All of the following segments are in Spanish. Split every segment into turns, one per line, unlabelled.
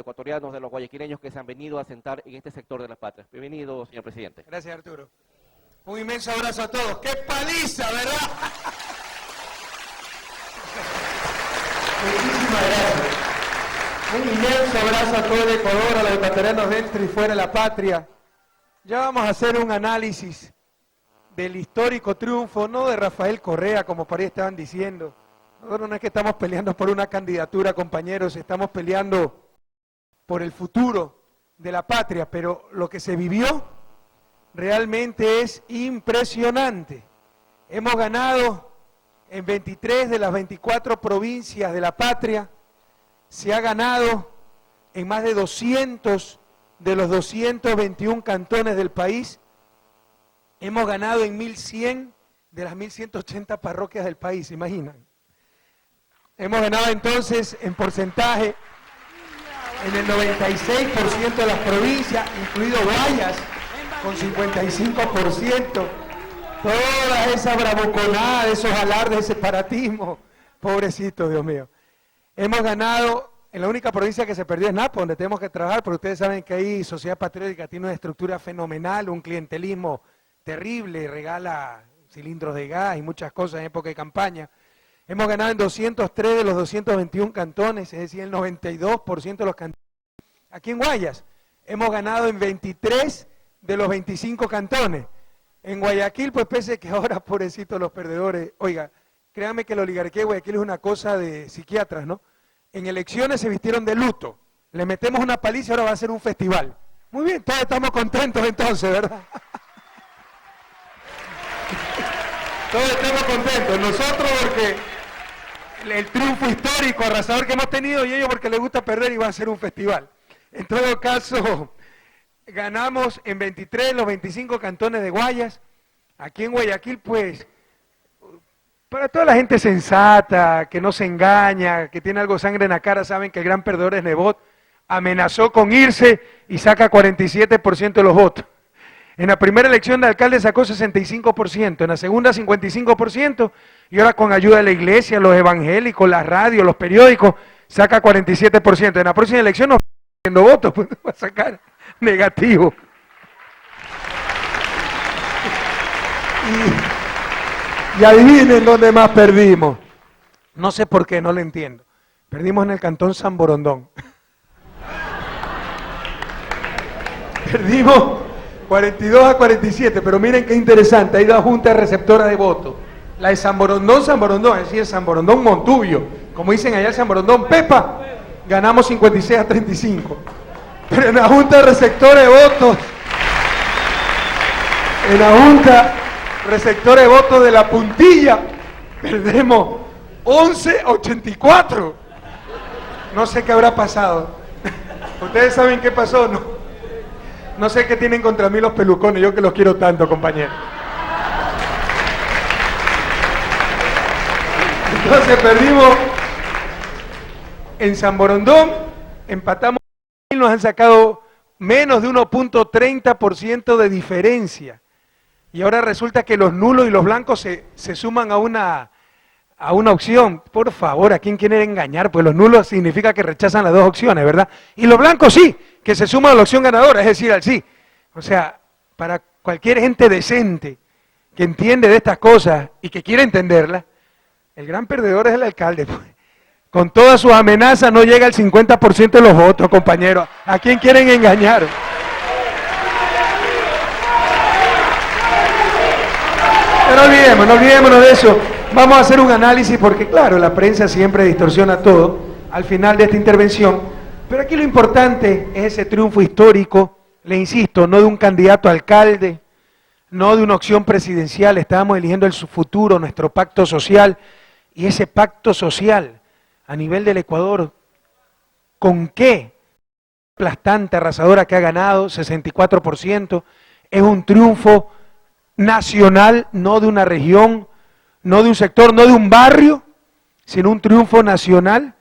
ecuatorianos, de los guayaquileños que se han venido a sentar en este sector de la patria. Bienvenido, señor presidente.
Gracias, Arturo. Un inmenso abrazo a todos. ¡Qué paliza, verdad! Muchísimas gracias. Un inmenso abrazo a todo el Ecuador, a los ecuatorianos dentro y fuera de la patria. Ya vamos a hacer un análisis del histórico triunfo, no de Rafael Correa, como por ahí estaban diciendo. Nosotros no es que estamos peleando por una candidatura, compañeros, estamos peleando por el futuro de la patria, pero lo que se vivió realmente es impresionante. Hemos ganado en 23 de las 24 provincias de la patria, se ha ganado en más de 200 de los 221 cantones del país, hemos ganado en 1.100 de las 1.180 parroquias del país, ¿se imaginan? Hemos ganado entonces en porcentaje en el 96% de las provincias, incluido Guayas, con 55%. Toda esa bravuconada, esos alardes de separatismo, pobrecito, Dios mío. Hemos ganado, en la única provincia que se perdió es Napo, donde tenemos que trabajar, pero ustedes saben que ahí Sociedad Patriótica tiene una estructura fenomenal, un clientelismo terrible, regala cilindros de gas y muchas cosas en época de campaña. Hemos ganado en 203 de los 221 cantones, es decir, el 92% de los cantones. Aquí en Guayas hemos ganado en 23 de los 25 cantones. En Guayaquil, pues pese que ahora, pobrecitos los perdedores, oiga, créanme que la oligarquía de Guayaquil es una cosa de psiquiatras, ¿no? En elecciones se vistieron de luto, le metemos una paliza y ahora va a ser un festival. Muy bien, todos estamos contentos entonces, ¿verdad? Todos estamos contentos, nosotros porque el triunfo histórico, arrasador que hemos tenido, y ellos porque les gusta perder y va a ser un festival. En todo caso, ganamos en 23 de los 25 cantones de Guayas. Aquí en Guayaquil, pues, para toda la gente sensata, que no se engaña, que tiene algo de sangre en la cara, saben que el gran perdedor es Nebot, amenazó con irse y saca 47% de los votos. En la primera elección de alcalde sacó 65%, en la segunda 55%, y ahora con ayuda de la iglesia, los evangélicos, las radios, los periódicos, saca 47%. En la próxima elección no va votos, pues va a sacar negativo. Y adivinen dónde más perdimos. No sé por qué, no lo entiendo. Perdimos en el cantón San Borondón. Perdimos 42-47, pero miren qué interesante, hay dos juntas receptoras de votos. La de San Borondón, es decir, San Borondón Montubio, como dicen allá San Borondón Pepa, ganamos 56-35. Pero en la junta receptora de votos, en la junta receptora de votos de La Puntilla, perdemos 11-84. No sé qué habrá pasado. ¿Ustedes saben qué pasó? No sé qué tienen contra mí los pelucones, yo que los quiero tanto, compañeros. Entonces perdimos en San Borondón, empatamos y nos han sacado menos de 1.30% de diferencia. Y ahora resulta que los nulos y los blancos se suman a una opción. Por favor, ¿a quién quieren engañar? Pues los nulos significa que rechazan las dos opciones, ¿verdad? Y los blancos sí, que se suman a la opción ganadora, es decir, al sí. O sea, para cualquier gente decente que entiende de estas cosas y que quiere entenderlas, el gran perdedor es el alcalde. Pues. Con todas sus amenazas no llega al 50% de los votos, compañeros. ¿A quién quieren engañar? Pero no olvidémonos de eso. Vamos a hacer un análisis porque, claro, la prensa siempre distorsiona todo al final de esta intervención. Pero aquí lo importante es ese triunfo histórico, le insisto, no de un candidato a alcalde, no de una opción presidencial, estábamos eligiendo el futuro, nuestro pacto social, y ese pacto social a nivel del Ecuador, ¿con qué? Aplastante, arrasadora que ha ganado, 64%, es un triunfo nacional, no de una región, no de un sector, no de un barrio, sino un triunfo nacional.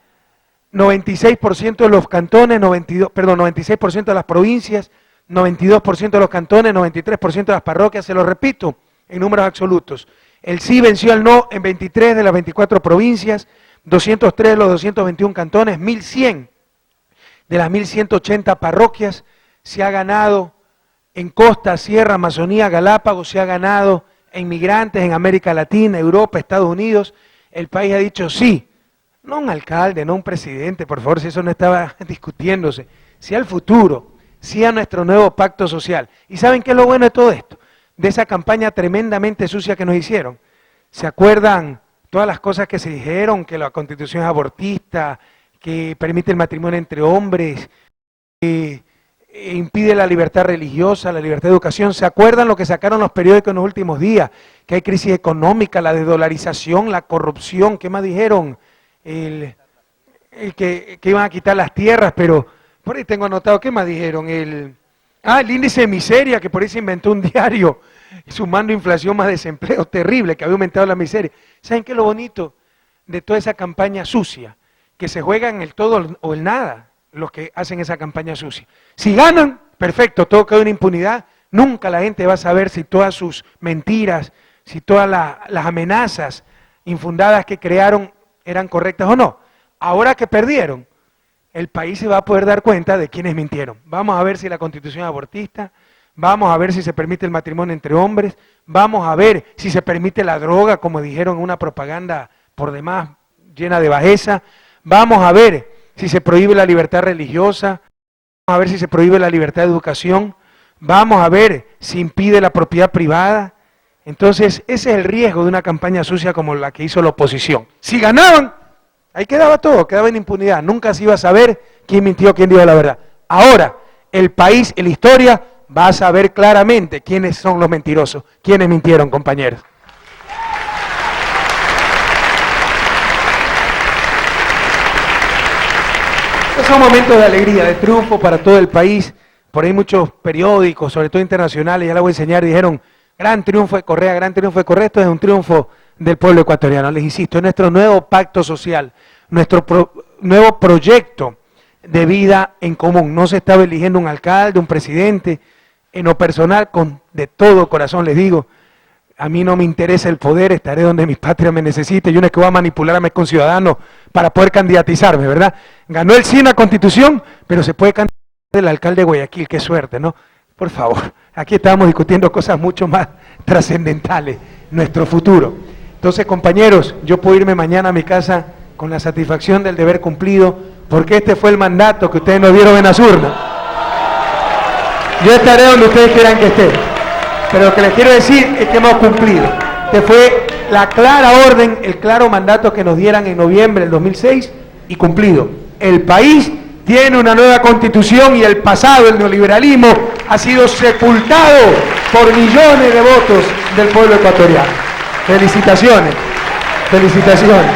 96% de los cantones, 96% de las provincias, 92% de los cantones, 93% de las parroquias, se lo repito, en números absolutos. El sí venció al no en 23 de las 24 provincias, 203 de los 221 cantones, 1.100 de las 1.180 parroquias, se ha ganado en costa, sierra, Amazonía, Galápagos, se ha ganado en migrantes en América Latina, Europa, Estados Unidos. El país ha dicho sí, no un alcalde, no un presidente, por favor, si eso no estaba discutiéndose, sí al futuro, sí a nuestro nuevo pacto social. ¿Y saben qué es lo bueno de todo esto? De esa campaña tremendamente sucia que nos hicieron. ¿Se acuerdan todas las cosas que se dijeron? Que la Constitución es abortista, que permite el matrimonio entre hombres, que impide la libertad religiosa, la libertad de educación. ¿Se acuerdan lo que sacaron los periódicos en los últimos días? Que hay crisis económica, la desdolarización, la corrupción. ¿Qué más dijeron? Que iban a quitar las tierras, pero por ahí tengo anotado, ¿qué más dijeron? El índice de miseria, que por ahí se inventó un diario, sumando inflación más desempleo, terrible, que había aumentado la miseria. ¿Saben qué es lo bonito de toda esa campaña sucia? Que se juega en el todo o el nada los que hacen esa campaña sucia. Si ganan, perfecto, todo queda en impunidad, nunca la gente va a saber si todas sus mentiras, si todas las amenazas infundadas que crearon eran correctas o no. Ahora que perdieron, el país se va a poder dar cuenta de quiénes mintieron. Vamos a ver si la Constitución es abortista, vamos a ver si se permite el matrimonio entre hombres, vamos a ver si se permite la droga, como dijeron en una propaganda por demás llena de bajeza, vamos a ver si se prohíbe la libertad religiosa, vamos a ver si se prohíbe la libertad de educación, vamos a ver si impide la propiedad privada. Entonces, ese es el riesgo de una campaña sucia como la que hizo la oposición. Si ganaban, ahí quedaba todo, quedaba en impunidad, nunca se iba a saber quién mintió, quién dijo la verdad. Ahora, el país y la historia va a saber claramente quiénes son los mentirosos, quiénes mintieron, compañeros. Son momentos de alegría, de triunfo para todo el país. Por ahí muchos periódicos, sobre todo internacionales, ya les voy a enseñar, dijeron, gran triunfo de Correa, gran triunfo de Correa. Esto es un triunfo del pueblo ecuatoriano. Les insisto, es nuestro nuevo pacto social, nuestro nuevo proyecto de vida en común. No se estaba eligiendo un alcalde, un presidente. En lo personal, de todo corazón les digo, a mí no me interesa el poder, estaré donde mi patria me necesite. Yo no es que voy a manipular a mis conciudadanos para poder candidatizarme, ¿verdad? Ganó el sí en la Constitución, pero se puede candidatar el alcalde de Guayaquil, qué suerte, ¿no? Por favor, aquí estamos discutiendo cosas mucho más trascendentales, nuestro futuro. Entonces, compañeros, yo puedo irme mañana a mi casa con la satisfacción del deber cumplido, porque este fue el mandato que ustedes nos dieron en las urnas. Yo estaré donde ustedes quieran que esté. Pero lo que les quiero decir es que hemos cumplido. Que fue la clara orden, el claro mandato que nos dieran en noviembre del 2006 y cumplido. El país tiene una nueva constitución y el pasado, el neoliberalismo, ha sido sepultado por millones de votos del pueblo ecuatoriano. Felicitaciones, felicitaciones.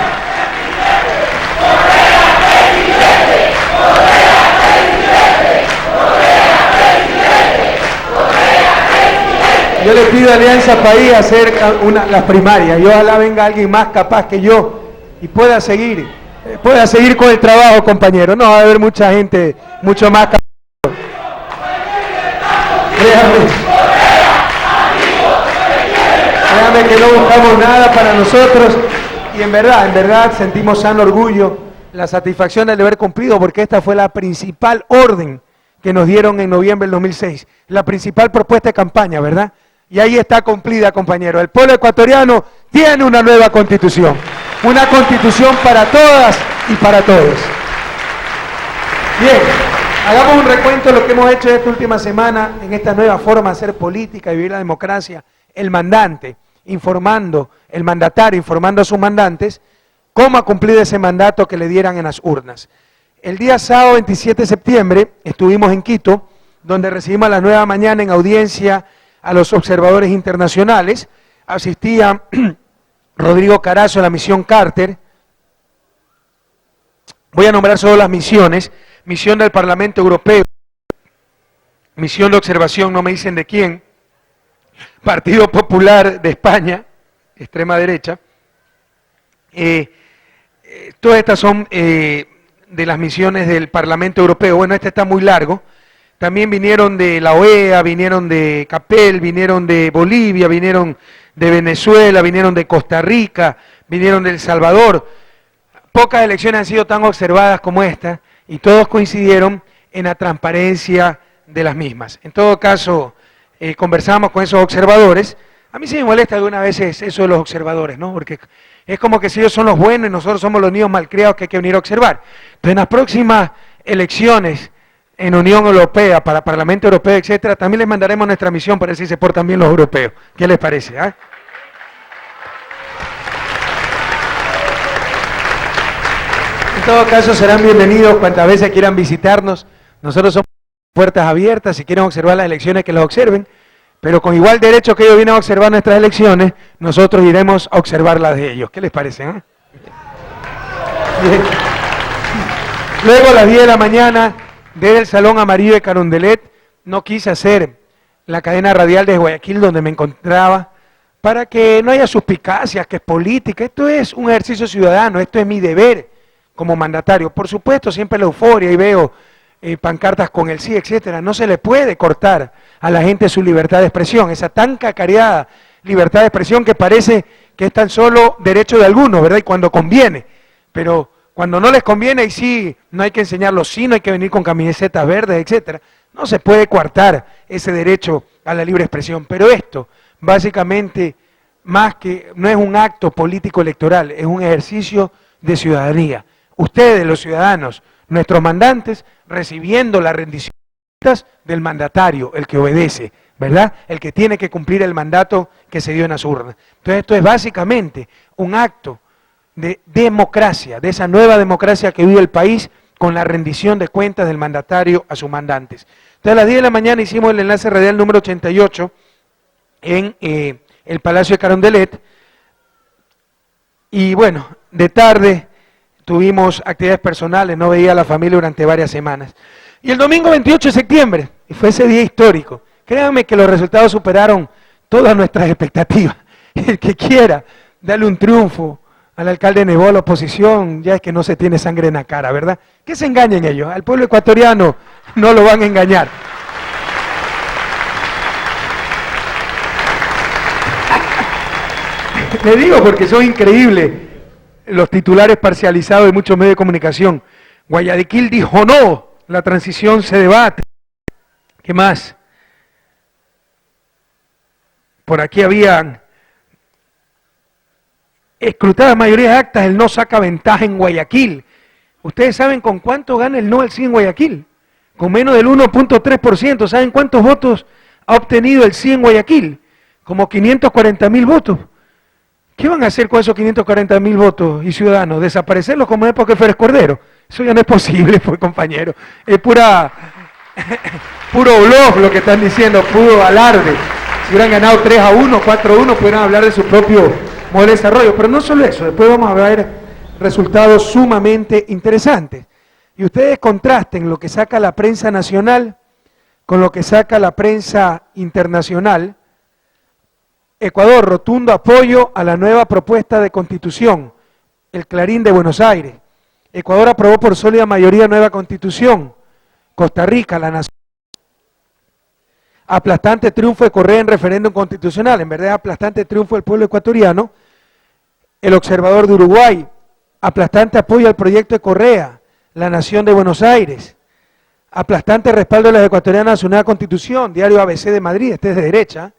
Yo le pido a Alianza País hacer las primarias y ojalá venga alguien más capaz que yo y pueda seguir con el trabajo, compañero. No va a haber mucha gente, mucho más capaz. Créame que no buscamos nada para nosotros y en verdad sentimos sano orgullo, la satisfacción del deber cumplido, porque esta fue la principal orden que nos dieron en noviembre del 2006, la principal propuesta de campaña, ¿verdad? Y ahí está cumplida, compañero. El pueblo ecuatoriano tiene una nueva constitución para todas y para todos. Bien, hagamos un recuento de lo que hemos hecho esta última semana en esta nueva forma de hacer política y vivir la democracia. El mandatario informando a sus mandantes cómo ha cumplido ese mandato que le dieran en las urnas. El día sábado 27 de septiembre estuvimos en Quito, donde recibimos a las 9 de la mañana en audiencia a los observadores internacionales. Asistía Rodrigo Carazo de la misión Carter. Voy a nombrar solo las misiones. Misión del Parlamento Europeo, misión de observación, no me dicen de quién, Partido Popular de España, extrema derecha. Todas estas son de las misiones del Parlamento Europeo. Bueno, este está muy largo. También vinieron de la OEA, vinieron de CAPEL, vinieron de Bolivia, vinieron de Venezuela, vinieron de Costa Rica, vinieron de El Salvador. Pocas elecciones han sido tan observadas como esta, y todos coincidieron en la transparencia de las mismas. En todo caso, conversamos con esos observadores. A mí sí me molesta algunas veces eso de los observadores, ¿no? Porque es como que si ellos son los buenos y nosotros somos los niños malcriados que hay que venir a observar. Entonces, en las próximas elecciones en Unión Europea, para Parlamento Europeo, etcétera, también les mandaremos nuestra misión para ver si se portan bien los europeos. ¿Qué les parece? En todo caso, serán bienvenidos cuantas veces quieran visitarnos. Nosotros somos puertas abiertas, si quieren observar las elecciones, que las observen, pero con igual derecho que ellos vienen a observar nuestras elecciones, nosotros iremos a observar las de ellos. ¿Qué les parece? Bien. Luego, a las 10 de la mañana, desde el Salón Amarillo de Carondelet, no quise hacer la cadena radial de Guayaquil donde me encontraba, para que no haya suspicacias, que es política. Esto es un ejercicio ciudadano, esto es mi deber como mandatario. Por supuesto, siempre la euforia, y veo pancartas con el sí, etcétera. No se le puede cortar a la gente su libertad de expresión, esa tan cacareada libertad de expresión que parece que es tan solo derecho de algunos, ¿verdad? Y cuando conviene, pero cuando no les conviene, y sí, no hay que enseñarlo, sí, no hay que venir con camisetas verdes, etcétera. No se puede coartar ese derecho a la libre expresión. Pero esto, básicamente, más que, no es un acto político electoral, es un ejercicio de ciudadanía. Ustedes, los ciudadanos, nuestros mandantes, recibiendo la rendición del mandatario, el que obedece, ¿verdad? El que tiene que cumplir el mandato que se dio en las urnas. Entonces, esto es básicamente un acto de democracia, de esa nueva democracia que vive el país, con la rendición de cuentas del mandatario a sus mandantes. Entonces, a las 10 de la mañana hicimos el enlace radial número 88 en el Palacio de Carondelet, y bueno, de tarde tuvimos actividades personales, no veía a la familia durante varias semanas. Y el domingo 28 de septiembre, y fue ese día histórico, créanme que los resultados superaron todas nuestras expectativas. El que quiera darle un triunfo al alcalde Nebot, a la oposición, ya es que no se tiene sangre en la cara, ¿verdad? Que se engañen ellos, al pueblo ecuatoriano no lo van a engañar. Le digo porque son increíbles los titulares parcializados de muchos medios de comunicación. Guayaquil dijo no, la transición se debate. ¿Qué más? Por aquí habían escrutadas mayorías de actas, el no saca ventaja en Guayaquil. ¿Ustedes saben con cuánto gana el no el sí en Guayaquil? Con menos del 1.3%. ¿Saben cuántos votos ha obtenido el sí en Guayaquil? Como 540.000 votos. ¿Qué van a hacer con esos 540.000 votos y ciudadanos? ¿Desaparecerlos como en época de Férez Cordero? Eso ya no es posible, pues, compañero. Es puro bluff lo que están diciendo, puro alarde. Si hubieran ganado 3-1, 4-1, pudieran hablar de su propio modelo de desarrollo. Pero no solo eso, después vamos a ver resultados sumamente interesantes. Y ustedes contrasten lo que saca la prensa nacional con lo que saca la prensa internacional. Ecuador, rotundo apoyo a la nueva propuesta de constitución. El Clarín de Buenos Aires. Ecuador aprobó por sólida mayoría nueva constitución. Costa Rica, La Nación. Aplastante triunfo de Correa en referéndum constitucional. En verdad, aplastante triunfo del pueblo ecuatoriano. El Observador de Uruguay. Aplastante apoyo al proyecto de Correa. La Nación de Buenos Aires. Aplastante respaldo de las ecuatorianas a su nueva constitución. Diario ABC de Madrid, este es de derecha.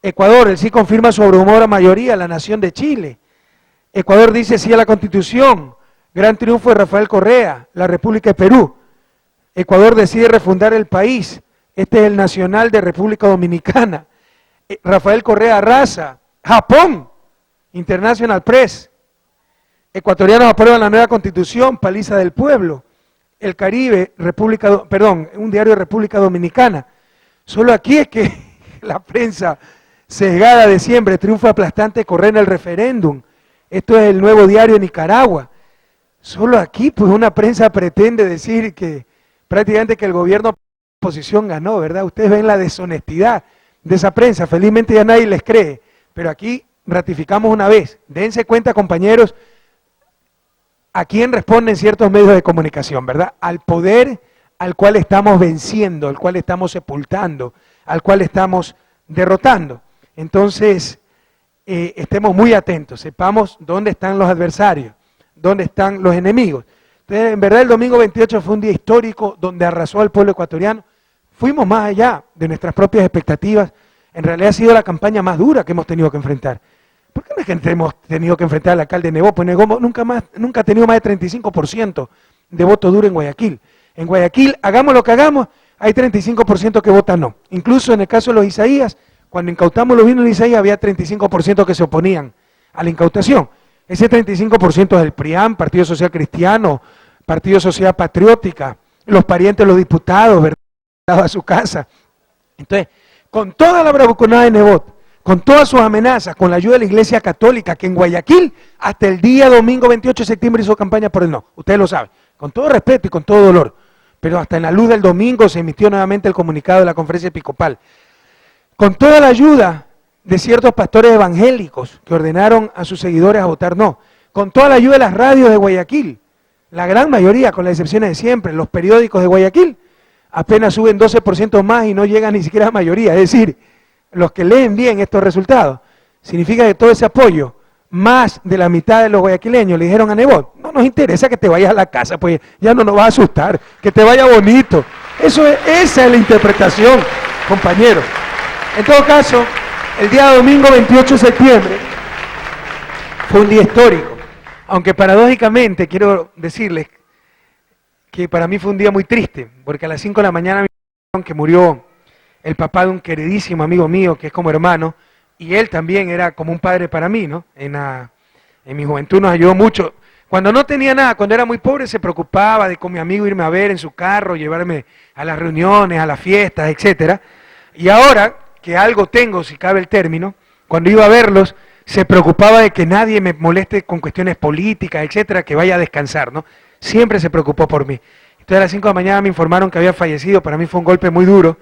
Ecuador, el sí confirma su abrumadora mayoría. La Nación de Chile. Ecuador dice sí a la Constitución. Gran triunfo de Rafael Correa. La República de Perú. Ecuador decide refundar el país. Este es el Nacional de República Dominicana. Rafael Correa arrasa. Japón. International Press. Ecuatorianos aprueban la nueva Constitución. Paliza del pueblo. El Caribe, un diario de República Dominicana. Solo aquí es que la prensa sesgada de siempre, triunfo aplastante Correa en el referéndum. Esto es el Nuevo Diario de Nicaragua. Solo aquí, pues, una prensa pretende decir que prácticamente que el gobierno de oposición ganó, ¿verdad? Ustedes ven la deshonestidad de esa prensa. Felizmente ya nadie les cree, pero aquí ratificamos una vez. Dense cuenta, compañeros, a quién responden ciertos medios de comunicación, ¿verdad? Al poder al cual estamos venciendo, al cual estamos sepultando, al cual estamos derrotando. Entonces, estemos muy atentos, sepamos dónde están los adversarios, dónde están los enemigos. Entonces, En verdad el domingo 28 fue un día histórico donde arrasó al pueblo ecuatoriano. Fuimos más allá de nuestras propias expectativas. En realidad ha sido la campaña más dura que hemos tenido que enfrentar. ¿Por qué no es que hemos tenido que enfrentar al alcalde Nebot? Pues Nebot nunca ha tenido más de 35% de voto duro en Guayaquil. En Guayaquil, hagamos lo que hagamos, hay 35% que vota no. Incluso en el caso de los Isaías, cuando incautamos los bienes de Isaías, había 35% que se oponían a la incautación. Ese 35% es el PRIAM, Partido Social Cristiano, Partido Sociedad Patriótica, los parientes de los diputados, ¿verdad?, a su casa. Entonces, con toda la bravuconada de Nebot, con todas sus amenazas, con la ayuda de la Iglesia Católica, que en Guayaquil, hasta el día domingo 28 de septiembre hizo campaña por el no, ustedes lo saben, con todo respeto y con todo dolor, pero hasta en la luz del domingo se emitió nuevamente el comunicado de la Conferencia Episcopal, con toda la ayuda de ciertos pastores evangélicos que ordenaron a sus seguidores a votar no, con toda la ayuda de las radios de Guayaquil, la gran mayoría, con las excepciones de siempre, los periódicos de Guayaquil, apenas suben 12% más y no llegan ni siquiera a mayoría, es decir, los que leen bien estos resultados, significa que todo ese apoyo, más de la mitad de los guayaquileños le dijeron a Nebot, no nos interesa que te vayas a la casa, pues ya no nos va a asustar, que te vaya bonito. Esa es la interpretación, compañeros. En todo caso, el día domingo 28 de septiembre fue un día histórico, aunque paradójicamente quiero decirles que para mí fue un día muy triste, porque a las 5 de la mañana me dijeron que murió el papá de un queridísimo amigo mío, que es como hermano, y él también era como un padre para mí, ¿no? En mi juventud nos ayudó mucho. Cuando no tenía nada, cuando era muy pobre, se preocupaba de con mi amigo irme a ver en su carro, llevarme a las reuniones, a las fiestas, etcétera. Y ahora que algo tengo, si cabe el término, cuando iba a verlos, se preocupaba de que nadie me moleste con cuestiones políticas, etcétera, que vaya a descansar, ¿no? Siempre se preocupó por mí. Entonces a las 5 de la mañana me informaron que había fallecido, para mí fue un golpe muy duro,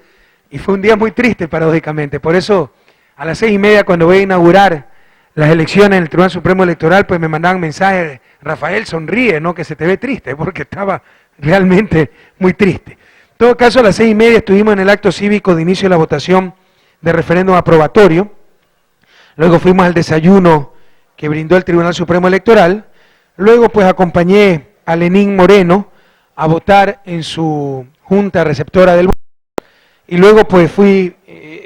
y fue un día muy triste, paradójicamente. Por eso, a las 6:30, cuando voy a inaugurar las elecciones en el Tribunal Supremo Electoral, pues me mandaban mensajes, Rafael, sonríe, ¿no?, que se te ve triste, porque estaba realmente muy triste. En todo caso, a las 6:30 estuvimos en el acto cívico de inicio de la votación de referéndum aprobatorio. Luego fuimos al desayuno que brindó el Tribunal Supremo Electoral. Luego, pues, acompañé a Lenín Moreno a votar en su junta receptora del voto. Y luego pues fui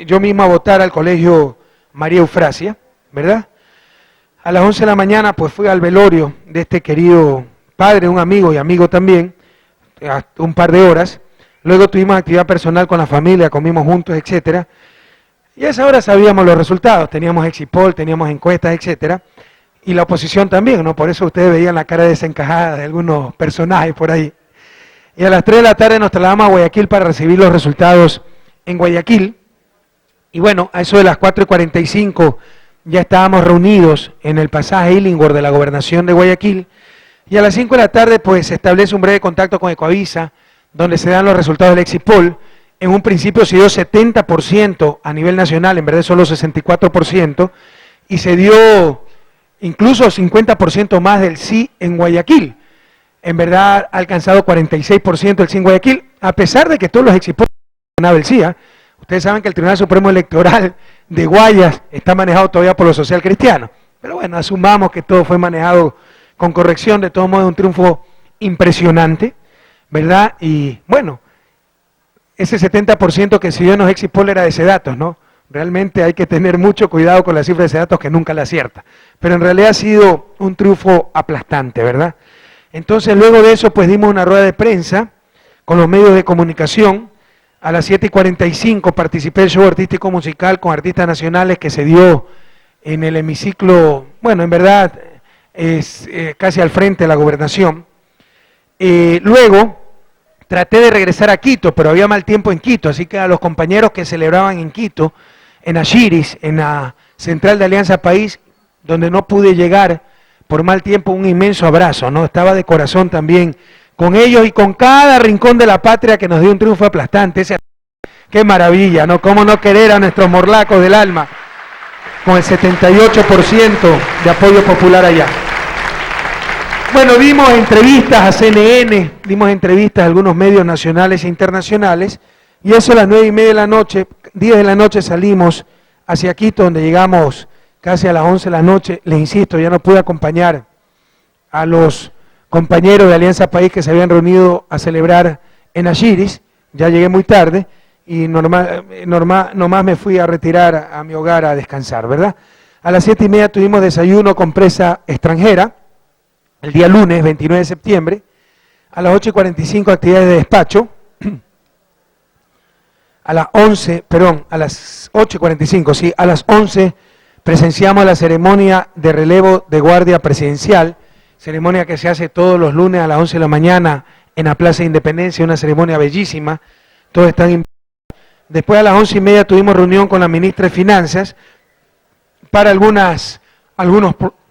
yo mismo a votar al colegio María Eufrasia, ¿verdad? A las 11 de la mañana pues fui al velorio de este querido padre, un amigo y amigo también, un par de horas. Luego tuvimos actividad personal con la familia, comimos juntos, etcétera. Y a esa hora sabíamos los resultados, teníamos exit poll, teníamos encuestas, etcétera. Y la oposición también, ¿no? Por eso ustedes veían la cara desencajada de algunos personajes por ahí. Y a las 3 de la tarde nos trasladamos a Guayaquil para recibir los resultados en Guayaquil. Y bueno, a eso de las 4:45 ya estábamos reunidos en el pasaje Illingworth de la Gobernación de Guayaquil. Y a las 5 de la tarde pues se establece un breve contacto con Ecoavisa, donde se dan los resultados del exit poll. En un principio se dio 70% a nivel nacional, en verdad solo 64%, y se dio incluso 50% más del sí en Guayaquil. En verdad ha alcanzado 46% el sí en Guayaquil, a pesar de que todos los exit polls han ganado el sí. Ustedes saben que el Tribunal Supremo Electoral de Guayas está manejado todavía por los social cristianos. Pero bueno, asumamos que todo fue manejado con corrección, de todos modos un triunfo impresionante, ¿verdad? Y bueno, ese 70% que se dio en los exit polls era de Sedatos, ¿no? Realmente hay que tener mucho cuidado con la cifra de Sedatos, que nunca la acierta. Pero en realidad ha sido un triunfo aplastante, ¿verdad? Entonces luego de eso pues dimos una rueda de prensa con los medios de comunicación. A las 7:45 participé en el show artístico musical con artistas nacionales que se dio en el hemiciclo, bueno, en verdad es casi al frente de la gobernación. Luego traté de regresar a Quito, pero había mal tiempo en Quito, así que a los compañeros que celebraban en Quito, en Ashiris, en la Central de Alianza País, donde no pude llegar por mal tiempo, un inmenso abrazo, ¿no? Estaba de corazón también con ellos y con cada rincón de la patria que nos dio un triunfo aplastante. Qué maravilla, ¿no? Cómo no querer a nuestros morlacos del alma, con el 78% de apoyo popular allá. Bueno, dimos entrevistas a CNN, dimos entrevistas a algunos medios nacionales e internacionales, y eso a las 9:30 de la noche, 10 de la noche salimos hacia Quito, donde llegamos casi a las 11 de la noche. Les insisto, ya no pude acompañar a los compañeros de Alianza País que se habían reunido a celebrar en Ashiris. Ya llegué muy tarde y nomás me fui a retirar a mi hogar a descansar, ¿verdad? A las 7:30 tuvimos desayuno con prensa extranjera, el día lunes 29 de septiembre. A las 8:45 actividades de despacho. A las 8:45, sí, a las 11 presenciamos la ceremonia de relevo de guardia presidencial, ceremonia que se hace todos los lunes a las 11 de la mañana en la Plaza de Independencia, una ceremonia bellísima, todos están invitados. Después a las 11:30 tuvimos reunión con la ministra de Finanzas para algunos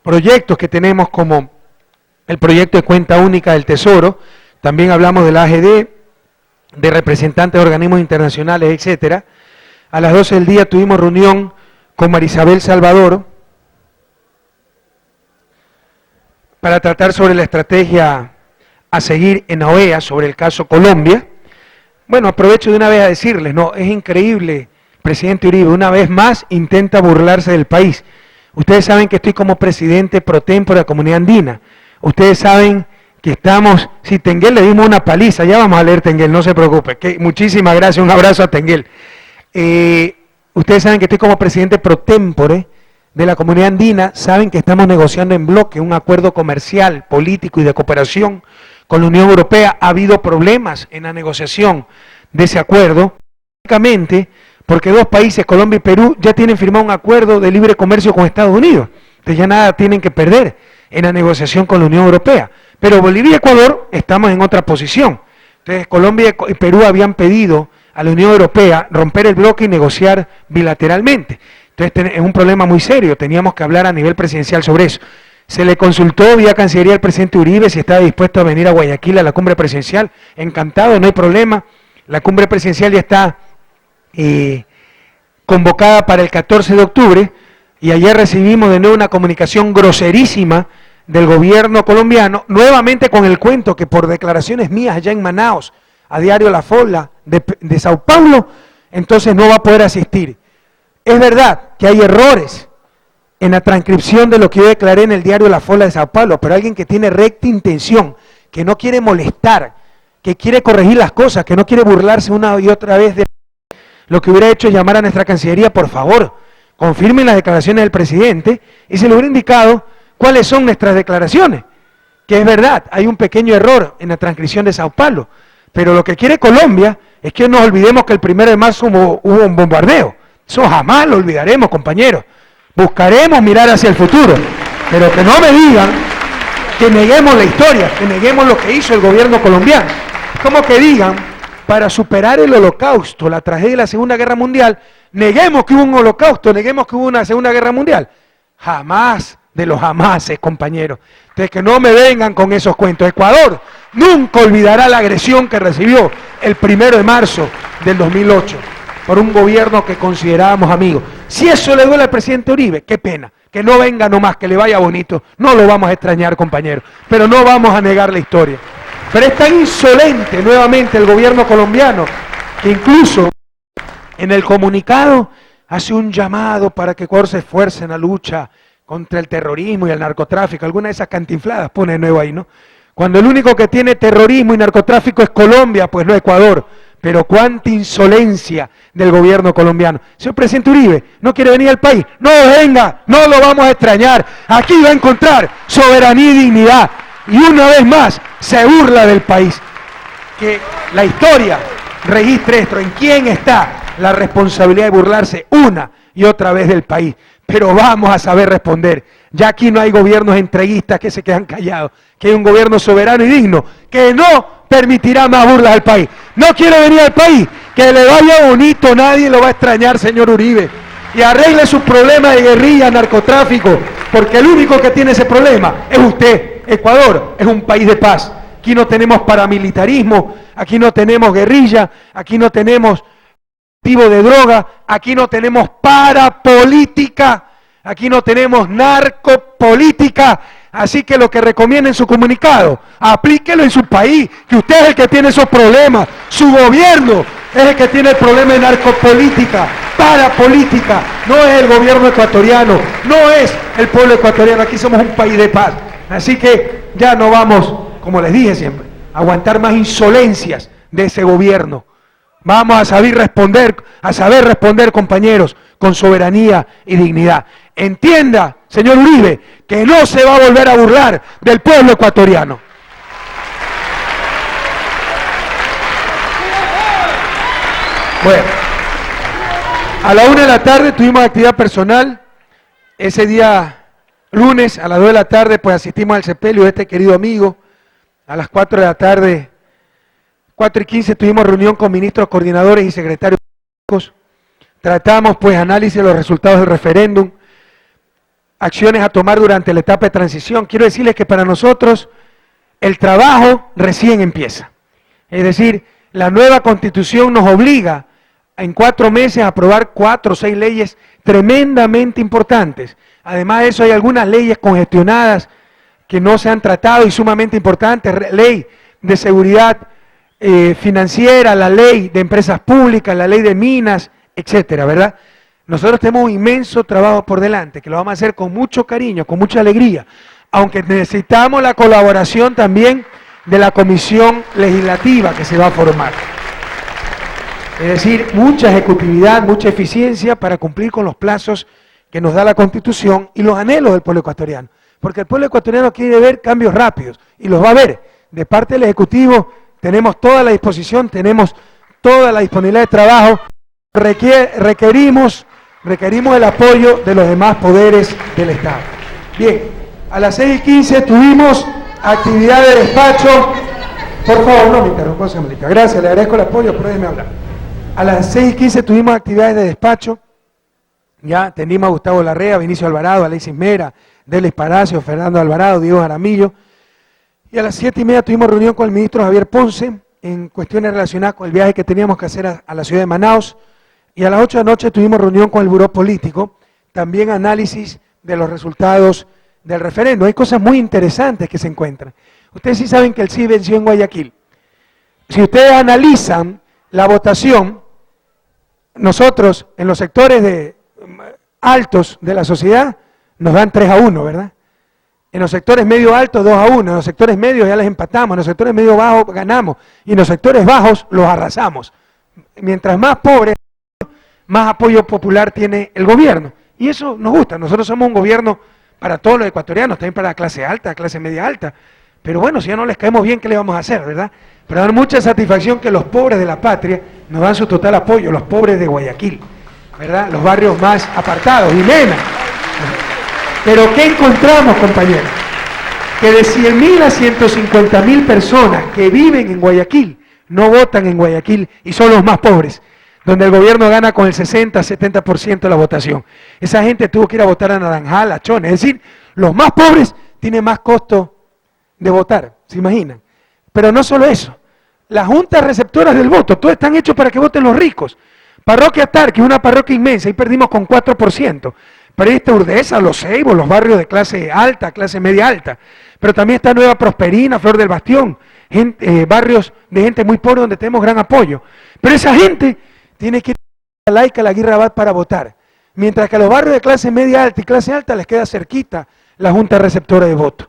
proyectos que tenemos, como el proyecto de cuenta única del Tesoro. También hablamos de la AGD, de representantes de organismos internacionales, etcétera. A las 12 del día tuvimos reunión con Marisabel Salvador para tratar sobre la estrategia a seguir en la OEA sobre el caso Colombia. Bueno, aprovecho de una vez a decirles, no, es increíble, presidente Uribe, una vez más intenta burlarse del país. Ustedes saben que estoy como presidente pro tempore de la Comunidad Andina. Ustedes saben que estamos, si Tenguel le dimos una paliza, ya vamos a leer Tenguel, no se preocupe, muchísimas gracias, un abrazo a Tenguel. Ustedes saben que estoy como presidente pro tempore de la Comunidad Andina, saben que estamos negociando en bloque un acuerdo comercial, político y de cooperación con la Unión Europea. Ha habido problemas en la negociación de ese acuerdo, básicamente porque dos países, Colombia y Perú, ya tienen firmado un acuerdo de libre comercio con Estados Unidos, entonces ya nada tienen que perder en la negociación con la Unión Europea. Pero Bolivia y Ecuador estamos en otra posición. Entonces Colombia y Perú habían pedido a la Unión Europea romper el bloque y negociar bilateralmente. Entonces es un problema muy serio, teníamos que hablar a nivel presidencial sobre eso. Se le consultó vía Cancillería al presidente Uribe si estaba dispuesto a venir a Guayaquil a la cumbre presidencial. Encantado, no hay problema. La cumbre presidencial ya está convocada para el 14 de octubre y ayer recibimos de nuevo una comunicación groserísima del gobierno colombiano, nuevamente con el cuento que por declaraciones mías allá en Manaos, a diario La Folla de Sao Paulo, entonces no va a poder asistir. Es verdad que hay errores en la transcripción de lo que yo declaré en el diario La Folla de Sao Paulo, pero alguien que tiene recta intención, que no quiere molestar, que quiere corregir las cosas, que no quiere burlarse una y otra vez de lo que hubiera hecho es llamar a nuestra Cancillería, por favor, confirmen las declaraciones del presidente y se le hubiera indicado cuáles son nuestras declaraciones, que es verdad, hay un pequeño error en la transcripción de Sao Paulo, pero lo que quiere Colombia es que no nos olvidemos que el 1 de marzo hubo un bombardeo. Eso jamás lo olvidaremos, compañeros. Buscaremos mirar hacia el futuro, pero que no me digan que neguemos la historia, que neguemos lo que hizo el gobierno colombiano. Como que digan, para superar el holocausto, la tragedia de la Segunda Guerra Mundial, neguemos que hubo un holocausto, neguemos que hubo una Segunda Guerra Mundial. Jamás de los jamases, compañeros. Entonces que no me vengan con esos cuentos. Ecuador nunca olvidará la agresión que recibió el 1 de marzo del 2008 por un gobierno que considerábamos amigos. Si eso le duele al presidente Uribe, qué pena, que no venga nomás, que le vaya bonito, no lo vamos a extrañar, compañeros, pero no vamos a negar la historia. Pero es tan insolente nuevamente el gobierno colombiano, que incluso en el comunicado hace un llamado para que Ecuador se esfuerce en la lucha contra el terrorismo y el narcotráfico, alguna de esas cantinfladas pone de nuevo ahí, ¿no? Cuando el único que tiene terrorismo y narcotráfico es Colombia, pues no Ecuador. Pero cuánta insolencia del gobierno colombiano. Señor presidente Uribe, ¿no quiere venir al país? No venga, no lo vamos a extrañar. Aquí va a encontrar soberanía y dignidad. Y una vez más se burla del país. Que la historia registre esto. ¿En quién está la responsabilidad de burlarse una y otra vez del país? Pero vamos a saber responder. Ya aquí no hay gobiernos entreguistas que se quedan callados, que hay un gobierno soberano y digno que no permitirá más burlas al país. No quiere venir al país, que le vaya bonito, nadie lo va a extrañar, señor Uribe. Y arregle sus problemas de guerrilla, narcotráfico, porque el único que tiene ese problema es usted. Ecuador es un país de paz. Aquí no tenemos paramilitarismo, aquí no tenemos guerrilla, aquí no tenemos tipo de droga, aquí no tenemos parapolítica, aquí no tenemos narcopolítica. Así que lo que recomienda en su comunicado, aplíquelo en su país, que usted es el que tiene esos problemas, su gobierno es el que tiene el problema de narcopolítica, parapolítica, no es el gobierno ecuatoriano, no es el pueblo ecuatoriano, aquí somos un país de paz. Así que ya no vamos como les dije siempre, aguantar más insolencias de ese gobierno. Vamos a saber responder, compañeros, con soberanía y dignidad. Entienda, señor Uribe, que no se va a volver a burlar del pueblo ecuatoriano. Bueno, a la 1 de la tarde tuvimos actividad personal. Ese día, lunes, a las 2 de la tarde, pues asistimos al sepelio de este querido amigo. A las 4 de la tarde, 4:15, tuvimos reunión con ministros, coordinadores y secretarios. Tratamos, pues, análisis de los resultados del referéndum, acciones a tomar durante la etapa de transición. Quiero decirles que para nosotros el trabajo recién empieza. Es decir, la nueva Constitución nos obliga en 4 meses a aprobar 4 o 6 leyes tremendamente importantes. Además de eso, hay algunas leyes congestionadas que no se han tratado y sumamente importantes. Ley de seguridad financiera, la ley de empresas públicas, la ley de minas, etcétera, ¿verdad? Nosotros tenemos un inmenso trabajo por delante, que lo vamos a hacer con mucho cariño, con mucha alegría, aunque necesitamos la colaboración también de la comisión legislativa que se va a formar. Es decir, mucha ejecutividad, mucha eficiencia para cumplir con los plazos que nos da la Constitución y los anhelos del pueblo ecuatoriano. Porque el pueblo ecuatoriano quiere ver cambios rápidos y los va a ver. De parte del Ejecutivo tenemos toda la disposición, tenemos toda la disponibilidad de trabajo. Requerimos el apoyo de los demás poderes del Estado. Bien, a las 6:15 tuvimos actividad de despacho. Por favor, no me interrumpa, señorita. Gracias, le agradezco el apoyo, pero déjeme hablar. A las 6:15 tuvimos actividades de despacho. Ya atendimos a Gustavo Larrea, Vinicio Alvarado, Alexis Mera, Delis Palacio, Fernando Alvarado, Diego Jaramillo. Y a las 7:30 tuvimos reunión con el ministro Javier Ponce en cuestiones relacionadas con el viaje que teníamos que hacer a la ciudad de Manaos. Y a las 8 de la noche tuvimos reunión con el Buró Político, también análisis de los resultados del referendo. Hay cosas muy interesantes que se encuentran. Ustedes sí saben que el sí venció en Guayaquil. Si ustedes analizan la votación, nosotros en los sectores altos de la sociedad nos dan 3-1, ¿verdad? En los sectores medio altos 2-1, en los sectores medios ya les empatamos, en los sectores medio bajos ganamos y en los sectores bajos los arrasamos. Mientras más pobres, más apoyo popular tiene el gobierno. Y eso nos gusta. Nosotros somos un gobierno para todos los ecuatorianos, también para la clase alta, clase media alta. Pero bueno, si ya no les caemos bien, ¿qué le vamos a hacer, verdad? Pero da mucha satisfacción que los pobres de la patria nos dan su total apoyo, los pobres de Guayaquil, ¿verdad? Los barrios más apartados, Jimena. Pero ¿qué encontramos, compañeros? Que de 100.000 a 150.000 personas que viven en Guayaquil no votan en Guayaquil y son los más pobres, donde el gobierno gana con el 60-70% de la votación. Esa gente tuvo que ir a votar a Naranjal, a Chone. Es decir, los más pobres tienen más costo de votar, ¿se imaginan? Pero no solo eso, las juntas receptoras del voto, todos están hechos para que voten los ricos. Parroquia Tarqui, una parroquia inmensa, ahí perdimos con 4%. Pero ahí está Urdesa, Los Ceibos, los barrios de clase alta, clase media alta. Pero también está Nueva Prosperina, Flor del Bastión, barrios de gente muy pobre donde tenemos gran apoyo. Pero esa gente tiene que ir a Laica, la Guirrabat para votar. Mientras que a los barrios de clase media alta y clase alta les queda cerquita la junta receptora de voto.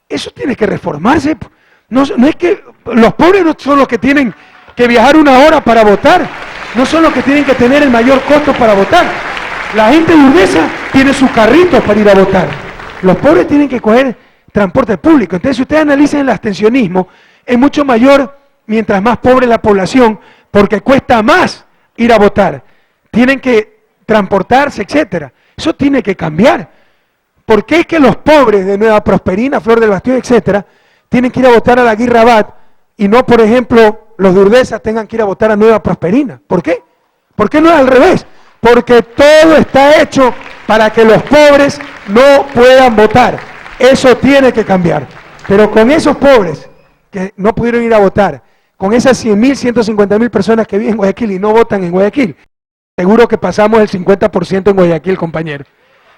Eso tiene que reformarse. No es que los pobres no son los que tienen que viajar 1 hora para votar, no son los que tienen que tener el mayor costo para votar. La gente de Urdesa tiene sus carritos para ir a votar. Los pobres tienen que coger transporte público. Entonces, si ustedes analizan el abstencionismo, es mucho mayor mientras más pobre la población, porque cuesta más ir a votar. Tienen que transportarse, etcétera. Eso tiene que cambiar. ¿Por qué es que los pobres de Nueva Prosperina, Flor del Bastión, etcétera, tienen que ir a votar a la Guirrabat y no, por ejemplo, los de Urdesa tengan que ir a votar a Nueva Prosperina? ¿Por qué? ¿Por qué no es al revés? Porque todo está hecho para que los pobres no puedan votar. Eso tiene que cambiar. Pero con esos pobres que no pudieron ir a votar, con esas 100.000, 150.000 personas que viven en Guayaquil y no votan en Guayaquil, seguro que pasamos el 50% en Guayaquil, compañero.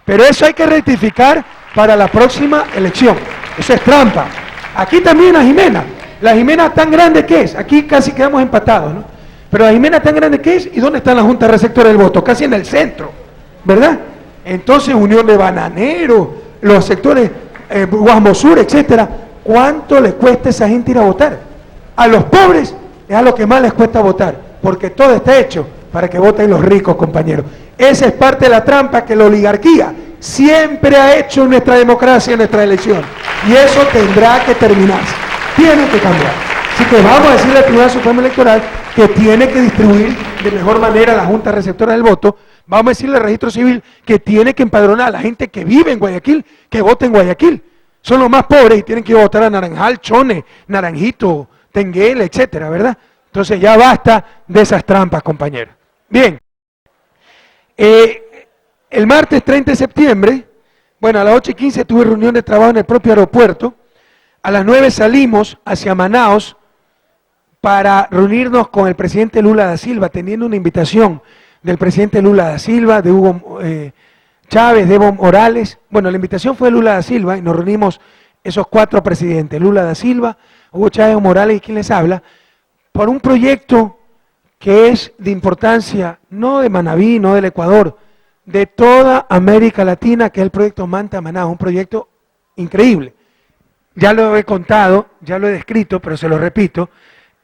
Pero eso hay que rectificar para la próxima elección. Eso es trampa. Aquí también la Jimena. La Jimena tan grande que es. Aquí casi quedamos empatados, ¿no? Pero la Jimena tan grande que es. ¿Y dónde está la Junta Receptora del Voto? Casi en el centro, ¿verdad? Entonces, Unión de Bananeros, los sectores Guasmosur, etcétera. ¿cuánto le cuesta a esa gente ir a votar? A los pobres es a lo que más les cuesta votar, porque todo está hecho para que voten los ricos, compañeros. Esa es parte de la trampa que la oligarquía siempre ha hecho en nuestra democracia, en nuestra elección. Y eso tendrá que terminarse. Tiene que cambiar. Así que vamos a decirle al Tribunal Supremo Electoral que tiene que distribuir de mejor manera a la Junta Receptora del voto. Vamos a decirle al Registro Civil que tiene que empadronar a la gente que vive en Guayaquil, que vote en Guayaquil. Son los más pobres y tienen que ir a votar a Naranjal, Chone, Naranjito, Tenguel, etcétera, ¿verdad? Entonces ya basta de esas trampas, compañeros. Bien. El martes 30 de septiembre, bueno, a las 8:15 tuve reunión de trabajo en el propio aeropuerto. A las 9 salimos hacia Manaos para reunirnos con el presidente Lula da Silva, teniendo una invitación del presidente Lula da Silva, de Hugo Chávez, de Evo Morales. Bueno, la invitación fue de Lula da Silva y nos reunimos esos 4 presidentes, Lula da Silva, Hugo Chávez, Evo Morales y quien les habla, por un proyecto que es de importancia, no de Manabí, no del Ecuador, de toda América Latina, que es el proyecto Manta Manaos, un proyecto increíble. Ya lo he contado, ya lo he descrito, pero se lo repito.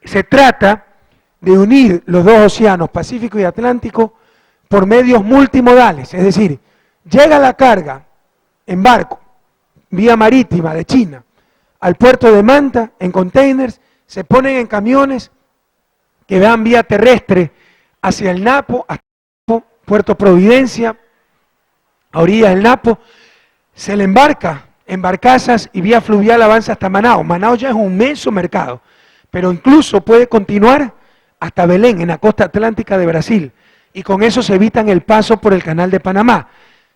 Se trata de unir los dos océanos, Pacífico y Atlántico, por medios multimodales, es decir, llega la carga en barco, vía marítima de China, al puerto de Manta, en containers, se ponen en camiones que van vía terrestre hacia el Napo, hasta Puerto Providencia, a orillas del Napo, se le embarca en barcazas y vía fluvial avanza hasta Manaos. Manaos ya es un inmenso mercado, pero incluso puede continuar hasta Belén, en la costa atlántica de Brasil, y con eso se evitan el paso por el canal de Panamá.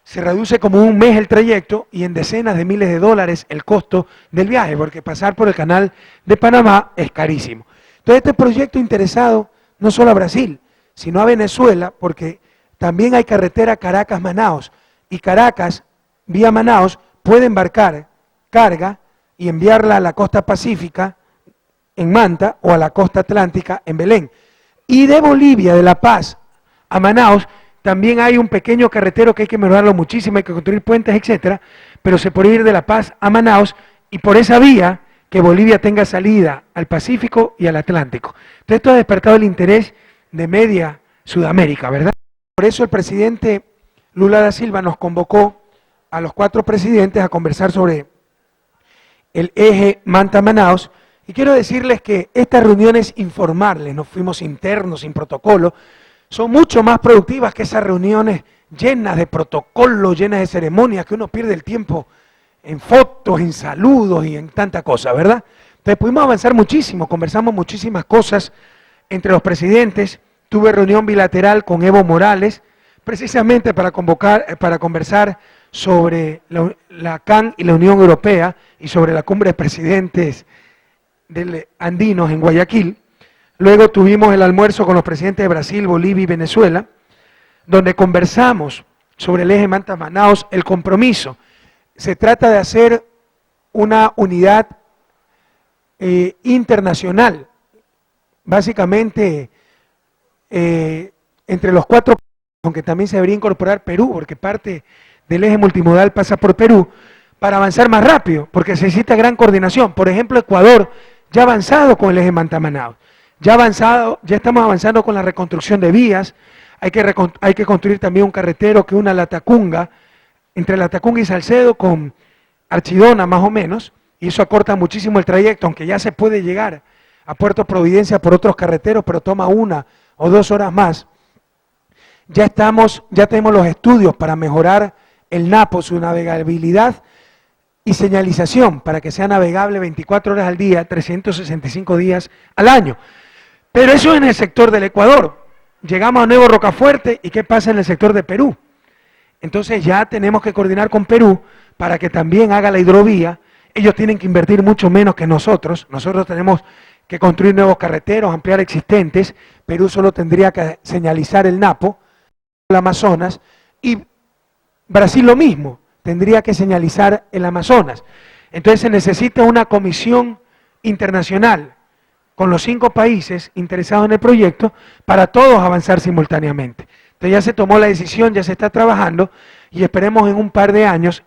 Se reduce como un mes el trayecto y en decenas de miles de dólares el costo del viaje, porque pasar por el canal de Panamá es carísimo. Entonces este proyecto interesado no solo a Brasil, sino a Venezuela, porque también hay carretera Caracas-Manaos, y Caracas, vía Manaos, puede embarcar carga y enviarla a la costa pacífica en Manta o a la costa atlántica en Belén. Y de Bolivia, de La Paz a Manaos, también hay un pequeño carretero que hay que mejorarlo muchísimo, hay que construir puentes, etcétera, pero se puede ir de La Paz a Manaos y por esa vía que Bolivia tenga salida al Pacífico y al Atlántico. Entonces esto ha despertado el interés de media Sudamérica, ¿verdad? Por eso el presidente Lula da Silva nos convocó a los 4 presidentes a conversar sobre el eje Manta-Manaos, y quiero decirles que estas reuniones informales, nos fuimos internos, sin protocolo, son mucho más productivas que esas reuniones llenas de protocolo, llenas de ceremonias, que uno pierde el tiempo en fotos, en saludos y en tanta cosa, ¿verdad? Entonces pudimos avanzar muchísimo, conversamos muchísimas cosas entre los presidentes. Tuve reunión bilateral con Evo Morales, precisamente para conversar sobre la CAN y la Unión Europea y sobre la cumbre de presidentes andinos en Guayaquil. Luego tuvimos el almuerzo con los presidentes de Brasil, Bolivia y Venezuela, donde conversamos sobre el eje Manta-Manaos, el compromiso. Se trata de hacer una unidad internacional, básicamente entre los 4, aunque también se debería incorporar Perú, porque parte del eje multimodal pasa por Perú, para avanzar más rápido, porque se necesita gran coordinación. Por ejemplo, Ecuador ya ha avanzado con el eje Manta-Manaos, ya estamos avanzando con la reconstrucción de vías. Hay que construir también un carretero que una La Tacunga, entre La Tacunga y Salcedo con Archidona más o menos, y eso acorta muchísimo el trayecto, aunque ya se puede llegar a Puerto Providencia por otros carreteros, pero toma 1 o 2 horas más. Ya tenemos los estudios para mejorar el Napo, su navegabilidad y señalización, para que sea navegable 24 horas al día, 365 días al año. Pero eso es en el sector del Ecuador. Llegamos a Nuevo Rocafuerte, ¿y qué pasa en el sector de Perú? Entonces ya tenemos que coordinar con Perú para que también haga la hidrovía. Ellos tienen que invertir mucho menos que nosotros tenemos que construir nuevos carreteros, ampliar existentes. Perú solo tendría que señalizar el Napo, el Amazonas, y Brasil lo mismo, tendría que señalizar el Amazonas. Entonces se necesita una comisión internacional con los 5 países interesados en el proyecto para todos avanzar simultáneamente. Entonces ya se tomó la decisión, ya se está trabajando y esperamos en un par de años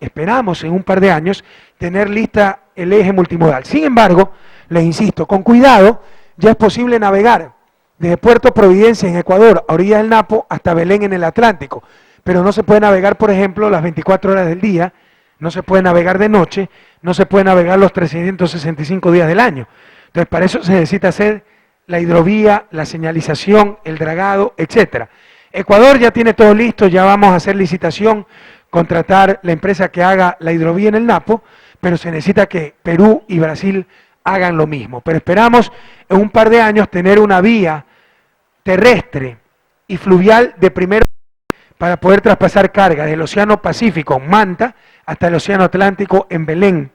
tener lista el eje multimodal. Sin embargo, les insisto, con cuidado, ya es posible navegar desde Puerto Providencia en Ecuador, a orillas del Napo, hasta Belén en el Atlántico. Pero no se puede navegar, por ejemplo, las 24 horas del día, no se puede navegar de noche, no se puede navegar los 365 días del año. Entonces, para eso se necesita hacer la hidrovía, la señalización, el dragado, etcétera. Ecuador ya tiene todo listo, ya vamos a hacer licitación, contratar la empresa que haga la hidrovía en el Napo, pero se necesita que Perú y Brasil hagan lo mismo. Pero esperamos en un par de años tener una vía terrestre y fluvial de primero para poder traspasar carga del Océano Pacífico en Manta hasta el Océano Atlántico en Belén,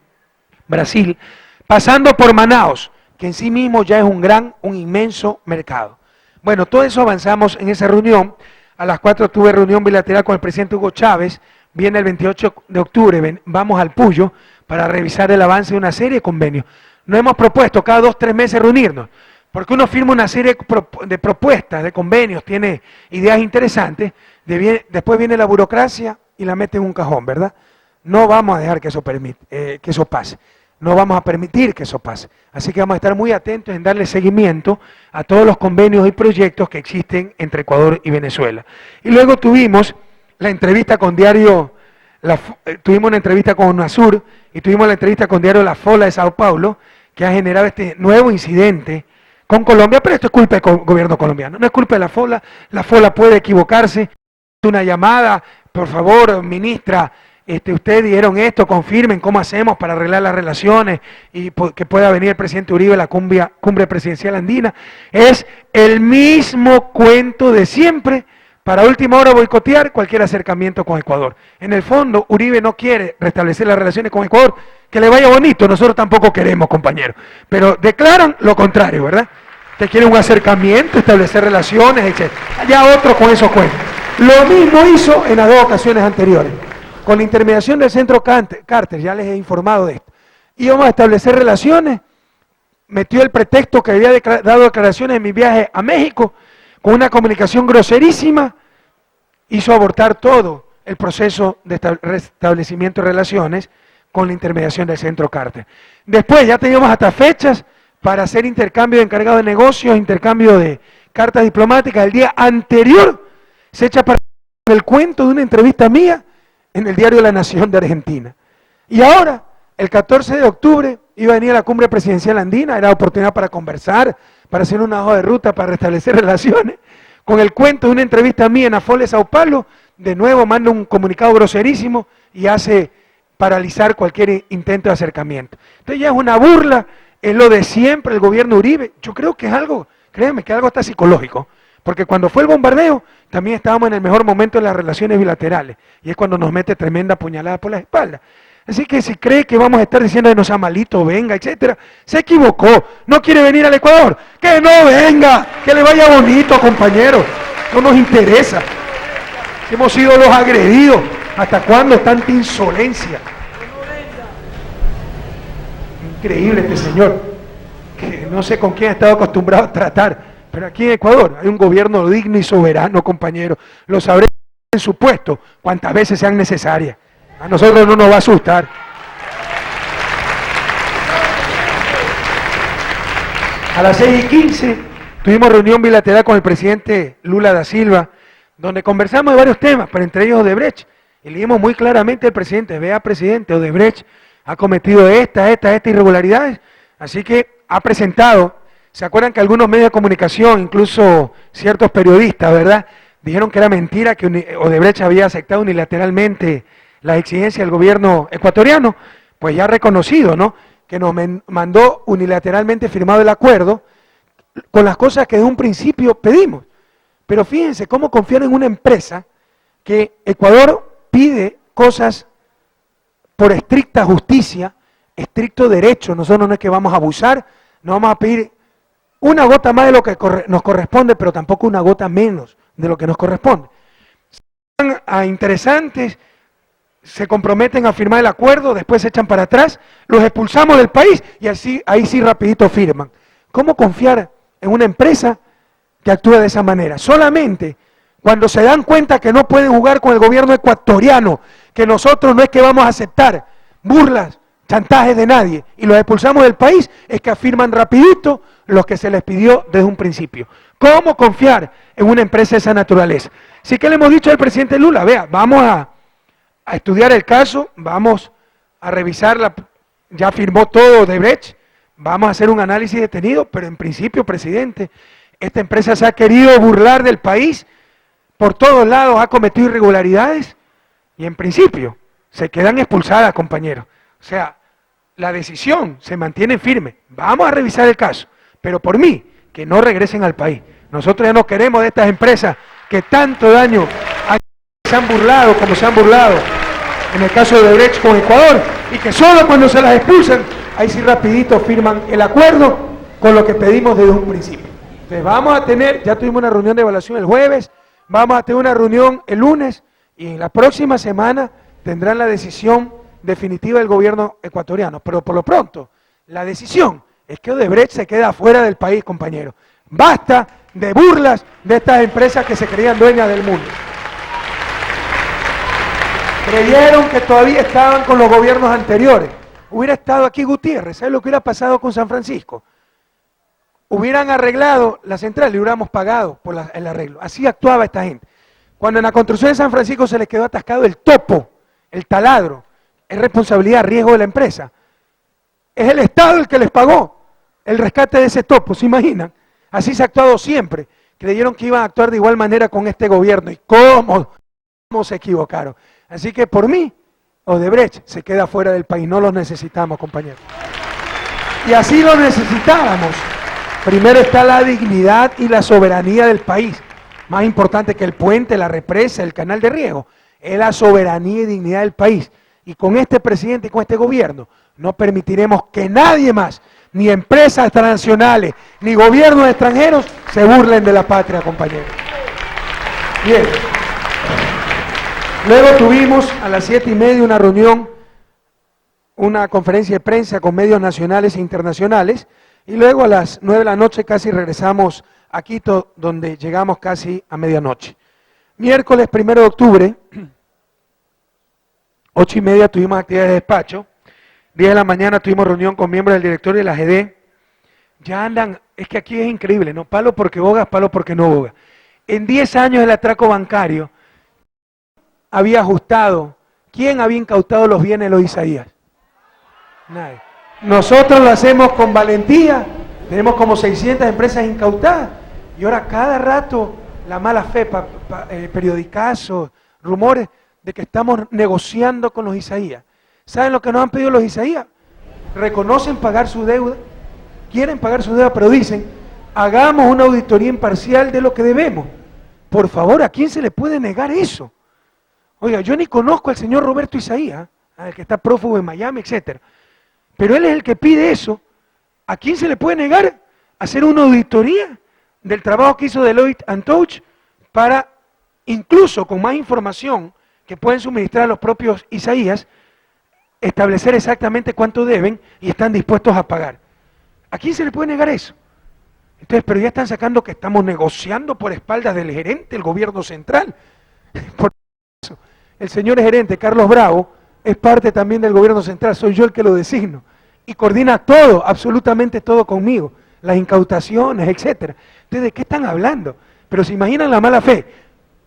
Brasil, pasando por Manaos, que en sí mismo ya es un inmenso mercado. Bueno, todo eso avanzamos en esa reunión. A las 4 tuve reunión bilateral con el presidente Hugo Chávez, viene el 28 de octubre, vamos al Puyo para revisar el avance de una serie de convenios. Nos hemos propuesto cada 2 o 3 meses reunirnos, porque uno firma una serie de propuestas, de convenios, tiene ideas interesantes, después viene la burocracia y la mete en un cajón, ¿verdad? No vamos a dejar que eso pase, no vamos a permitir que eso pase. Así que vamos a estar muy atentos en darle seguimiento a todos los convenios y proyectos que existen entre Ecuador y Venezuela. Y luego tuvimos la entrevista con tuvimos una entrevista con UNASUR y tuvimos la entrevista con diario La Fola de Sao Paulo, que ha generado este nuevo incidente con Colombia, pero esto es culpa del gobierno colombiano, no es culpa de La Fola puede equivocarse, una llamada, por favor, ministra, ustedes dijeron esto, confirmen cómo hacemos para arreglar las relaciones y que pueda venir el presidente Uribe a la cumbre presidencial andina. Es el mismo cuento de siempre, para última hora boicotear cualquier acercamiento con Ecuador. En el fondo, Uribe no quiere restablecer las relaciones con Ecuador, que le vaya bonito, nosotros tampoco queremos, compañeros, pero declaran lo contrario, ¿verdad? Que quieren un acercamiento, establecer relaciones, etc. Ya otro con esos cuentos. Lo mismo hizo en las 2 ocasiones anteriores. Con la intermediación del Centro Carter, ya les he informado de esto. Íbamos a establecer relaciones, metió el pretexto que había dado declaraciones en mi viaje a México, con una comunicación groserísima, hizo abortar todo el proceso de restablecimiento de relaciones con la intermediación del Centro Carter. Después ya teníamos hasta fechas para hacer intercambio de encargados de negocios, intercambio de cartas diplomáticas. El día anterior se echa para el cuento de una entrevista mía en el diario La Nación de Argentina. Y ahora, el 14 de octubre, iba a venir a la cumbre presidencial andina, era oportunidad para conversar, para hacer una hoja de ruta, para restablecer relaciones, con el cuento de una entrevista mía en la Fola de Sao Paulo, de nuevo manda un comunicado groserísimo y hace paralizar cualquier intento de acercamiento. Entonces ya es una burla, es lo de siempre el gobierno Uribe. Yo creo que es algo, créanme, que algo está psicológico, porque cuando fue el bombardeo, también estábamos en el mejor momento de las relaciones bilaterales, y es cuando nos mete tremenda puñalada por la espalda. Así que si cree que vamos a estar diciendo que no sea malito, venga, etcétera, se equivocó. No quiere venir al Ecuador, que no venga, que le vaya bonito, compañero. No nos interesa. Hemos sido los agredidos. ¿Hasta cuándo tanta insolencia? Increíble este señor, que no sé con quién ha estado acostumbrado a tratar, pero aquí en Ecuador hay un gobierno digno y soberano, compañero. Lo sabré en su puesto cuantas veces sean necesarias. A nosotros no nos va a asustar. A las 6:15 tuvimos reunión bilateral con el presidente Lula da Silva, donde conversamos de varios temas, pero entre ellos Odebrecht. Y le dijimos muy claramente al presidente: vea, presidente, Odebrecht ha cometido estas irregularidades, así que ha presentado. ¿Se acuerdan que algunos medios de comunicación, incluso ciertos periodistas, ¿verdad?, dijeron que era mentira, que Odebrecht había aceptado unilateralmente la exigencia del gobierno ecuatoriano? Pues ya ha reconocido, ¿no?, que nos mandó unilateralmente firmado el acuerdo con las cosas que de un principio pedimos. Pero fíjense cómo confiar en una empresa que Ecuador pide cosas por estricta justicia, estricto derecho. Nosotros no es que vamos a abusar, no vamos a pedir una gota más de lo que nos corresponde, pero tampoco una gota menos de lo que nos corresponde. Son interesantes, se comprometen a firmar el acuerdo, después se echan para atrás, los expulsamos del país y así, ahí sí rapidito firman. ¿Cómo confiar en una empresa que actúa de esa manera? Solamente cuando se dan cuenta que no pueden jugar con el gobierno ecuatoriano, que nosotros no es que vamos a aceptar burlas chantaje de nadie y los expulsamos del país, es que afirman rapidito lo que se les pidió desde un principio. ¿Cómo confiar en una empresa de esa naturaleza? Así que le hemos dicho al presidente Lula, vea, vamos a estudiar el caso, vamos a revisar, ya firmó todo Odebrecht, vamos a hacer un análisis detenido, pero en principio, presidente, esta empresa se ha querido burlar del país, por todos lados ha cometido irregularidades y en principio se quedan expulsadas, compañeros. O sea, la decisión se mantiene firme. Vamos a revisar el caso, pero por mí, que no regresen al país. Nosotros ya no queremos de estas empresas que tanto daño se han burlado, como se han burlado en el caso de Odebrecht con Ecuador, y que solo cuando se las expulsan, ahí sí rapidito firman el acuerdo con lo que pedimos desde un principio. Entonces vamos a tener, ya tuvimos una reunión de evaluación el jueves, vamos a tener una reunión el lunes, y en la próxima semana tendrán la decisión definitiva del gobierno ecuatoriano. Pero por lo pronto, la decisión es que Odebrecht se queda fuera del país, compañeros. Basta de burlas de estas empresas que se creían dueñas del mundo. Creyeron que todavía estaban con los gobiernos anteriores. Hubiera estado aquí Gutiérrez, ¿sabes lo que hubiera pasado con San Francisco? Hubieran arreglado la central y hubiéramos pagado por el arreglo. Así actuaba esta gente. Cuando en la construcción de San Francisco se les quedó atascado el topo, el taladro, es responsabilidad, riesgo de la empresa. Es el Estado el que les pagó el rescate de ese topo, ¿se imaginan? Así se ha actuado siempre. Creyeron que iban a actuar de igual manera con este gobierno. ¿Y cómo se equivocaron? Así que por mí, Odebrecht se queda fuera del país. No los necesitamos, compañeros. Y así lo necesitábamos. Primero está la dignidad y la soberanía del país. Más importante que el puente, la represa, el canal de riego. Es la soberanía y dignidad del país. Y con este presidente y con este gobierno no permitiremos que nadie más, ni empresas transnacionales, ni gobiernos extranjeros, se burlen de la patria, compañeros. Bien. Luego tuvimos a las 7:30 una reunión, una conferencia de prensa con medios nacionales e internacionales, y luego a las 9 de la noche casi regresamos a Quito, donde llegamos casi a medianoche. Miércoles 1 de octubre, 8:30 tuvimos actividades de despacho, 10 de la mañana tuvimos reunión con miembros del directorio de la GD. Ya andan, es que aquí es increíble, ¿no? Palo porque bogas, palo porque no bogas. En 10 años del atraco bancario, había ajustado, ¿quién había incautado los bienes de los Isaías? Nadie. Nosotros lo hacemos con valentía, tenemos como 600 empresas incautadas, y ahora cada rato la mala fe, periodicazos, rumores de que estamos negociando con los Isaías. ¿Saben lo que nos han pedido los Isaías? Reconocen pagar su deuda, quieren pagar su deuda, pero dicen, hagamos una auditoría imparcial de lo que debemos. Por favor, ¿a quién se le puede negar eso? Oiga, yo ni conozco al señor Roberto Isaías, el que está prófugo en Miami, etcétera. Pero él es el que pide eso. ¿A quién se le puede negar hacer una auditoría del trabajo que hizo Deloitte & Touche para, incluso con más información que pueden suministrar a los propios Isaías, establecer exactamente cuánto deben y están dispuestos a pagar? ¿A quién se le puede negar eso? Entonces, pero ya están sacando que estamos negociando por espaldas del gerente del gobierno central. Por eso, el señor gerente, Carlos Bravo, es parte también del gobierno central, soy yo el que lo designo. Y coordina todo, absolutamente todo conmigo, las incautaciones, etcétera. Entonces, ¿de qué están hablando? Pero se imaginan la mala fe.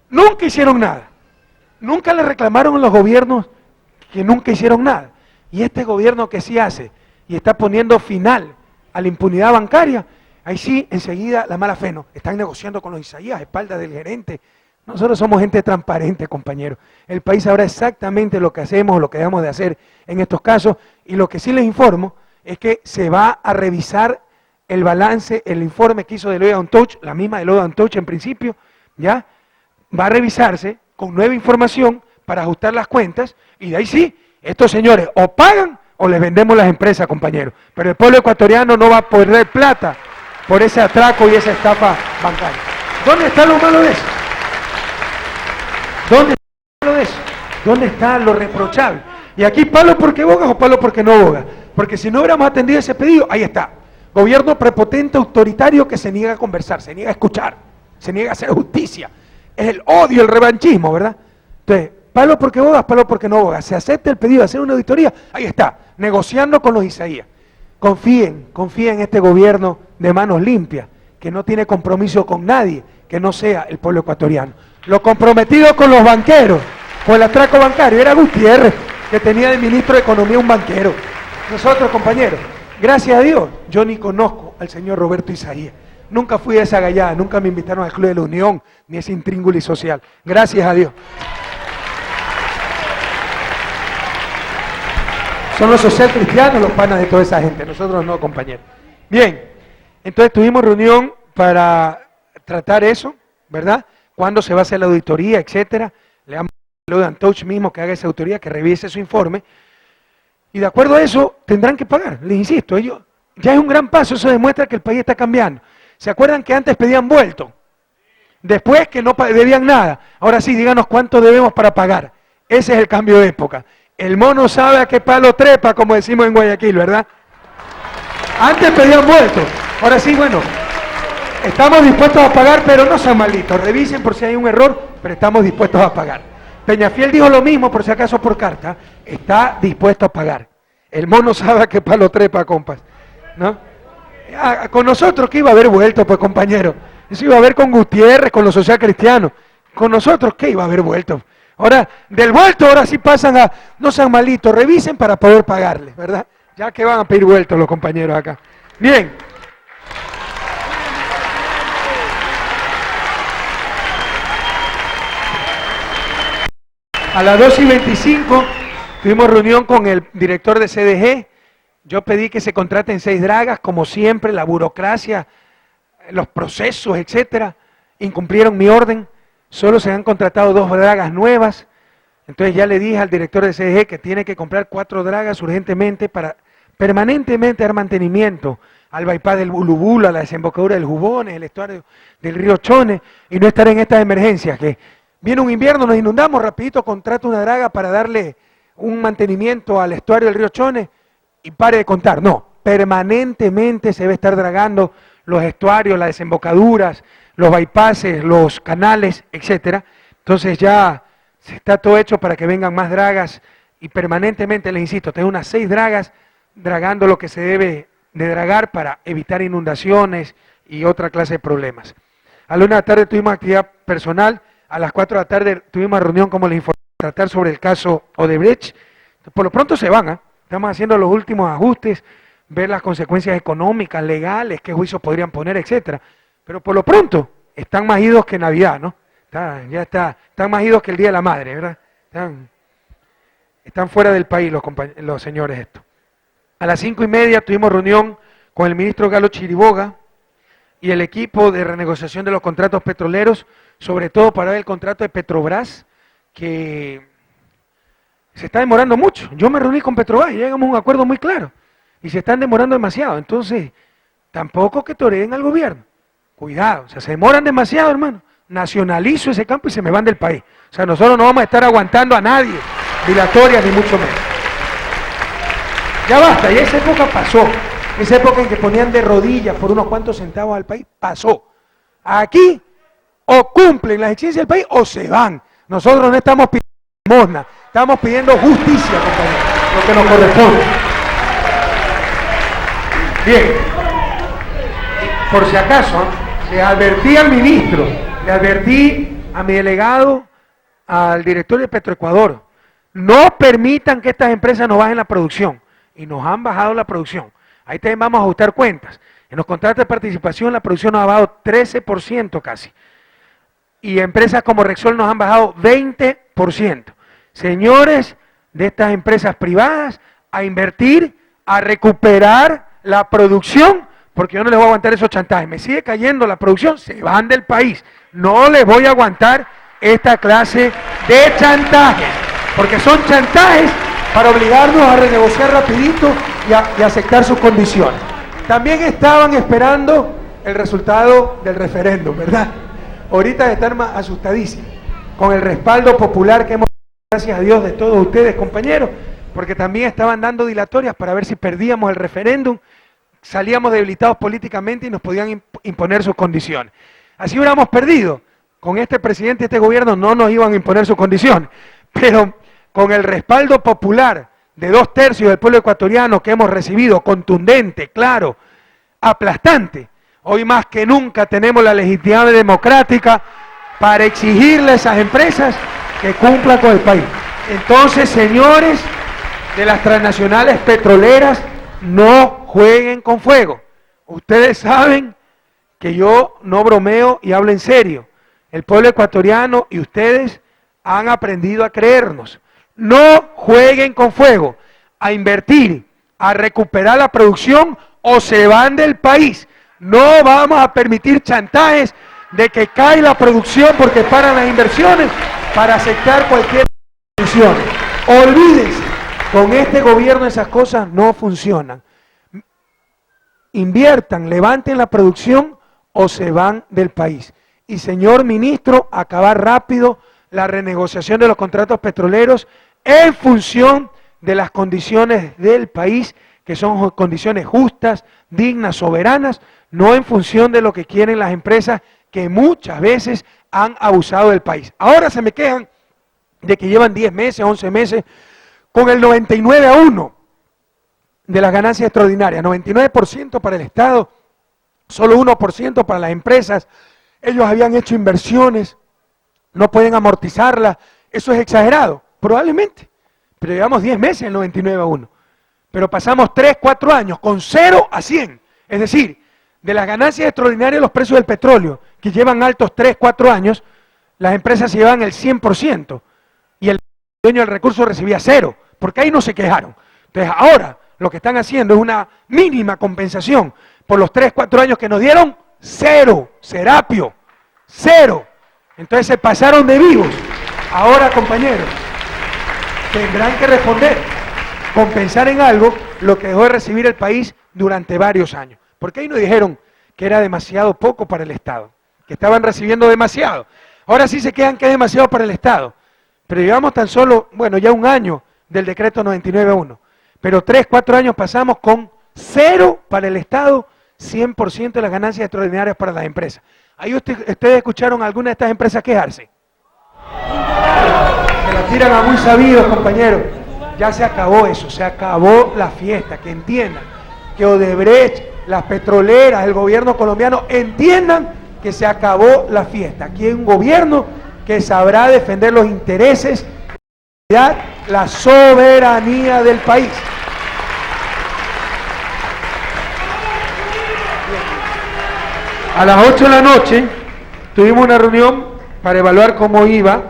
Nunca hicieron nada. Nunca le reclamaron a los gobiernos que nunca hicieron nada. Y este gobierno que sí hace y está poniendo final a la impunidad bancaria, ahí sí, enseguida la mala fe, no. Están negociando con los Isaías a espaldas del gerente. Nosotros somos gente transparente, compañeros. El país sabrá exactamente lo que hacemos, lo que debemos de hacer en estos casos. Y lo que sí les informo es que se va a revisar el balance, el informe que hizo Deloitte & Touche, la misma Deloitte & Touche en principio, ¿ya? Va a revisarse con nueva información para ajustar las cuentas y de ahí sí, estos señores o pagan o les vendemos las empresas, compañeros. Pero el pueblo ecuatoriano no va a perder plata por ese atraco y esa estafa bancaria. ¿Dónde está lo malo de eso? ¿Dónde está lo malo de eso? ¿Dónde está lo reprochable? Y aquí palo porque bogas o palo porque no bogas. Porque si no hubiéramos atendido ese pedido, ahí está. Gobierno prepotente, autoritario que se niega a conversar, se niega a escuchar, se niega a hacer justicia. Es el odio, el revanchismo, ¿verdad? Entonces, palo porque bogas, palo porque no bogas. Se acepta el pedido de hacer una auditoría, ahí está. negociando con los Isaías. Confíen en este gobierno de manos limpias, que no tiene compromiso con nadie, que no sea el pueblo ecuatoriano. Lo comprometido con los banqueros, con el atraco bancario, era Gutiérrez, que tenía de ministro de Economía un banquero. Nosotros, compañeros, gracias a Dios, yo ni conozco al señor Roberto Isaías. Nunca fui a esa gallada, nunca me invitaron al Club de la Unión, ni a ese intríngulis social. Gracias a Dios. Son los social cristianos los panas de toda esa gente, nosotros no, compañeros. Bien, entonces tuvimos reunión para tratar eso, ¿verdad? Cuándo se va a hacer la auditoría, etcétera. Le damos a Antouch mismo que haga esa auditoría, que revise su informe. Y de acuerdo a eso, tendrán que pagar. Les insisto, ellos ya es un gran paso, eso demuestra que el país está cambiando. ¿Se acuerdan que antes pedían vuelto? Después que no debían nada. Ahora sí, díganos cuánto debemos para pagar. Ese es el cambio de época. El mono sabe a qué palo trepa, como decimos en Guayaquil, ¿verdad? Antes pedían vuelto. Ahora sí, bueno, estamos dispuestos a pagar, pero no sean malditos. Revisen por si hay un error, pero estamos dispuestos a pagar. Peñafiel dijo lo mismo, por si acaso por carta. Está dispuesto a pagar. El mono sabe a qué palo trepa, compas. ¿No? Con nosotros que iba a haber vuelto, pues, compañero. Eso iba a haber con Gutiérrez, con los social cristianos. Con nosotros, ¿qué iba a haber vuelto? Ahora, del vuelto, ahora sí pasan a, no sean malitos, revisen para poder pagarles, ¿verdad? Ya que van a pedir vueltos los compañeros acá. Bien. A las 2:25 tuvimos reunión con el director de CDG. Yo pedí que se contraten 6 dragas, como siempre, la burocracia, los procesos, etcétera. Incumplieron mi orden. Solo se han contratado 2 dragas nuevas. Entonces ya le dije al director de CDG que tiene que comprar 4 dragas urgentemente para permanentemente dar mantenimiento al bypass del Bulubulu, a la desembocadura del Jubones, el estuario del río Chone, y no estar en estas emergencias, que viene un invierno, nos inundamos, rapidito contrato una draga para darle un mantenimiento al estuario del río Chone y pare de contar. No, permanentemente se debe estar dragando los estuarios, las desembocaduras, los bypasses, los canales, etcétera. Entonces ya se está todo hecho para que vengan más dragas y permanentemente, les insisto, tengo unas 6 dragas dragando lo que se debe de dragar para evitar inundaciones y otra clase de problemas. A la 1 de la tarde tuvimos actividad personal, a las 4 de la tarde tuvimos reunión, como les informé, para tratar sobre el caso Odebrecht. Por lo pronto se van, estamos haciendo los últimos ajustes, ver las consecuencias económicas, legales, qué juicios podrían poner, etcétera. Pero por lo pronto están más idos que Navidad, ¿no? Están más idos que el Día de la Madre, ¿verdad? Están fuera del país los señores estos. A las 5:30 tuvimos reunión con el ministro Galo Chiriboga y el equipo de renegociación de los contratos petroleros, sobre todo para ver el contrato de Petrobras, que se está demorando mucho. Yo me reuní con Petrobras y llegamos a un acuerdo muy claro, y se están demorando demasiado. Entonces, tampoco que toreen al gobierno. Cuidado, o sea, se demoran demasiado, hermano. Nacionalizo ese campo y se me van del país. O sea, nosotros no vamos a estar aguantando a nadie, dilatorias ni mucho menos. Ya basta, y esa época pasó. Esa época en que ponían de rodillas por unos cuantos centavos al país, pasó. Aquí o cumplen las exigencias del país o se van. Nosotros no estamos pidiendo limosna, estamos pidiendo justicia, compañeros, lo que nos corresponde. Bien, por si acaso, le advertí al ministro, le advertí a mi delegado, al director de Petroecuador, no permitan que estas empresas nos bajen la producción. Y nos han bajado la producción. Ahí también vamos a ajustar cuentas. En los contratos de participación la producción nos ha bajado 13% casi. Y empresas como Rexol nos han bajado 20%. Señores de estas empresas privadas, a invertir, a recuperar la producción, porque yo no les voy a aguantar esos chantajes. Me sigue cayendo la producción, se van del país. No les voy a aguantar esta clase de chantajes, porque son chantajes para obligarnos a renegociar rapidito y a aceptar sus condiciones. También estaban esperando el resultado del referéndum, ¿verdad? Ahorita están más asustadísimos con el respaldo popular que hemos tenido, gracias a Dios, de todos ustedes, compañeros, porque también estaban dando dilatorias para ver si perdíamos el referéndum, salíamos debilitados políticamente y nos podían imponer sus condiciones. Así hubiéramos perdido. Con este presidente y este gobierno no nos iban a imponer sus condiciones, pero con el respaldo popular de 2/3 del pueblo ecuatoriano que hemos recibido, contundente, claro, aplastante. Hoy más que nunca tenemos la legitimidad democrática para exigirle a esas empresas que cumplan con el país. Entonces, señores de las transnacionales petroleras, no jueguen con fuego. Ustedes saben que yo no bromeo y hablo en serio. El pueblo ecuatoriano y ustedes han aprendido a creernos. No jueguen con fuego, a invertir, a recuperar la producción o se van del país. No vamos a permitir chantajes de que cae la producción porque paran las inversiones para aceptar cualquier condición. Olvídense, con este gobierno esas cosas no funcionan. Inviertan, levanten la producción o se van del país. Y señor ministro, acabar rápido la renegociación de los contratos petroleros en función de las condiciones del país, que son condiciones justas, dignas, soberanas, no en función de lo que quieren las empresas que muchas veces han abusado del país. Ahora se me quejan de que llevan 10 meses, 11 meses, con el 99-1 de las ganancias extraordinarias, 99% para el Estado, solo 1% para las empresas. Ellos habían hecho inversiones, no pueden amortizarlas, eso es exagerado, probablemente, pero llevamos 10 meses el 99-1, pero pasamos 3, 4 años con 0 a 100, es decir, de las ganancias extraordinarias de los precios del petróleo, que llevan altos 3, 4 años, las empresas se llevan el 100%, y el dueño del recurso recibía 0, porque ahí no se quejaron. Entonces ahora lo que están haciendo es una mínima compensación por los 3, 4 años que nos dieron, 0, Serapio, 0. Entonces se pasaron de vivos. Ahora, compañeros, tendrán que responder, compensar en algo lo que dejó de recibir el país durante varios años. Porque ahí nos dijeron que era demasiado poco para el Estado, que estaban recibiendo demasiado. Ahora sí se quedan que es demasiado para el Estado. Pero llevamos tan solo, bueno, ya un año del decreto 99-1. Pero 3, 4 años pasamos con 0 para el Estado, 100% de las ganancias extraordinarias para las empresas. Ahí ustedes escucharon a alguna de estas empresas quejarse. Se la tiran a muy sabidos, compañeros. Ya se acabó eso, se acabó la fiesta. Que entiendan que Odebrecht, las petroleras, el gobierno colombiano, entiendan que se acabó la fiesta. Aquí hay un gobierno que sabrá defender los intereses, la soberanía del país. A las 8 de la noche tuvimos una reunión para evaluar cómo iba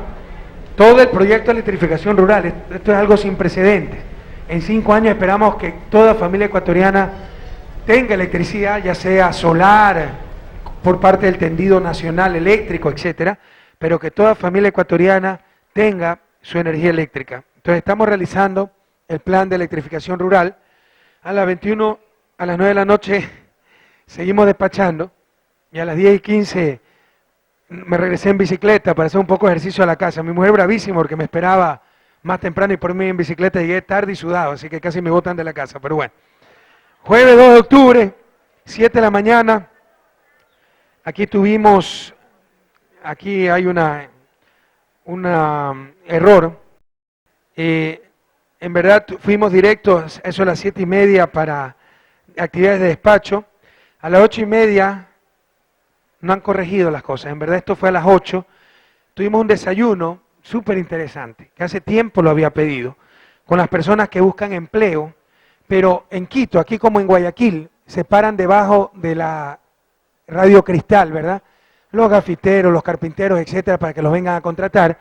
todo el proyecto de electrificación rural. Esto es algo sin precedentes. En 5 años esperamos que toda familia ecuatoriana tenga electricidad, ya sea solar, por parte del tendido nacional eléctrico, etcétera, pero que toda familia ecuatoriana tenga su energía eléctrica. Entonces estamos realizando el plan de electrificación rural. A las 21, a las 9 de la noche seguimos despachando y a las 10:15 me regresé en bicicleta para hacer un poco de ejercicio a la casa. Mi mujer bravísima porque me esperaba más temprano y por mí en bicicleta llegué tarde y sudado, así que casi me botan de la casa, pero bueno. Jueves 2 de octubre, 7 de la mañana, aquí tuvimos, aquí hay un error. En verdad fuimos directos, eso a las 7:30 para actividades de despacho. A las 8:30 no han corregido las cosas, en verdad esto fue a las 8. Tuvimos un desayuno súper interesante, que hace tiempo lo había pedido, con las personas que buscan empleo, pero en Quito, aquí como en Guayaquil, se paran debajo de la Radio Cristal, ¿verdad? Los gafiteros, los carpinteros, etcétera, para que los vengan a contratar.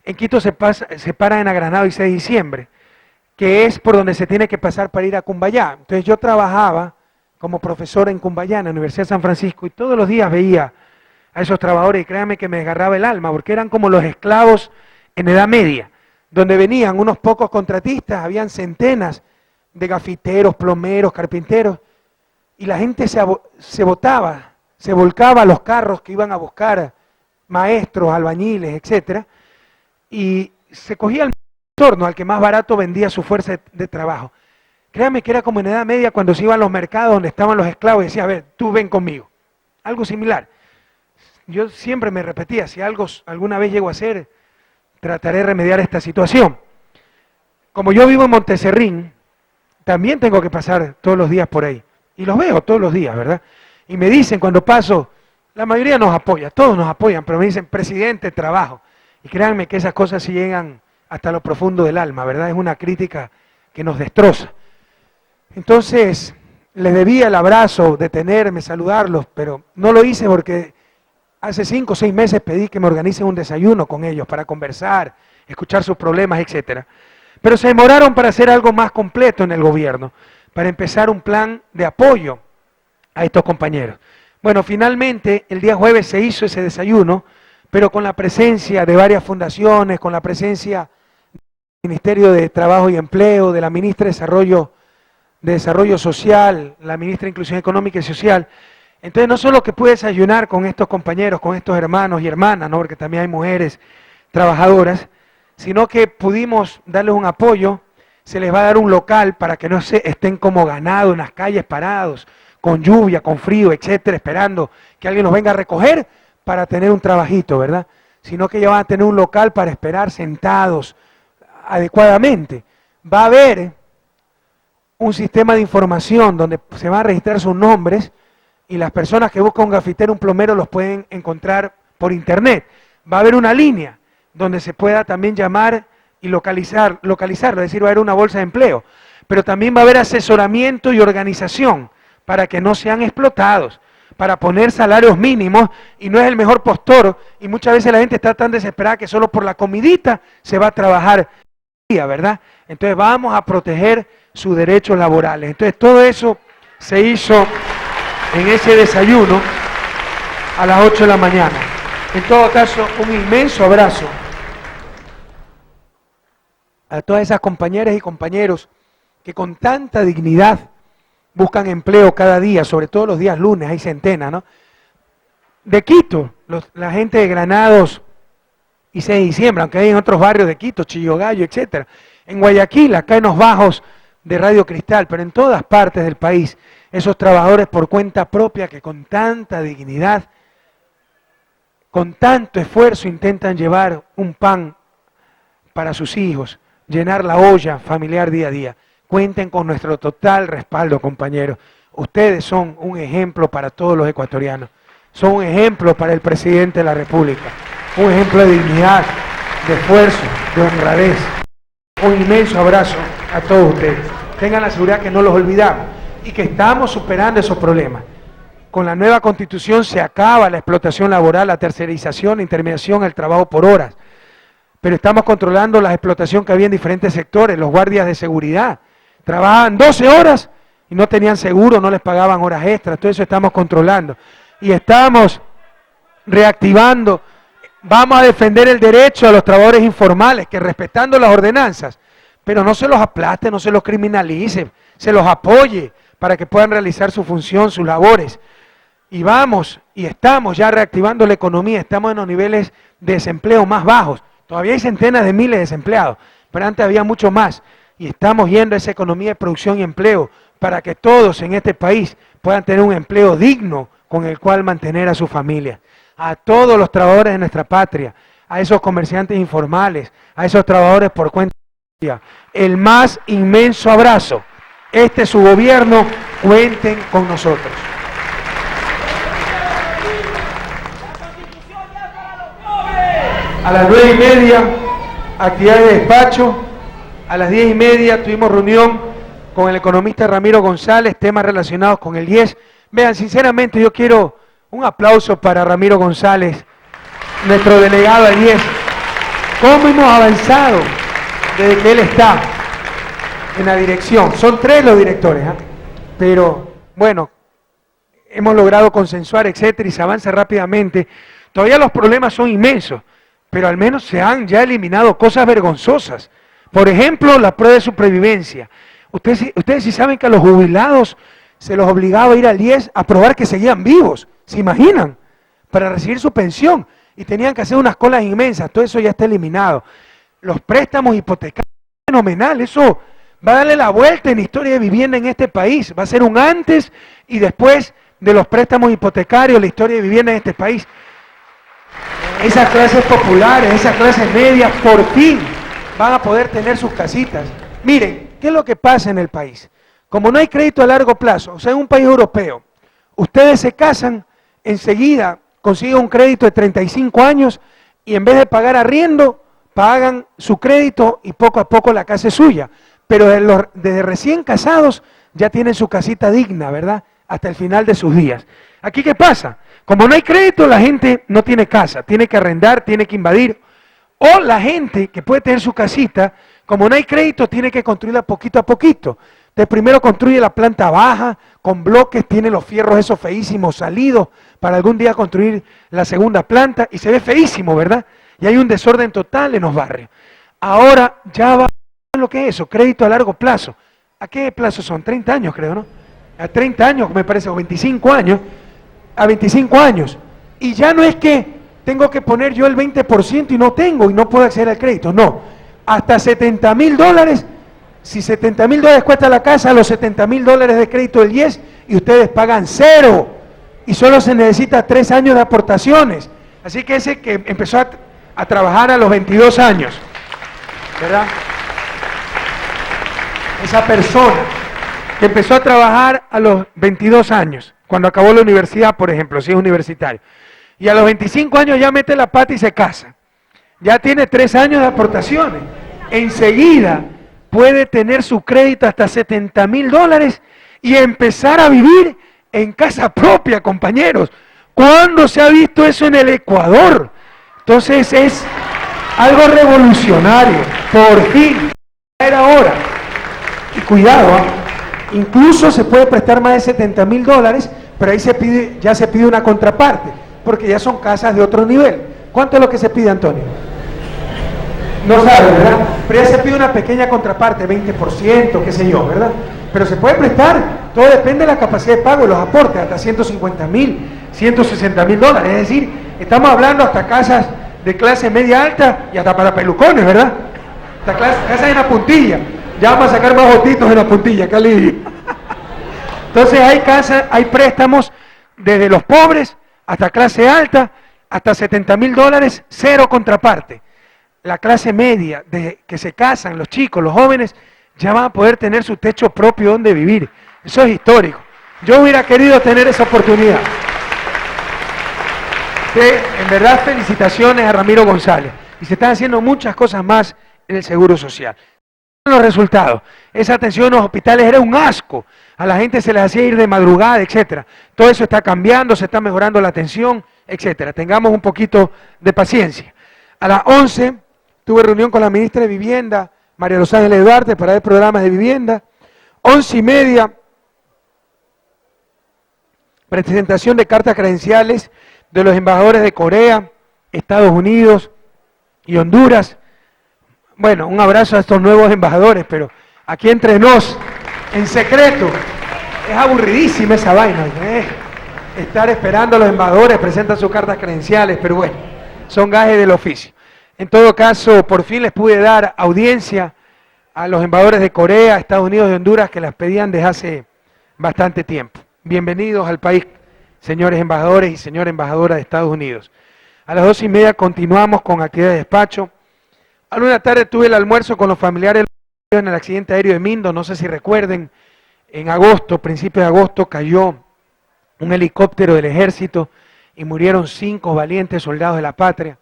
En Quito se paran en Agranado y 6 de diciembre, que es por donde se tiene que pasar para ir a Cumbayá. Entonces yo trabajaba como profesor en Cumbayá, en la Universidad de San Francisco, y todos los días veía a esos trabajadores, y créanme que me desgarraba el alma, porque eran como los esclavos en Edad Media, donde venían unos pocos contratistas, habían centenas de gafiteros, plomeros, carpinteros, y la gente se volcaba a los carros que iban a buscar maestros, albañiles, etcétera, y se cogía el torno al que más barato vendía su fuerza de trabajo. Créame que era como en Edad Media cuando se iban a los mercados donde estaban los esclavos y decía, a ver, tú ven conmigo. Algo similar. Yo siempre me repetía, si algo alguna vez llego a hacer, trataré de remediar esta situación. como yo vivo en Monteserrín, también tengo que pasar todos los días por ahí. Y los veo todos los días, ¿verdad? Y me dicen cuando paso, la mayoría nos apoya, todos nos apoyan, pero me dicen, presidente, trabajo. Y créanme que esas cosas sí llegan hasta lo profundo del alma, ¿verdad? Es una crítica que nos destroza. Entonces, les debía el abrazo, detenerme, saludarlos, pero no lo hice porque hace 5 o 6 meses pedí que me organicen un desayuno con ellos para conversar, escuchar sus problemas, etcétera. Pero se demoraron para hacer algo más completo en el gobierno, para empezar un plan de apoyo a estos compañeros. Bueno, finalmente el día jueves se hizo ese desayuno, pero con la presencia de varias fundaciones, con la presencia del Ministerio de Trabajo y Empleo, de la ministra de Desarrollo Social, la ministra de Inclusión Económica y Social. Entonces no solo que pude desayunar con estos compañeros, con estos hermanos y hermanas, ¿no? Porque también hay mujeres trabajadoras, sino que pudimos darles un apoyo, se les va a dar un local para que no se estén como ganado en las calles parados, con lluvia, con frío, etcétera, esperando que alguien los venga a recoger para tener un trabajito, ¿verdad? Sino que ya van a tener un local para esperar sentados adecuadamente. Va a haber un sistema de información donde se van a registrar sus nombres y las personas que buscan un gafitero, un plomero, los pueden encontrar por internet. Va a haber una línea donde se pueda también llamar y localizarlo, es decir, va a haber una bolsa de empleo. Pero también va a haber asesoramiento y organización para que no sean explotados, para poner salarios mínimos, y no es el mejor postor, y muchas veces la gente está tan desesperada que solo por la comidita se va a trabajar, ¿verdad? Entonces vamos a proteger sus derechos laborales. Entonces todo eso se hizo en ese desayuno a las 8 de la mañana. En todo caso, un inmenso abrazo a todas esas compañeras y compañeros que con tanta dignidad buscan empleo cada día, sobre todo los días lunes, hay centenas, ¿no? De Quito, la gente de Granados y 6 de diciembre, aunque hay en otros barrios de Quito, Chillogallo, etcétera. En Guayaquil, acá en los bajos de Radio Cristal, pero en todas partes del país, esos trabajadores por cuenta propia que con tanta dignidad, con tanto esfuerzo intentan llevar un pan para sus hijos, llenar la olla familiar día a día. Cuenten con nuestro total respaldo, compañeros. Ustedes son un ejemplo para todos los ecuatorianos. Son un ejemplo para el presidente de la República. Un ejemplo de dignidad, de esfuerzo, de honradez. Un inmenso abrazo a todos ustedes. Tengan la seguridad que no los olvidamos y que estamos superando esos problemas. Con la nueva Constitución se acaba la explotación laboral, la tercerización, la intermediación, el trabajo por horas. Pero estamos controlando la explotación que había en diferentes sectores, los guardias de seguridad. Trabajaban 12 horas y no tenían seguro, no les pagaban horas extras, todo eso estamos controlando. Y estamos reactivando, vamos a defender el derecho a los trabajadores informales, que respetando las ordenanzas, pero no se los aplaste, no se los criminalice, se los apoye para que puedan realizar su función, sus labores. Y vamos, y estamos ya reactivando la economía, estamos en los niveles de desempleo más bajos. Todavía hay centenas de miles de desempleados, pero antes había mucho más. Y estamos yendo a esa economía de producción y empleo para que todos en este país puedan tener un empleo digno con el cual mantener a su familia. A todos los trabajadores de nuestra patria, a esos comerciantes informales, a esos trabajadores por cuenta propia, el más inmenso abrazo. Este es su gobierno, cuenten con nosotros. A las 9:30, actividad de despacho. A las 10:30 tuvimos reunión con el economista Ramiro González, temas relacionados con el IES. Vean, sinceramente yo quiero un aplauso para Ramiro González, nuestro delegado al IES. ¿Cómo hemos avanzado desde que él está en la dirección? Son 3 los directores, ¿eh? Pero bueno, hemos logrado consensuar, etcétera, y se avanza rápidamente. Todavía los problemas son inmensos, pero al menos se han ya eliminado cosas vergonzosas. Por ejemplo, la prueba de supervivencia. Ustedes sí saben que a los jubilados se los obligaba a ir al IES a probar que seguían vivos, ¿se imaginan? Para recibir su pensión. Y tenían que hacer unas colas inmensas, todo eso ya está eliminado. Los préstamos hipotecarios, fenomenal, eso va a darle la vuelta en la historia de vivienda en este país. Va a ser un antes y después de los préstamos hipotecarios, la historia de vivienda en este país. Esas clases populares, esas clases medias, por fin van a poder tener sus casitas. Miren, ¿qué es lo que pasa en el país? Como no hay crédito a largo plazo, o sea, en un país europeo, ustedes se casan, enseguida consiguen un crédito de 35 años y en vez de pagar arriendo, pagan su crédito y poco a poco la casa es suya. Pero desde recién casados ya tienen su casita digna, ¿verdad? Hasta el final de sus días. ¿Aquí qué pasa? Como no hay crédito, la gente no tiene casa, tiene que arrendar, tiene que invadir. O la gente que puede tener su casita, como no hay crédito, tiene que construirla poquito a poquito. Entonces primero construye la planta baja, con bloques, tiene los fierros esos feísimos salidos, para algún día construir la segunda planta, y se ve feísimo, ¿verdad? Y hay un desorden total en los barrios. Ahora ya va lo que es eso, crédito a largo plazo. ¿A qué plazo son? 30 años creo, ¿no? A 30 años me parece, o 25 años, a 25 años. Y ya no es que tengo que poner yo el 20% y no tengo y no puedo acceder al crédito, no. Hasta $70,000, si $70,000 cuesta la casa, los $70,000 de crédito del 10 y ustedes pagan 0 y solo se necesita 3 años de aportaciones. Así que ese que empezó a trabajar a los 22 años, ¿verdad? Esa persona que empezó a trabajar a los 22 años, cuando acabó la universidad, por ejemplo, si es universitario, y a los 25 años ya mete la pata y se casa, ya tiene 3 años de aportaciones, enseguida puede tener su crédito hasta $70,000 y empezar a vivir en casa propia, compañeros. ¿Cuándo se ha visto eso en el Ecuador? Entonces es algo revolucionario, por fin, era hora. Y cuidado, incluso se puede prestar más de $70,000, pero ahí ya se pide una contraparte, porque ya son casas de otro nivel. ¿Cuánto es lo que se pide, Antonio? No sabe, ¿verdad? Pero ya se pide una pequeña contraparte, 20%, qué sé yo, ¿verdad? Pero se puede prestar, todo depende de la capacidad de pago y los aportes, hasta $150,000, $160,000, es decir, estamos hablando hasta casas de clase media alta y hasta para pelucones, ¿verdad? Hasta casas en la puntilla. Ya vamos a sacar más botitos en la puntilla, qué alivio. Entonces hay casas, hay préstamos desde los pobres hasta clase alta, hasta $70,000, 0 contraparte. La clase media, de que se casan, los chicos, los jóvenes, ya van a poder tener su techo propio donde vivir. Eso es histórico. Yo hubiera querido tener esa oportunidad. En verdad, felicitaciones a Ramiro González. Y se están haciendo muchas cosas más en el Seguro Social. Los resultados, esa atención en los hospitales era un asco, a la gente se les hacía ir de madrugada, etcétera. Todo eso está cambiando, se está mejorando la atención, etcétera. Tengamos un poquito de paciencia. A las 11 tuve reunión con la ministra de Vivienda, María Los Ángeles Duarte, para ver programas de vivienda. 11:30, presentación de cartas credenciales de los embajadores de Corea, Estados Unidos y Honduras. Bueno, un abrazo a estos nuevos embajadores, pero aquí entre nos, en secreto, es aburridísima esa vaina, estar esperando a los embajadores, presentan sus cartas credenciales, pero bueno, son gajes del oficio. En todo caso, por fin les pude dar audiencia a los embajadores de Corea, Estados Unidos y Honduras que las pedían desde hace bastante tiempo. Bienvenidos al país, señores embajadores y señora embajadora de Estados Unidos. A las 2:30 continuamos con actividad de despacho. A la 1 de la tarde tuve el almuerzo con los familiares en el accidente aéreo de Mindo, no sé si recuerden, en agosto, principio de agosto, cayó un helicóptero del ejército y murieron 5 valientes soldados de la patria.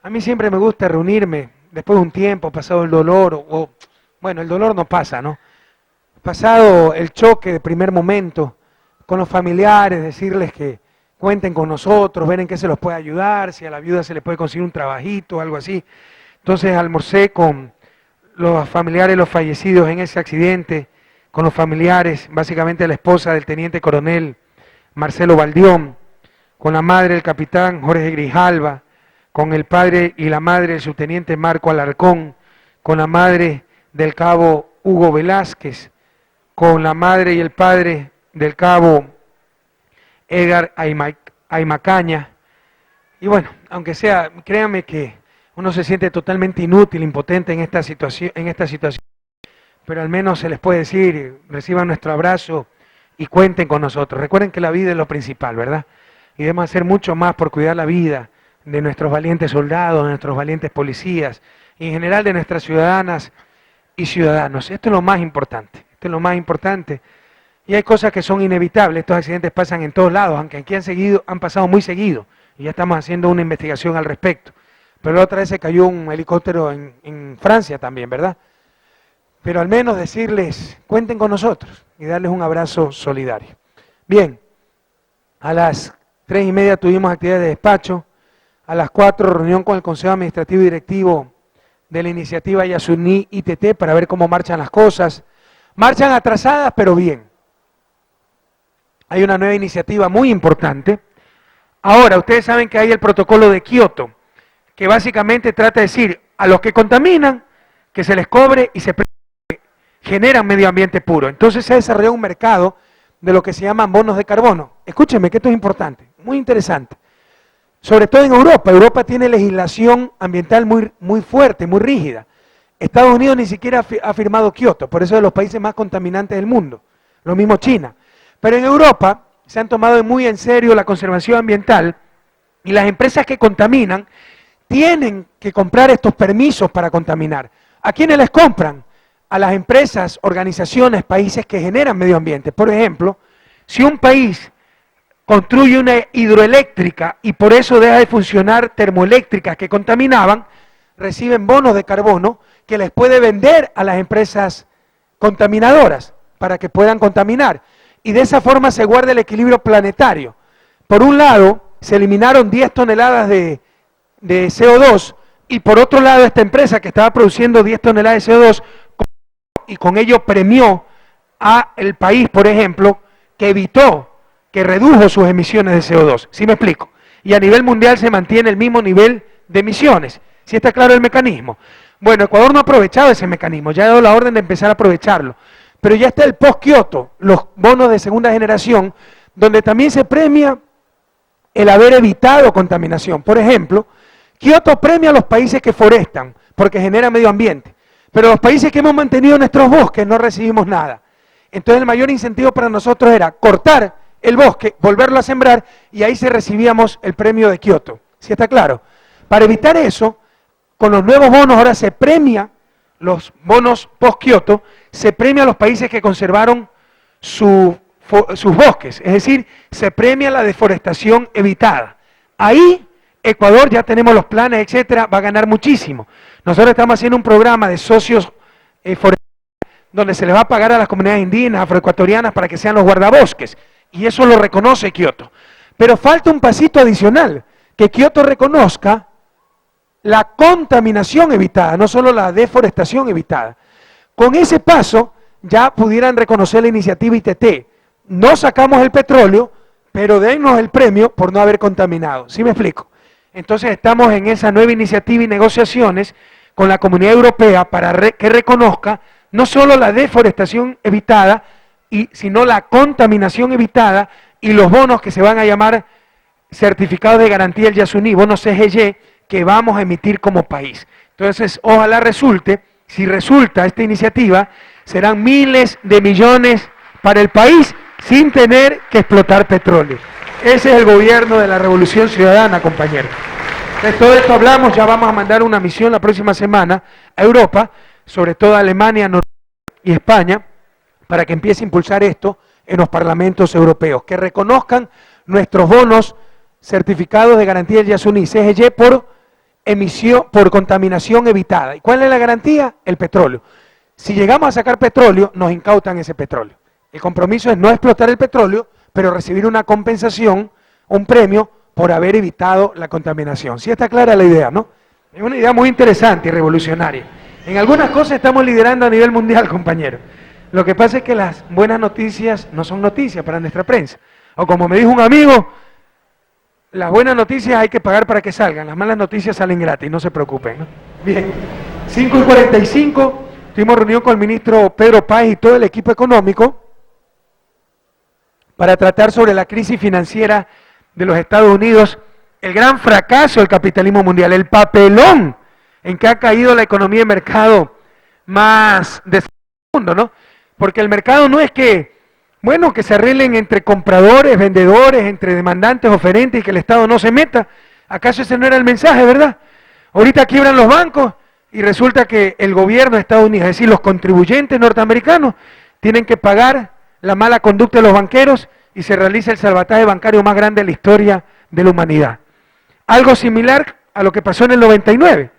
A mí siempre me gusta reunirme después de un tiempo, pasado el dolor, bueno, el dolor no pasa, ¿no? Pasado el choque de primer momento, con los familiares, decirles que cuenten con nosotros, ver en qué se los puede ayudar, si a la viuda se le puede conseguir un trabajito, algo así. Entonces almorcé con los familiares de los fallecidos en ese accidente, con los familiares, básicamente la esposa del teniente coronel Marcelo Baldión, con la madre del capitán Jorge Grijalva, con el padre y la madre del subteniente Marco Alarcón, con la madre del cabo Hugo Velázquez, con la madre y el padre del cabo Edgar Aymacaña. Y bueno, aunque sea, créanme que uno se siente totalmente inútil, impotente en esta situación, pero al menos se les puede decir, reciban nuestro abrazo y cuenten con nosotros. Recuerden que la vida es lo principal, ¿verdad? Y debemos hacer mucho más por cuidar la vida de nuestros valientes soldados, de nuestros valientes policías y en general de nuestras ciudadanas y ciudadanos. Esto es lo más importante, esto es lo más importante. Y hay cosas que son inevitables, estos accidentes pasan en todos lados, aunque aquí han pasado muy seguido, y ya estamos haciendo una investigación al respecto. Pero la otra vez se cayó un helicóptero en Francia también, ¿verdad? Pero al menos decirles, cuenten con nosotros, y darles un abrazo solidario. Bien, a las 3:30 tuvimos actividad de despacho, a las 4 reunión con el Consejo Administrativo y Directivo de la iniciativa Yasuní ITT para ver cómo marchan las cosas. Marchan atrasadas, pero bien. Hay una nueva iniciativa muy importante. Ahora, ustedes saben que hay el protocolo de Kioto, que básicamente trata de decir a los que contaminan, que se les cobre y se generan medio ambiente puro. Entonces se ha desarrollado un mercado de lo que se llaman bonos de carbono. Escúchenme que esto es importante, muy interesante. Sobre todo en Europa. Europa tiene legislación ambiental muy fuerte, muy rígida. Estados Unidos ni siquiera ha firmado Kioto, por eso es de los países más contaminantes del mundo. Lo mismo China. Pero en Europa se han tomado muy en serio la conservación ambiental y las empresas que contaminan tienen que comprar estos permisos para contaminar. ¿A quiénes les compran? A las empresas, organizaciones, países que generan medio ambiente. Por ejemplo, si un país construye una hidroeléctrica y por eso deja de funcionar termoeléctricas que contaminaban, reciben bonos de carbono que les puede vender a las empresas contaminadoras para que puedan contaminar. Y de esa forma se guarda el equilibrio planetario. Por un lado, se eliminaron 10 toneladas de CO2 y por otro lado, esta empresa que estaba produciendo 10 toneladas de CO2 y con ello premió al país, por ejemplo, que redujo sus emisiones de CO2. ¿Sí me explico? Y a nivel mundial se mantiene el mismo nivel de emisiones. ¿Sí está claro el mecanismo? Bueno, Ecuador no ha aprovechado ese mecanismo, ya ha dado la orden de empezar a aprovecharlo. Pero ya está el post-Kioto, los bonos de segunda generación, donde también se premia el haber evitado contaminación. Por ejemplo, Kioto premia a los países que forestan, porque genera medio ambiente. Pero los países que hemos mantenido nuestros bosques no recibimos nada. Entonces el mayor incentivo para nosotros era cortar el bosque, volverlo a sembrar, y ahí se recibíamos el premio de Kioto. ¿Sí está claro? Para evitar eso, con los nuevos bonos ahora se premia, los bonos post-Kioto, se premia a los países que conservaron sus bosques, es decir, se premia la deforestación evitada. Ahí Ecuador, ya tenemos los planes, etcétera, va a ganar muchísimo. Nosotros estamos haciendo un programa de socios forestales donde se les va a pagar a las comunidades indígenas, afroecuatorianas, para que sean los guardabosques, y eso lo reconoce Kioto. Pero falta un pasito adicional, que Kioto reconozca la contaminación evitada, no solo la deforestación evitada. Con ese paso ya pudieran reconocer la iniciativa ITT. No sacamos el petróleo, pero dennos el premio por no haber contaminado. ¿Sí me explico? Entonces estamos en esa nueva iniciativa y negociaciones con la Comunidad Europea para que reconozca no solo la deforestación evitada, sino la contaminación evitada y los bonos que se van a llamar certificados de garantía del Yasuní, bonos CGY, que vamos a emitir como país. Entonces, ojalá resulte, si resulta esta iniciativa, serán miles de millones para el país sin tener que explotar petróleo. Ese es el gobierno de la Revolución Ciudadana, compañeros. De todo esto hablamos, ya vamos a mandar una misión la próxima semana a Europa, sobre todo a Alemania, Noruega y España, para que empiece a impulsar esto en los parlamentos europeos, que reconozcan nuestros bonos certificados de garantía del Yasuní, CGY, por contaminación evitada. ¿Y cuál es la garantía? El petróleo. Si llegamos a sacar petróleo, nos incautan ese petróleo. El compromiso es no explotar el petróleo, pero recibir una compensación, un premio, por haber evitado la contaminación. ¿Sí está clara la idea, no? Es una idea muy interesante y revolucionaria. En algunas cosas estamos liderando a nivel mundial, compañeros. Lo que pasa es que las buenas noticias no son noticias para nuestra prensa. O como me dijo un amigo, las buenas noticias hay que pagar para que salgan, las malas noticias salen gratis, no se preocupen, ¿no? Bien, 5:45, tuvimos reunión con el ministro Pedro Páez y todo el equipo económico para tratar sobre la crisis financiera de los Estados Unidos, el gran fracaso del capitalismo mundial, el papelón en que ha caído la economía de mercado más del mundo, ¿no? Porque el mercado no es que, bueno, que se arreglen entre compradores, vendedores, entre demandantes, oferentes y que el Estado no se meta. ¿Acaso ese no era el mensaje, verdad? Ahorita quiebran los bancos y resulta que el gobierno de Estados Unidos, es decir, los contribuyentes norteamericanos, tienen que pagar la mala conducta de los banqueros y se realiza el salvataje bancario más grande de la historia de la humanidad. Algo similar a lo que pasó en el 99,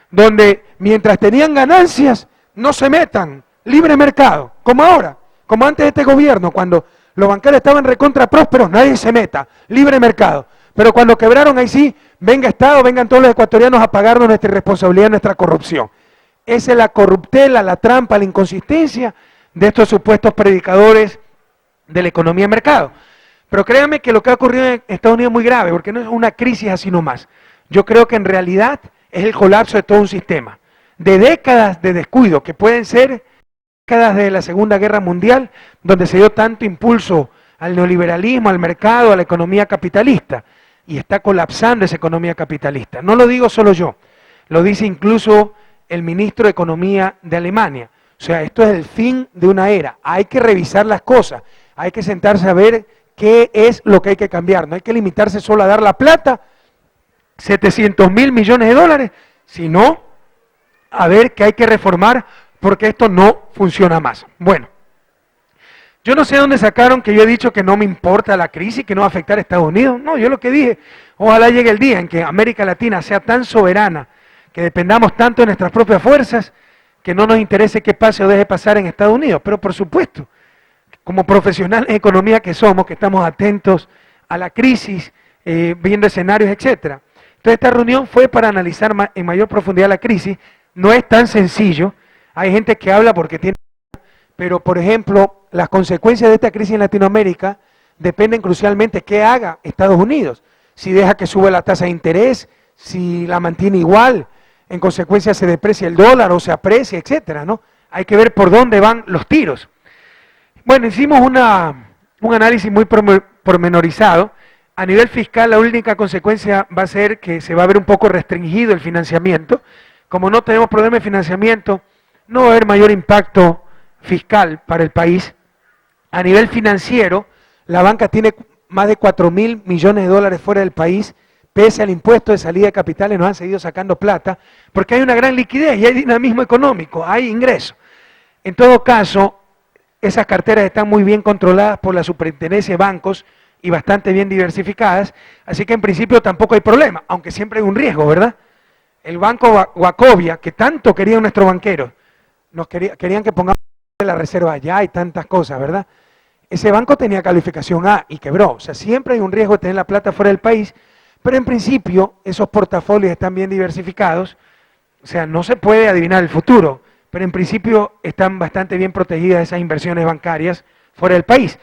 donde mientras tenían ganancias, no se metan, libre mercado, como ahora, como antes de este gobierno, cuando los banqueros estaban recontra prósperos, nadie se meta, libre mercado. Pero cuando quebraron, ahí sí, venga Estado, vengan todos los ecuatorianos a pagarnos nuestra irresponsabilidad, nuestra corrupción. Esa es la corruptela, la trampa, la inconsistencia de estos supuestos predicadores de la economía de mercado. Pero créanme que lo que ha ocurrido en Estados Unidos es muy grave, porque no es una crisis así nomás. Yo creo que en realidad es el colapso de todo un sistema, de décadas de descuido, que pueden ser décadas de la Segunda Guerra Mundial, donde se dio tanto impulso al neoliberalismo, al mercado, a la economía capitalista, y está colapsando esa economía capitalista. No lo digo solo yo, lo dice incluso el ministro de Economía de Alemania. O sea, esto es el fin de una era. Hay que revisar las cosas, hay que sentarse a ver qué es lo que hay que cambiar. No hay que limitarse solo a dar la plata, 700.000 millones de dólares, sino a ver qué hay que reformar porque esto no funciona más. Bueno, yo no sé dónde sacaron que yo he dicho que no me importa la crisis, que no va a afectar a Estados Unidos. No, yo lo que dije, ojalá llegue el día en que América Latina sea tan soberana, que dependamos tanto de nuestras propias fuerzas, que no nos interese qué pase o deje pasar en Estados Unidos. Pero por supuesto, como profesionales de economía que somos, que estamos atentos a la crisis, viendo escenarios, etcétera. Entonces esta reunión fue para analizar en mayor profundidad la crisis. No es tan sencillo. Hay gente que habla porque tiene... Pero, por ejemplo, las consecuencias de esta crisis en Latinoamérica dependen crucialmente de qué haga Estados Unidos. Si deja que sube la tasa de interés, si la mantiene igual, en consecuencia se deprecia el dólar o se aprecia, etcétera, ¿no? Hay que ver por dónde van los tiros. Bueno, hicimos un análisis muy pormenorizado. A nivel fiscal, la única consecuencia va a ser que se va a ver un poco restringido el financiamiento. Como no tenemos problema de financiamiento, no va a haber mayor impacto fiscal para el país. A nivel financiero, la banca tiene más de 4.000 millones de dólares fuera del país, pese al impuesto de salida de capitales, nos han seguido sacando plata, porque hay una gran liquidez y hay dinamismo económico, hay ingresos. En todo caso, esas carteras están muy bien controladas por la superintendencia de bancos y bastante bien diversificadas, así que en principio tampoco hay problema, aunque siempre hay un riesgo, ¿verdad? El banco Wachovia, que tanto querían nuestros banqueros, querían que pongamos la reserva allá y tantas cosas, ¿verdad? Ese banco tenía calificación A y quebró, o sea, siempre hay un riesgo de tener la plata fuera del país, pero en principio esos portafolios están bien diversificados, o sea, no se puede adivinar el futuro, pero en principio están bastante bien protegidas esas inversiones bancarias fuera del país.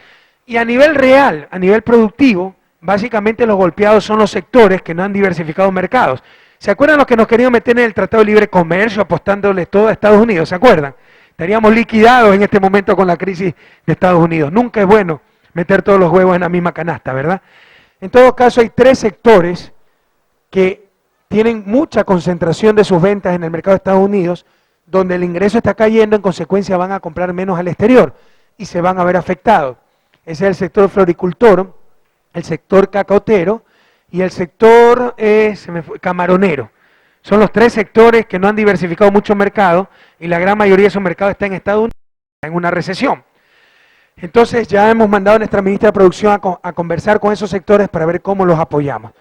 Y a nivel real, a nivel productivo, básicamente los golpeados son los sectores que no han diversificado mercados. ¿Se acuerdan los que nos querían meter en el Tratado de Libre Comercio apostándoles todo a Estados Unidos? ¿Se acuerdan? Estaríamos liquidados en este momento con la crisis de Estados Unidos. Nunca es bueno meter todos los huevos en la misma canasta, ¿verdad? En todo caso, hay tres sectores que tienen mucha concentración de sus ventas en el mercado de Estados Unidos, donde el ingreso está cayendo, en consecuencia van a comprar menos al exterior y se van a ver afectados. Ese es el sector floricultor, el sector cacautero y el sector camaronero. Son los tres sectores que no han diversificado mucho mercado y la gran mayoría de esos mercados está en Estados Unidos, en una recesión. Entonces ya hemos mandado a nuestra ministra de Producción a conversar con esos sectores para ver cómo los apoyamos.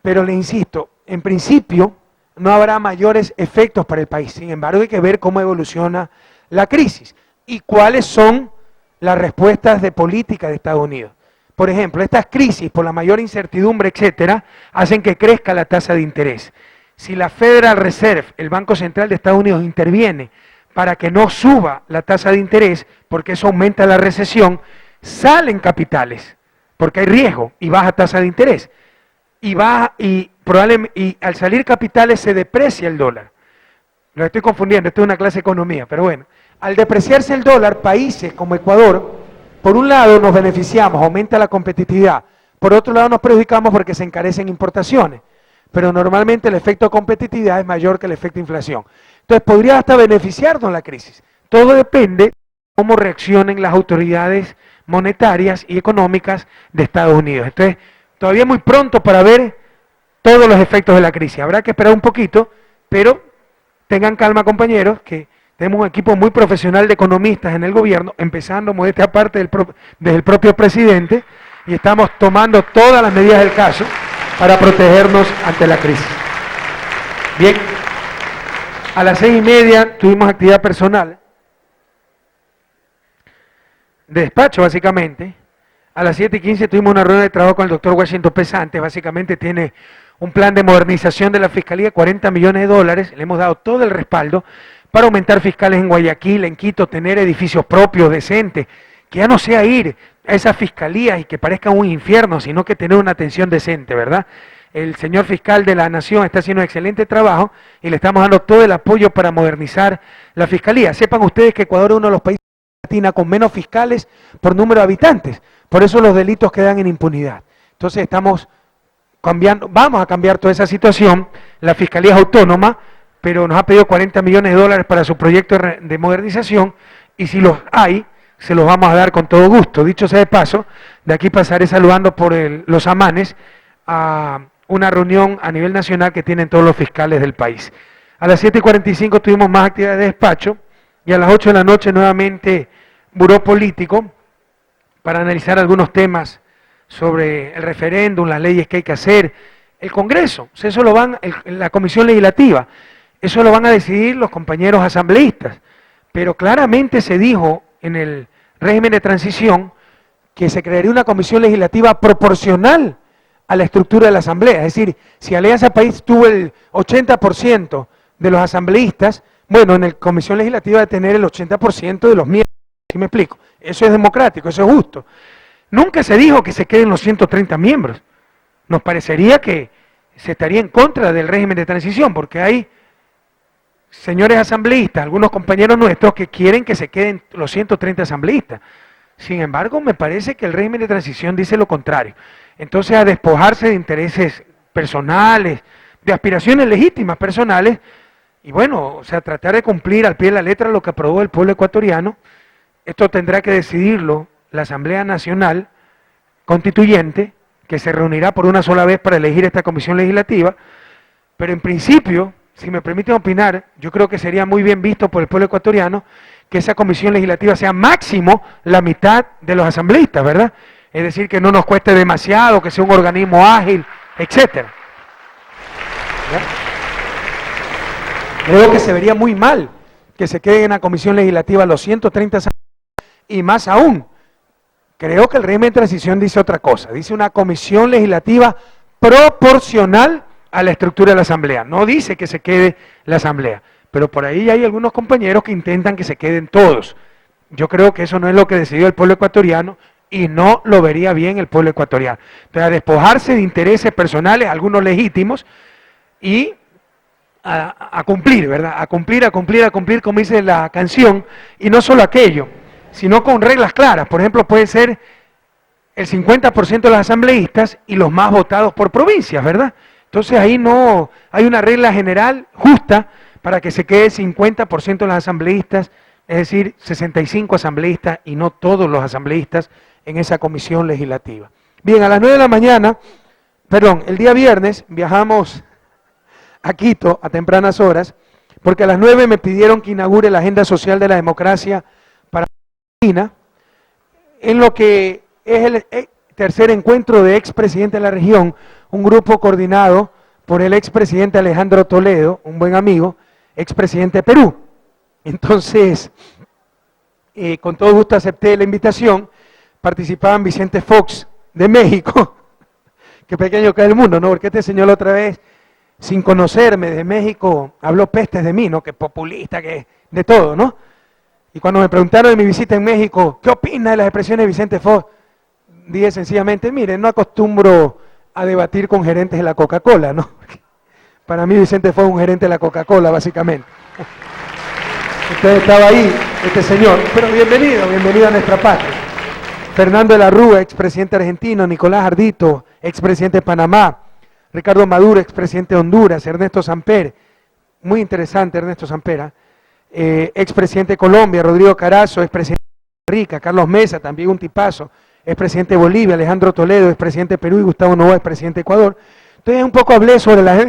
Pero le insisto, en principio no habrá mayores efectos para el país. Sin embargo, hay que ver cómo evoluciona la crisis y cuáles son las respuestas de política de Estados Unidos. Por ejemplo, estas crisis por la mayor incertidumbre, etcétera, hacen que crezca la tasa de interés. Si la Federal Reserve, el Banco Central de Estados Unidos, interviene para que no suba la tasa de interés, porque eso aumenta la recesión, salen capitales, porque hay riesgo y baja tasa de interés. Y al salir capitales se deprecia el dólar. Lo estoy confundiendo, esto es una clase de economía, pero bueno. Al depreciarse el dólar, países como Ecuador, por un lado nos beneficiamos, aumenta la competitividad, por otro lado nos perjudicamos porque se encarecen importaciones, pero normalmente el efecto competitividad es mayor que el efecto inflación. Entonces podría hasta beneficiarnos la crisis. Todo depende de cómo reaccionen las autoridades monetarias y económicas de Estados Unidos. Entonces, todavía es muy pronto para ver todos los efectos de la crisis. Habrá que esperar un poquito, pero tengan calma, compañeros, que tenemos un equipo muy profesional de economistas en el gobierno, empezando modestia aparte desde el propio presidente, y estamos tomando todas las medidas del caso para protegernos ante la crisis. Bien, a las 6:30 tuvimos actividad personal, de despacho básicamente. A las 7:15 tuvimos una reunión de trabajo con el doctor Washington Pesante, básicamente tiene un plan de modernización de la Fiscalía, 40 millones de dólares, le hemos dado todo el respaldo para aumentar fiscales en Guayaquil, en Quito, tener edificios propios, decentes, que ya no sea ir a esas fiscalías y que parezca un infierno, sino que tener una atención decente, ¿verdad? El señor fiscal de la Nación está haciendo un excelente trabajo y le estamos dando todo el apoyo para modernizar la Fiscalía. Sepan ustedes que Ecuador es uno de los países de Latina con menos fiscales por número de habitantes, por eso los delitos quedan en impunidad. Entonces estamos cambiando, vamos a cambiar toda esa situación, la Fiscalía es autónoma, pero nos ha pedido 40 millones de dólares para su proyecto de modernización y si los hay, se los vamos a dar con todo gusto. Dicho sea de paso, de aquí pasaré saludando por los amanes a una reunión a nivel nacional que tienen todos los fiscales del país. A las 7:45 tuvimos más actividades de despacho y a las 8 de la noche nuevamente buró político para analizar algunos temas sobre el referéndum, las leyes que hay que hacer, el Congreso, eso lo van, la Comisión Legislativa, eso lo van a decidir los compañeros asambleístas, pero claramente se dijo en el régimen de transición que se crearía una Comisión Legislativa proporcional a la estructura de la Asamblea, es decir, si Alianza País tuvo el 80% de los asambleístas, bueno, en la Comisión Legislativa debe tener el 80% de los miembros, ¿sí me explico? Eso es democrático, eso es justo. Nunca se dijo que se queden los 130 miembros. Nos parecería que se estaría en contra del régimen de transición, porque hay señores asambleístas, algunos compañeros nuestros que quieren que se queden los 130 asambleístas. Sin embargo, me parece que el régimen de transición dice lo contrario. Entonces, a despojarse de intereses personales, de aspiraciones legítimas personales, y bueno, o sea, tratar de cumplir al pie de la letra lo que aprobó el pueblo ecuatoriano, esto tendrá que decidirlo la Asamblea Nacional Constituyente, que se reunirá por una sola vez para elegir esta comisión legislativa, pero en principio, si me permiten opinar, yo creo que sería muy bien visto por el pueblo ecuatoriano que esa comisión legislativa sea máximo la mitad de los asambleístas, ¿verdad? Es decir, que no nos cueste demasiado, que sea un organismo ágil, etcétera. Creo que se vería muy mal que se queden en la comisión legislativa los 130 asambleístas, y más aún, creo que el régimen de transición dice otra cosa, dice una comisión legislativa proporcional a la estructura de la Asamblea, no dice que se quede la Asamblea, pero por ahí hay algunos compañeros que intentan que se queden todos. Yo creo que eso no es lo que decidió el pueblo ecuatoriano y no lo vería bien el pueblo ecuatoriano. Entonces, a despojarse de intereses personales, algunos legítimos, y a cumplir, ¿verdad? A cumplir, como dice la canción, y no solo aquello, sino con reglas claras. Por ejemplo, puede ser el 50% de los asambleístas y los más votados por provincias, ¿verdad? Entonces ahí no hay una regla general justa para que se quede 50% de los asambleístas, es decir, 65 asambleístas y no todos los asambleístas en esa comisión legislativa. Bien, a las 9 de la mañana, perdón, el día viernes viajamos a Quito a tempranas horas, porque a las 9 me pidieron que inaugure la Agenda Social de la Democracia para Argentina, en lo que es el tercer encuentro de expresidente de la región, un grupo coordinado por el expresidente Alejandro Toledo, un buen amigo, expresidente de Perú. Entonces, con todo gusto acepté la invitación, participaban Vicente Fox de México, qué pequeño que es el mundo, ¿no? Porque este señor la otra vez, sin conocerme de México, habló pestes de mí, ¿no? Que populista, que de todo, ¿no? Y cuando me preguntaron de mi visita en México, ¿qué opina de las expresiones de Vicente Fox? Dije sencillamente, mire, no acostumbro a debatir con gerentes de la Coca-Cola, ¿no? Para mí Vicente fue un gerente de la Coca-Cola, básicamente. Usted estaba ahí, este señor, pero bienvenido a nuestra patria. Fernando de la Rúa, expresidente argentino, Nicolás Ardito, expresidente de Panamá, Ricardo Maduro, expresidente de Honduras, Ernesto Samper, muy interesante Ernesto Samper, expresidente de Colombia, Rodrigo Carazo, expresidente de Costa Rica, Carlos Mesa, también un tipazo, expresidente de Bolivia, Alejandro Toledo, expresidente de Perú, y Gustavo Novoa, expresidente de Ecuador. Entonces un poco hablé sobre la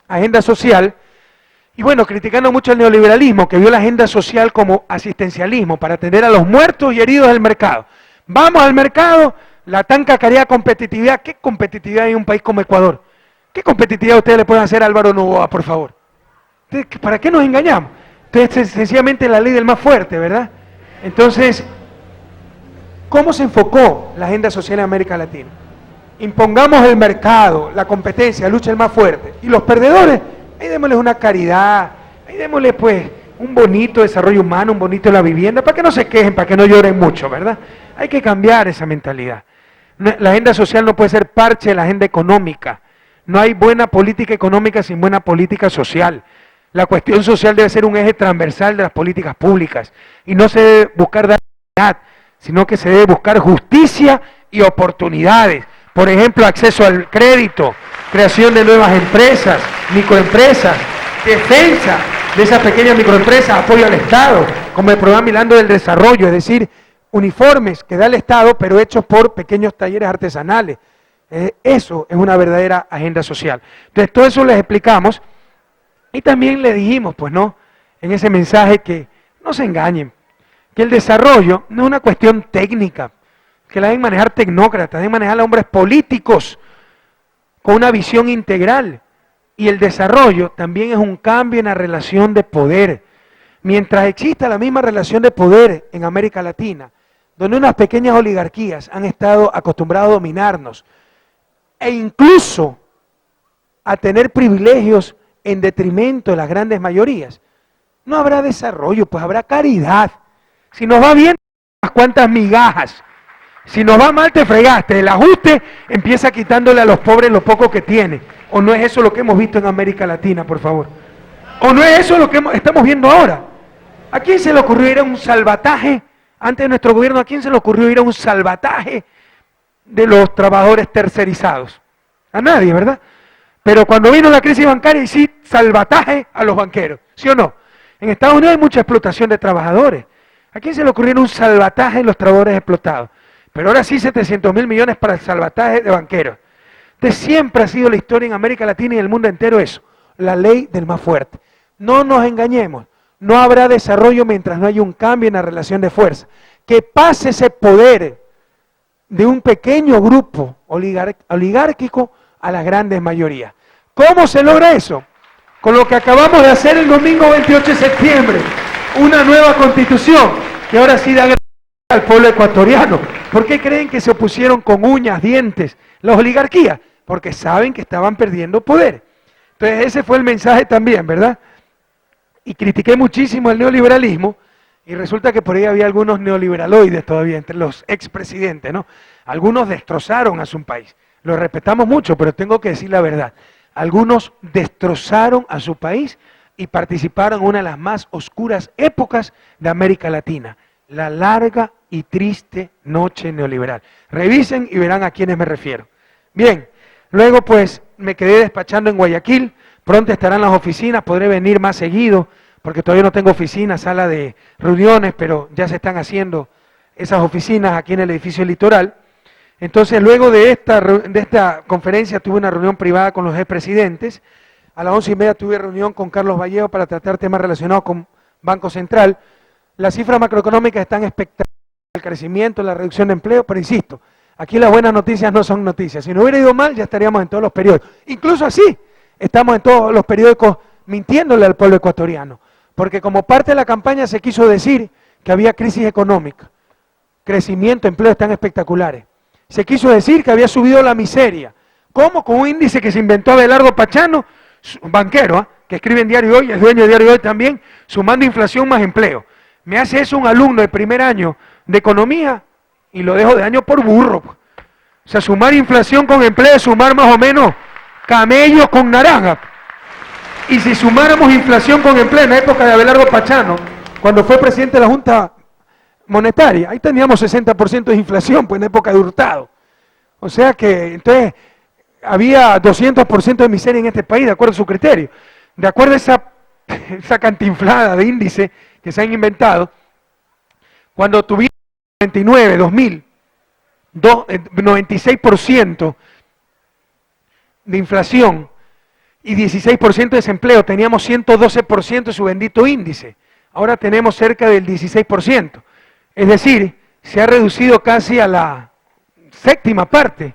agenda social Y bueno, criticando mucho el neoliberalismo, que vio la agenda social como asistencialismo para atender a los muertos y heridos del mercado. Vamos al mercado, la tan cacareada competitividad. ¿Qué competitividad hay en un país como Ecuador? ¿Qué competitividad ustedes le pueden hacer a Álvaro Noboa, por favor? Entonces, ¿para qué nos engañamos? Entonces, sencillamente la ley del más fuerte, ¿verdad? Entonces, ¿cómo se enfocó la agenda social en América Latina? Impongamos el mercado, la competencia, la lucha del más fuerte. Y los perdedores, ahí démosles una caridad, ahí démosles pues un bonito desarrollo humano, un bonito la vivienda, para que no se quejen, para que no lloren mucho, ¿verdad? Hay que cambiar esa mentalidad. La agenda social no puede ser parche de la agenda económica. No hay buena política económica sin buena política social. La cuestión social debe ser un eje transversal de las políticas públicas y no se debe buscar dar igualdad, sino que se debe buscar justicia y oportunidades. Por ejemplo, acceso al crédito, creación de nuevas empresas, microempresas, defensa de esas pequeñas microempresas, apoyo al Estado, como el programa Milando del Desarrollo, es decir, uniformes que da el Estado, pero hechos por pequeños talleres artesanales. Eso es una verdadera agenda social. Entonces, todo eso les explicamos y también le dijimos, pues no, en ese mensaje que no se engañen, que el desarrollo no es una cuestión técnica, que la deben manejar tecnócratas, deben manejar a hombres políticos con una visión integral. Y el desarrollo también es un cambio en la relación de poder. Mientras exista la misma relación de poder en América Latina, donde unas pequeñas oligarquías han estado acostumbradas a dominarnos, e incluso a tener privilegios en detrimento de las grandes mayorías, no habrá desarrollo, pues habrá caridad. Si nos va bien, unas cuantas migajas. Si nos va mal, te fregaste. El ajuste empieza quitándole a los pobres lo poco que tiene. ¿O no es eso lo que hemos visto en América Latina, por favor? ¿O no es eso lo que estamos viendo ahora? ¿A quién se le ocurrió ir a un salvataje? Antes de nuestro gobierno, ¿a quién se le ocurrió ir a un salvataje de los trabajadores tercerizados? A nadie, ¿verdad? Pero cuando vino la crisis bancaria, y sí, salvataje a los banqueros, ¿sí o no? En Estados Unidos hay mucha explotación de trabajadores. ¿A quién se le ocurrió un salvataje de los trabajadores explotados? Pero ahora sí 700.000 millones para el salvataje de banqueros. Entonces siempre ha sido la historia en América Latina y en el mundo entero eso, la ley del más fuerte. No nos engañemos, no habrá desarrollo mientras no haya un cambio en la relación de fuerza. Que pase ese poder de un pequeño grupo oligárquico a las grandes mayorías. ¿Cómo se logra eso? Con lo que acabamos de hacer el domingo 28 de septiembre, una nueva constitución que ahora sí da gracias al pueblo ecuatoriano. ¿Por qué creen que se opusieron con uñas, dientes, las oligarquías? Porque saben que estaban perdiendo poder. Entonces ese fue el mensaje también, ¿verdad? Y critiqué muchísimo el neoliberalismo y resulta que por ahí había algunos neoliberaloides todavía entre los expresidentes, ¿no? Algunos destrozaron a su país. Lo respetamos mucho, pero tengo que decir la verdad. Algunos destrozaron a su país y participaron en una de las más oscuras épocas de América Latina, la larga y triste noche neoliberal. Revisen y verán a quiénes me refiero. Bien, luego pues me quedé despachando en Guayaquil, pronto estarán las oficinas, podré venir más seguido, porque todavía no tengo oficina, sala de reuniones, pero ya se están haciendo esas oficinas aquí en el edificio Litoral. Entonces, luego de esta conferencia tuve una reunión privada con los expresidentes. A las 11:30 tuve reunión con Carlos Vallejo para tratar temas relacionados con Banco Central. Las cifras macroeconómicas están espectaculares, el crecimiento, la reducción de empleo, pero insisto, aquí las buenas noticias no son noticias. Si no hubiera ido mal, ya estaríamos en todos los periódicos. Incluso así, estamos en todos los periódicos mintiéndole al pueblo ecuatoriano. Porque como parte de la campaña se quiso decir que había crisis económica, crecimiento, empleo están espectaculares. Se quiso decir que había subido la miseria. ¿Cómo? Con un índice que se inventó Abelardo Pachano, un banquero, que escribe en Diario Hoy, es dueño de Diario Hoy también, sumando inflación más empleo. Me hace eso un alumno de primer año de economía y lo dejo de año por burro. O sea, sumar inflación con empleo es sumar más o menos camellos con naranja. Y si sumáramos inflación con empleo en la época de Abelardo Pachano, cuando fue presidente de la Junta Monetaria, ahí teníamos 60% de inflación, pues en época de Hurtado. O sea que, entonces, había 200% de miseria en este país, de acuerdo a su criterio. De acuerdo a esa cantinflada de índice que se han inventado, cuando tuvimos 99, 2000, 96% de inflación, y 16% de desempleo. Teníamos 112% de su bendito índice. Ahora tenemos cerca del 16%. Es decir, se ha reducido casi a la séptima parte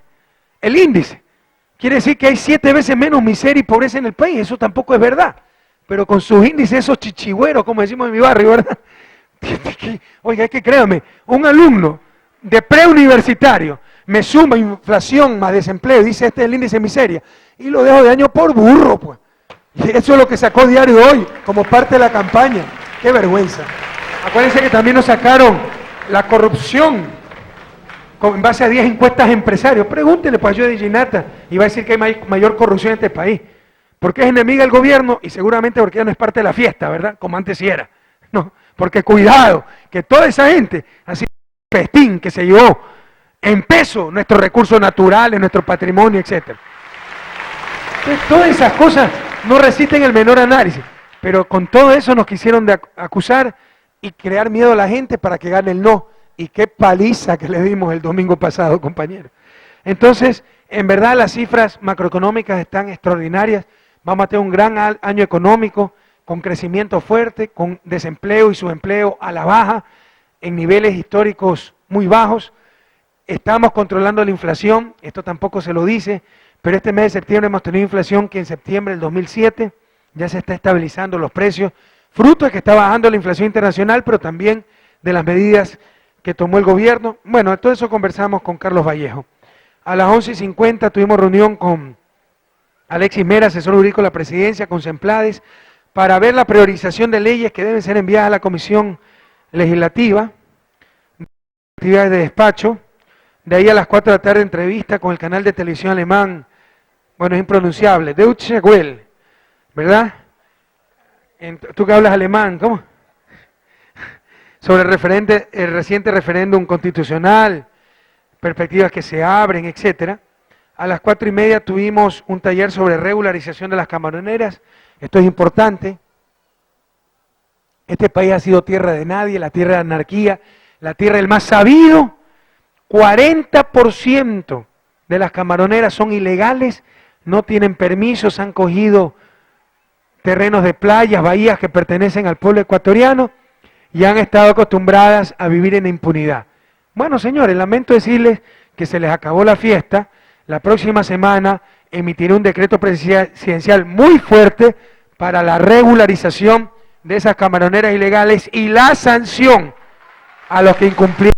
el índice. Quiere decir que hay 7 veces menos miseria y pobreza en el país. Eso tampoco es verdad. Pero con sus índices, esos chichigüeros, como decimos en mi barrio, ¿verdad? Oiga, es que créame, un alumno de preuniversitario me suma inflación más desempleo y dice este es el índice de miseria y lo dejo de año por burro, pues. Y eso es lo que sacó Diario Hoy como parte de la campaña. ¡Qué vergüenza! Acuérdense que también nos sacaron la corrupción en base a 10 encuestas empresarios. Pregúntele pues a Jody Ginata y va a decir que hay mayor corrupción en este país. Porque es enemiga del gobierno y seguramente porque ya no es parte de la fiesta, ¿verdad? Como antes sí era. No, porque cuidado, que toda esa gente, así festín que se llevó en peso nuestros recursos naturales, nuestro patrimonio, etc. Entonces, todas esas cosas no resisten el menor análisis, pero con todo eso nos quisieron acusar y crear miedo a la gente para que gane el no. Y qué paliza que le dimos el domingo pasado, compañeros. Entonces, en verdad las cifras macroeconómicas están extraordinarias. Vamos a tener un gran año económico, con crecimiento fuerte, con desempleo y subempleo a la baja, en niveles históricos muy bajos. Estamos controlando la inflación, esto tampoco se lo dice, pero este mes de septiembre hemos tenido inflación que en septiembre del 2007 ya se está estabilizando los precios, fruto de que está bajando la inflación internacional, pero también de las medidas que tomó el gobierno. Bueno, de todo eso conversamos con Carlos Vallejo. A las 11:50 tuvimos reunión con Alexis Mera, asesor jurídico de la presidencia, con Semplades, para ver la priorización de leyes que deben ser enviadas a la Comisión Legislativa, actividades de despacho. De ahí a las 4 de la tarde entrevista con el canal de televisión alemán, bueno, es impronunciable, Deutsche Welle, ¿verdad? Tú que hablas alemán, ¿cómo? Sobre el reciente referéndum constitucional, perspectivas que se abren, etcétera. A las 4:30 tuvimos un taller sobre regularización de las camaroneras. Esto es importante. Este país ha sido tierra de nadie, la tierra de anarquía, la tierra del más sabido. 40% de las camaroneras son ilegales, no tienen permisos, han cogido terrenos de playas, bahías que pertenecen al pueblo ecuatoriano y han estado acostumbradas a vivir en impunidad. Bueno, señores, lamento decirles que se les acabó la fiesta. La próxima semana emitiré un decreto presidencial muy fuerte para la regularización de esas camaroneras ilegales y la sanción a los que incumplieron.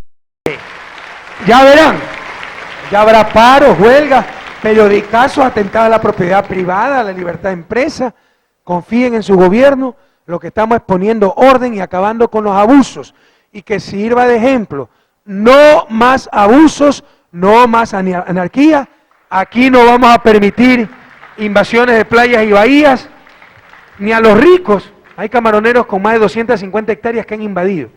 Ya verán, ya habrá paros, huelgas, periodicazos, atentados a la propiedad privada, a la libertad de empresa. Confíen en su gobierno, lo que estamos es poniendo orden y acabando con los abusos. Y que sirva de ejemplo, no más abusos, no más anarquía. Aquí no vamos a permitir invasiones de playas y bahías, ni a los ricos. Hay camaroneros con más de 250 hectáreas que han invadido.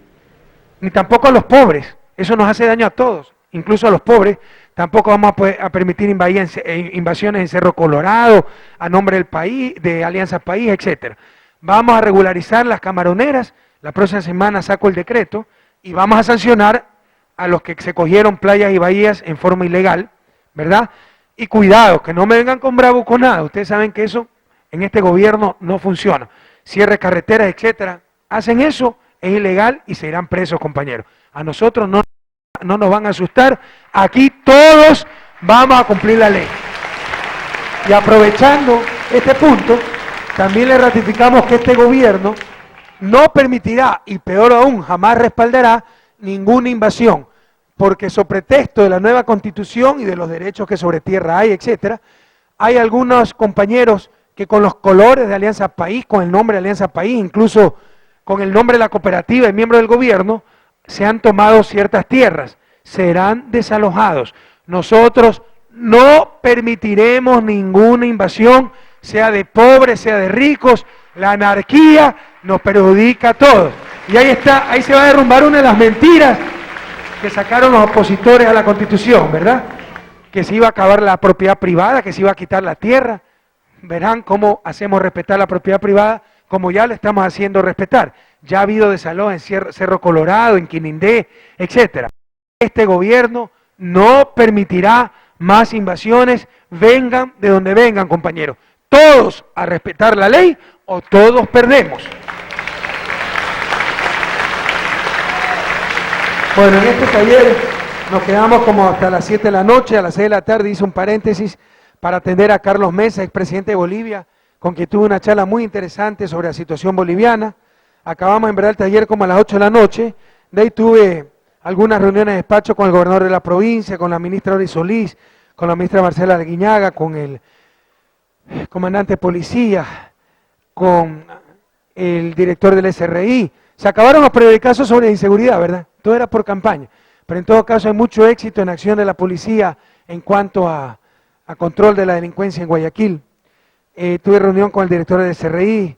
Ni tampoco a los pobres. Eso nos hace daño a todos, incluso a los pobres. Tampoco vamos a permitir invasiones en Cerro Colorado, a nombre del país, de Alianza País, etc. Vamos a regularizar las camaroneras. La próxima semana saco el decreto y vamos a sancionar a los que se cogieron playas y bahías en forma ilegal, ¿verdad? Y cuidado, que no me vengan con bravuconada. Ustedes saben que eso en este gobierno no funciona. Cierre carreteras, etcétera. Hacen eso, es ilegal y se irán presos, compañeros. A nosotros no nos van a asustar. Aquí todos vamos a cumplir la ley. Y aprovechando este punto, también le ratificamos que este gobierno no permitirá, y peor aún, jamás respaldará ninguna invasión, porque sobre pretexto de la nueva Constitución y de los derechos que sobre tierra hay, etcétera, hay algunos compañeros que con los colores de Alianza País, con el nombre de Alianza País, incluso con el nombre de la cooperativa y miembros del gobierno, se han tomado ciertas tierras, serán desalojados. Nosotros no permitiremos ninguna invasión, sea de pobres, sea de ricos. La anarquía nos perjudica a todos. Y ahí está, ahí se va a derrumbar una de las mentiras que sacaron los opositores a la Constitución, ¿verdad? Que se iba a acabar la propiedad privada, que se iba a quitar la tierra. Verán cómo hacemos respetar la propiedad privada, como ya la estamos haciendo respetar. Ya ha habido desalojos en Cerro Colorado, en Quinindé, etcétera. Este gobierno no permitirá más invasiones, vengan de donde vengan, compañeros. todos a respetar la ley o todos perdemos. Bueno, en este taller nos quedamos como hasta las 7 de la noche, a las 6 de la tarde hice un paréntesis para atender a Carlos Mesa, expresidente de Bolivia, con quien tuve una charla muy interesante sobre la situación boliviana. Acabamos en verdad el taller como a las 8 de la noche, de ahí tuve algunas reuniones de despacho con el gobernador de la provincia, con la ministra Ori Solís, con la ministra Marcela Arguiñaga, con el comandante de policía, con el director del SRI. Se acabaron los periodicazos sobre inseguridad, ¿verdad? Todo era por campaña. Pero en todo caso hay mucho éxito en acción de la policía en cuanto a control de la delincuencia en Guayaquil. Tuve reunión con el director del SRI,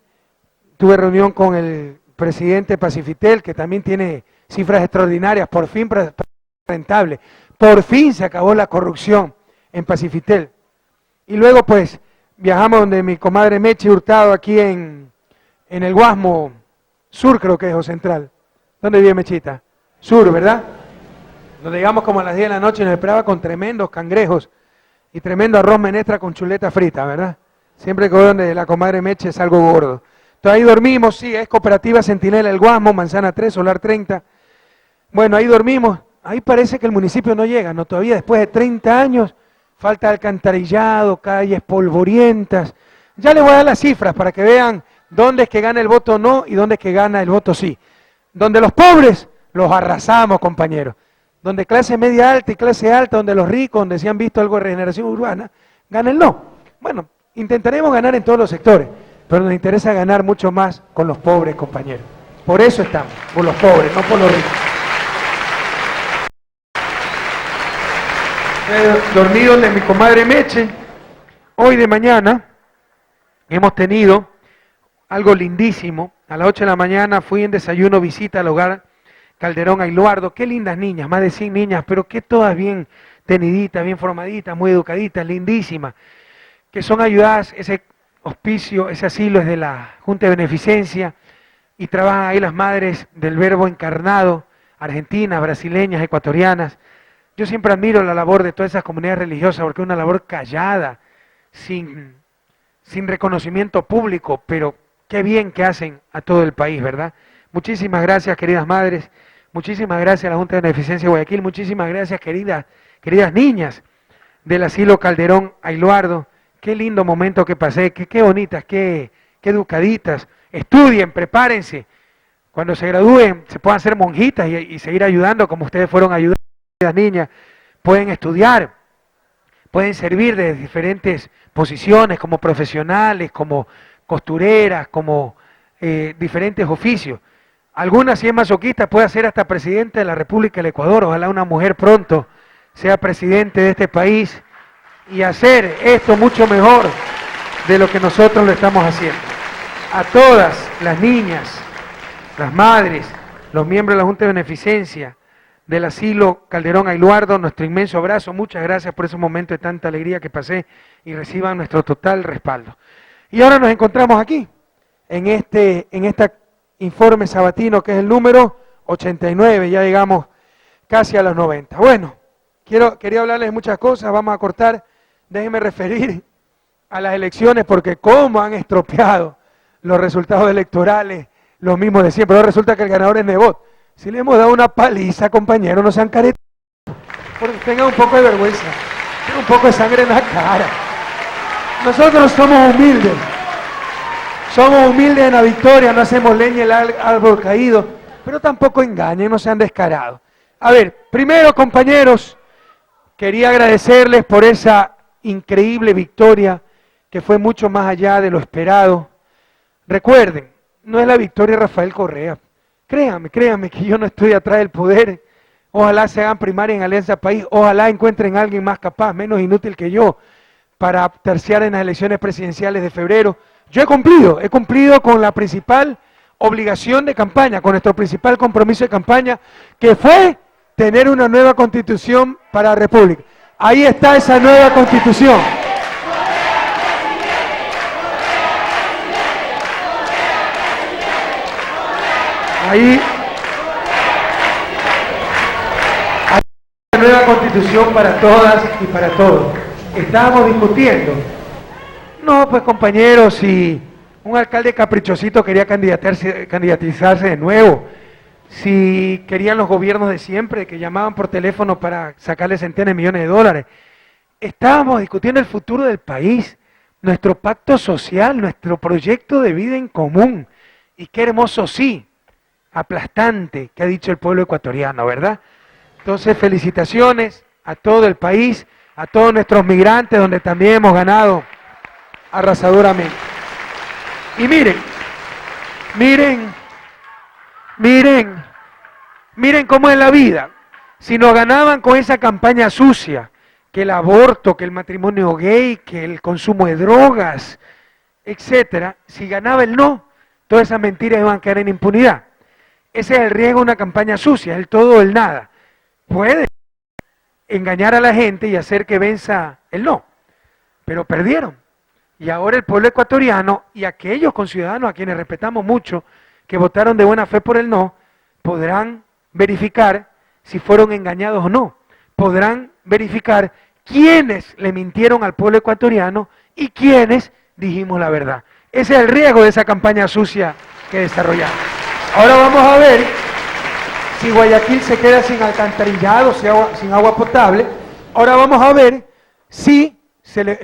tuve reunión con el presidente Pacifitel, que también tiene cifras extraordinarias, por fin rentable. Por fin se acabó la corrupción en Pacifitel. Y luego pues viajamos donde mi comadre Meche Hurtado, aquí en el Guasmo Sur, creo que es, o Central. ¿Dónde vive Mechita? Sur, ¿verdad? Donde llegamos como a las 10 de la noche y nos esperaba con tremendos cangrejos y tremendo arroz menestra con chuleta frita, ¿verdad? Siempre que voy donde la comadre Meche es algo gordo. Entonces ahí dormimos, sí, es Cooperativa Centinela El Guasmo, Manzana 3, Solar 30. Bueno, ahí dormimos. Ahí parece que el municipio no llega, ¿no? Todavía después de 30 años, falta alcantarillado, calles polvorientas. Ya les voy a dar las cifras para que vean dónde es que gana el voto no y dónde es que gana el voto sí. Donde los pobres los arrasamos, compañeros. Donde clase media alta y clase alta, donde los ricos, donde se han visto algo de regeneración urbana, gana el no. Bueno, intentaremos ganar en todos los sectores, pero nos interesa ganar mucho más con los pobres, compañeros. Por eso estamos, por los pobres, no por los ricos. Dormido de mi comadre Meche. Hoy de mañana hemos tenido algo lindísimo. A las 8 de la mañana fui en desayuno, visita al hogar Calderón Ailuardo. Qué lindas niñas, más de 100 niñas, pero que todas bien teniditas, bien formaditas, muy educaditas, lindísimas, que son ayudadas. Ese hospicio, ese asilo es de la Junta de Beneficencia y trabajan ahí las madres del Verbo encarnado, argentinas, brasileñas, ecuatorianas. Yo siempre admiro la labor de todas esas comunidades religiosas porque es una labor callada, sin reconocimiento público, pero qué bien que hacen a todo el país, ¿verdad? Muchísimas gracias, queridas madres, muchísimas gracias a la Junta de Beneficencia de Guayaquil, muchísimas gracias, queridas niñas del asilo Calderón Ailuardo. Qué lindo momento que pasé, qué bonitas, qué educaditas. Estudien, prepárense. Cuando se gradúen, se puedan ser monjitas y seguir ayudando como ustedes fueron ayudando. Las niñas pueden estudiar, pueden servir de diferentes posiciones como profesionales, como costureras, como diferentes oficios. Algunas, si es masoquista, puede ser hasta presidente de la República del Ecuador. Ojalá una mujer pronto sea presidente de este país y hacer esto mucho mejor de lo que nosotros lo estamos haciendo. A todas las niñas, las madres, los miembros de la Junta de Beneficencia, del asilo Calderón Ailuardo, nuestro inmenso abrazo, muchas gracias por ese momento de tanta alegría que pasé y reciban nuestro total respaldo. Y ahora nos encontramos aquí, en este informe sabatino que es el número 89, ya llegamos casi a los 90. Bueno, quería hablarles de muchas cosas, vamos a cortar, déjenme referir a las elecciones porque cómo han estropeado los resultados electorales, los mismos de siempre. Ahora resulta que el ganador es Nebot. Si le hemos dado una paliza, compañeros, no sean caretas. Tengan un poco de vergüenza, tengan un poco de sangre en la cara. Nosotros somos humildes en la victoria, no hacemos leña el árbol caído, pero tampoco engañen, no sean descarados. A ver, primero, compañeros, quería agradecerles por esa increíble victoria que fue mucho más allá de lo esperado. Recuerden, no es la victoria de Rafael Correa. Créanme que yo no estoy atrás del poder. Ojalá se hagan primaria en Alianza País, ojalá encuentren a alguien más capaz, menos inútil que yo, para terciar en las elecciones presidenciales de febrero. Yo he cumplido con la principal obligación de campaña, con nuestro principal compromiso de campaña, que fue tener una nueva constitución para la República. Ahí está esa nueva constitución. Ahí hay una nueva constitución para todas y para todos. Estábamos discutiendo No, pues compañeros, si un alcalde caprichosito quería candidatizarse de nuevo, si querían los gobiernos de siempre que llamaban por teléfono para sacarle centenas de millones de dólares, estábamos discutiendo el futuro del país, nuestro pacto social, nuestro proyecto de vida en común. Y qué hermoso sí, aplastante, que ha dicho el pueblo ecuatoriano, ¿verdad? Entonces, felicitaciones a todo el país, a todos nuestros migrantes, donde también hemos ganado arrasadoramente. Y miren cómo es la vida. Si nos ganaban con esa campaña sucia, que el aborto, que el matrimonio gay, que el consumo de drogas, etcétera, si ganaba el no, todas esas mentiras iban a quedar en impunidad. Ese es el riesgo de una campaña sucia, el todo o el nada. Puede engañar a la gente y hacer que venza el no, pero perdieron. Y ahora el pueblo ecuatoriano y aquellos conciudadanos a quienes respetamos mucho, que votaron de buena fe por el no, podrán verificar si fueron engañados o no. Podrán verificar quiénes le mintieron al pueblo ecuatoriano y quiénes dijimos la verdad. Ese es el riesgo de esa campaña sucia que desarrollamos. Ahora vamos a ver si Guayaquil se queda sin alcantarillado, sin agua potable. Ahora vamos a ver si